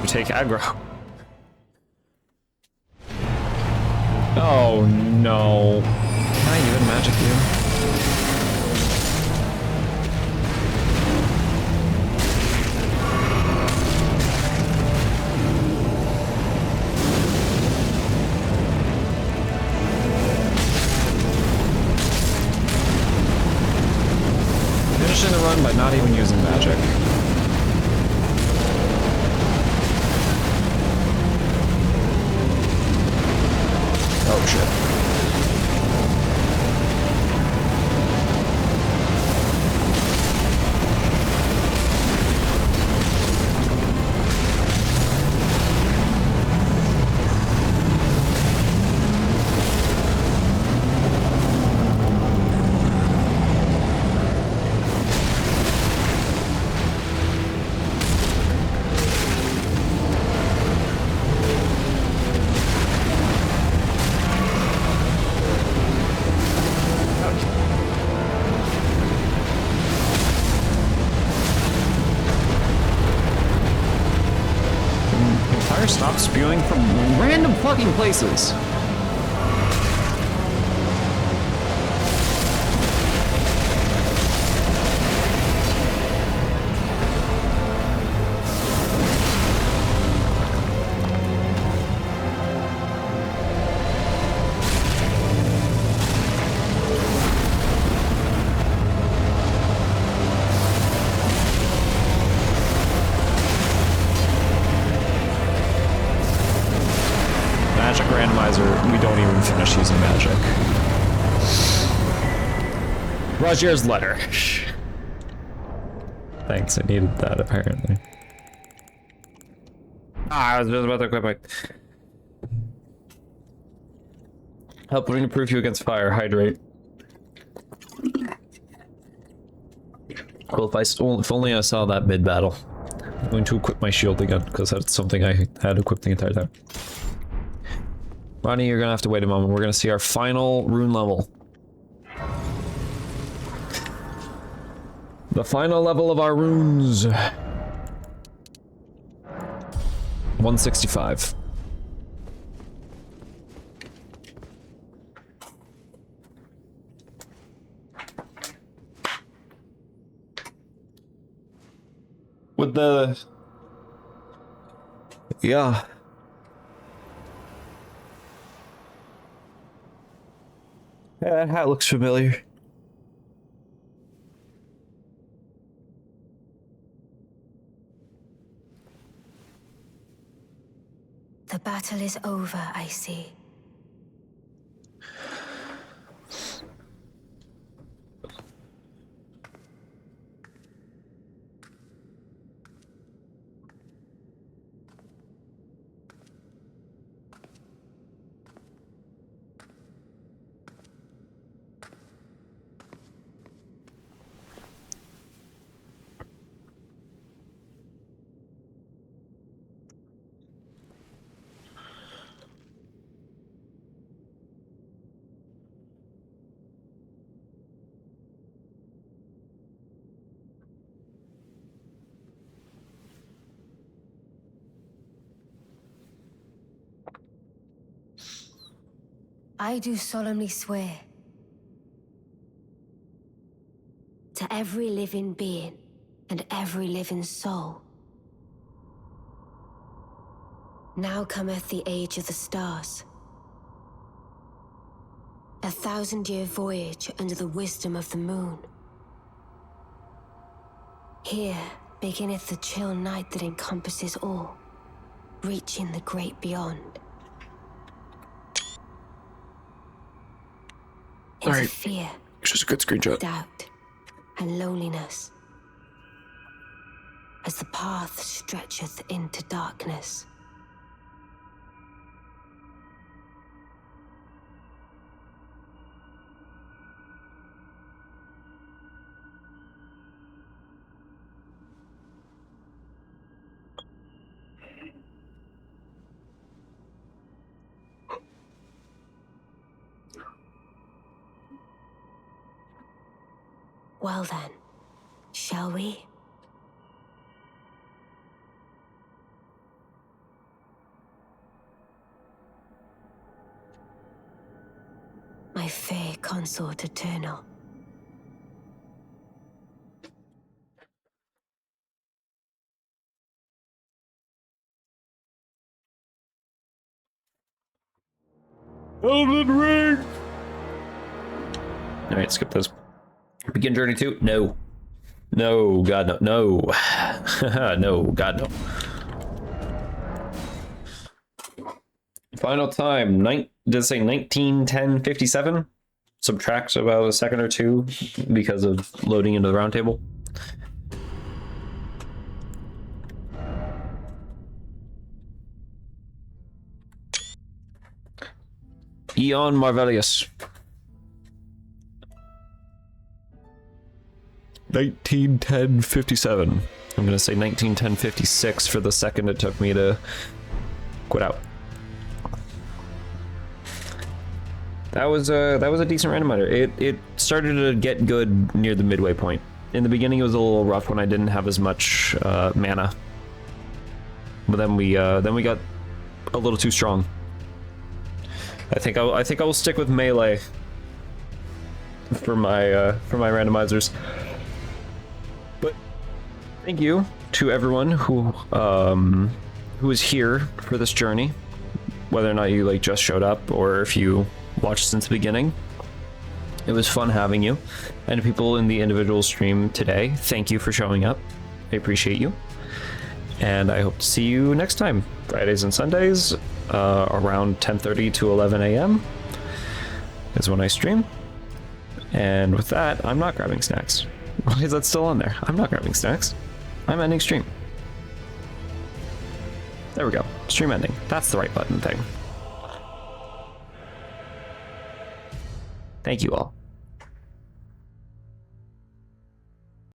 You take aggro. Oh no. Can I even magic you? Finishing the run by not even using magic. Oh shit. Fire stop spewing from random fucking places. Magic Randomizer, we don't even finish using magic. Roger's letter. Thanks, I needed that apparently. I was just about to quit my... Help me improve you against fire, hydrate. Well, if only I saw that mid-battle. I'm going to equip my shield again, because that's something I had equipped the entire time. Ronnie, you're gonna have to wait a moment. We're gonna see our final rune level. The final level of our runes. 165. With the... Yeah. Yeah, that hat looks familiar. The battle is over, I see. I do solemnly swear to every living being and every living soul. Now cometh the age of the stars. 1,000-year voyage under the wisdom of the moon. Here beginneth the chill night that encompasses all, reaching the great beyond. Into Alright. fear, It's just a good screenshot. doubt, and loneliness. As the path stretcheth into darkness. Well then, shall we? My fair consort eternal. Elden Ring! Alright, skip those. Begin journey 2? No. No, God, no. No. No, God, no. Final time. Did it say 19:10:57? Subtract about a second or two because of loading into the round table. Eon Marvelius. 19:10:57. I'm gonna say 19:10:56 for the second it took me to quit out. That was a decent randomizer. It started to get good near the midway point. In the beginning, it was a little rough when I didn't have as much mana, but then we got a little too strong. I think I will stick with melee for my randomizers. But thank you to everyone who is here for this journey, whether or not you like just showed up or if you watched since the beginning. It was fun having you, and people in the individual stream today, thank you for showing up. I appreciate you, and I hope to see you next time. Fridays and Sundays around 10:30 to 11 a.m. is when I stream. And with that, I'm not grabbing snacks. Why is that still on there? I'm not grabbing snacks. I'm ending stream. There we go. Stream ending. That's the right button thing. Thank you all.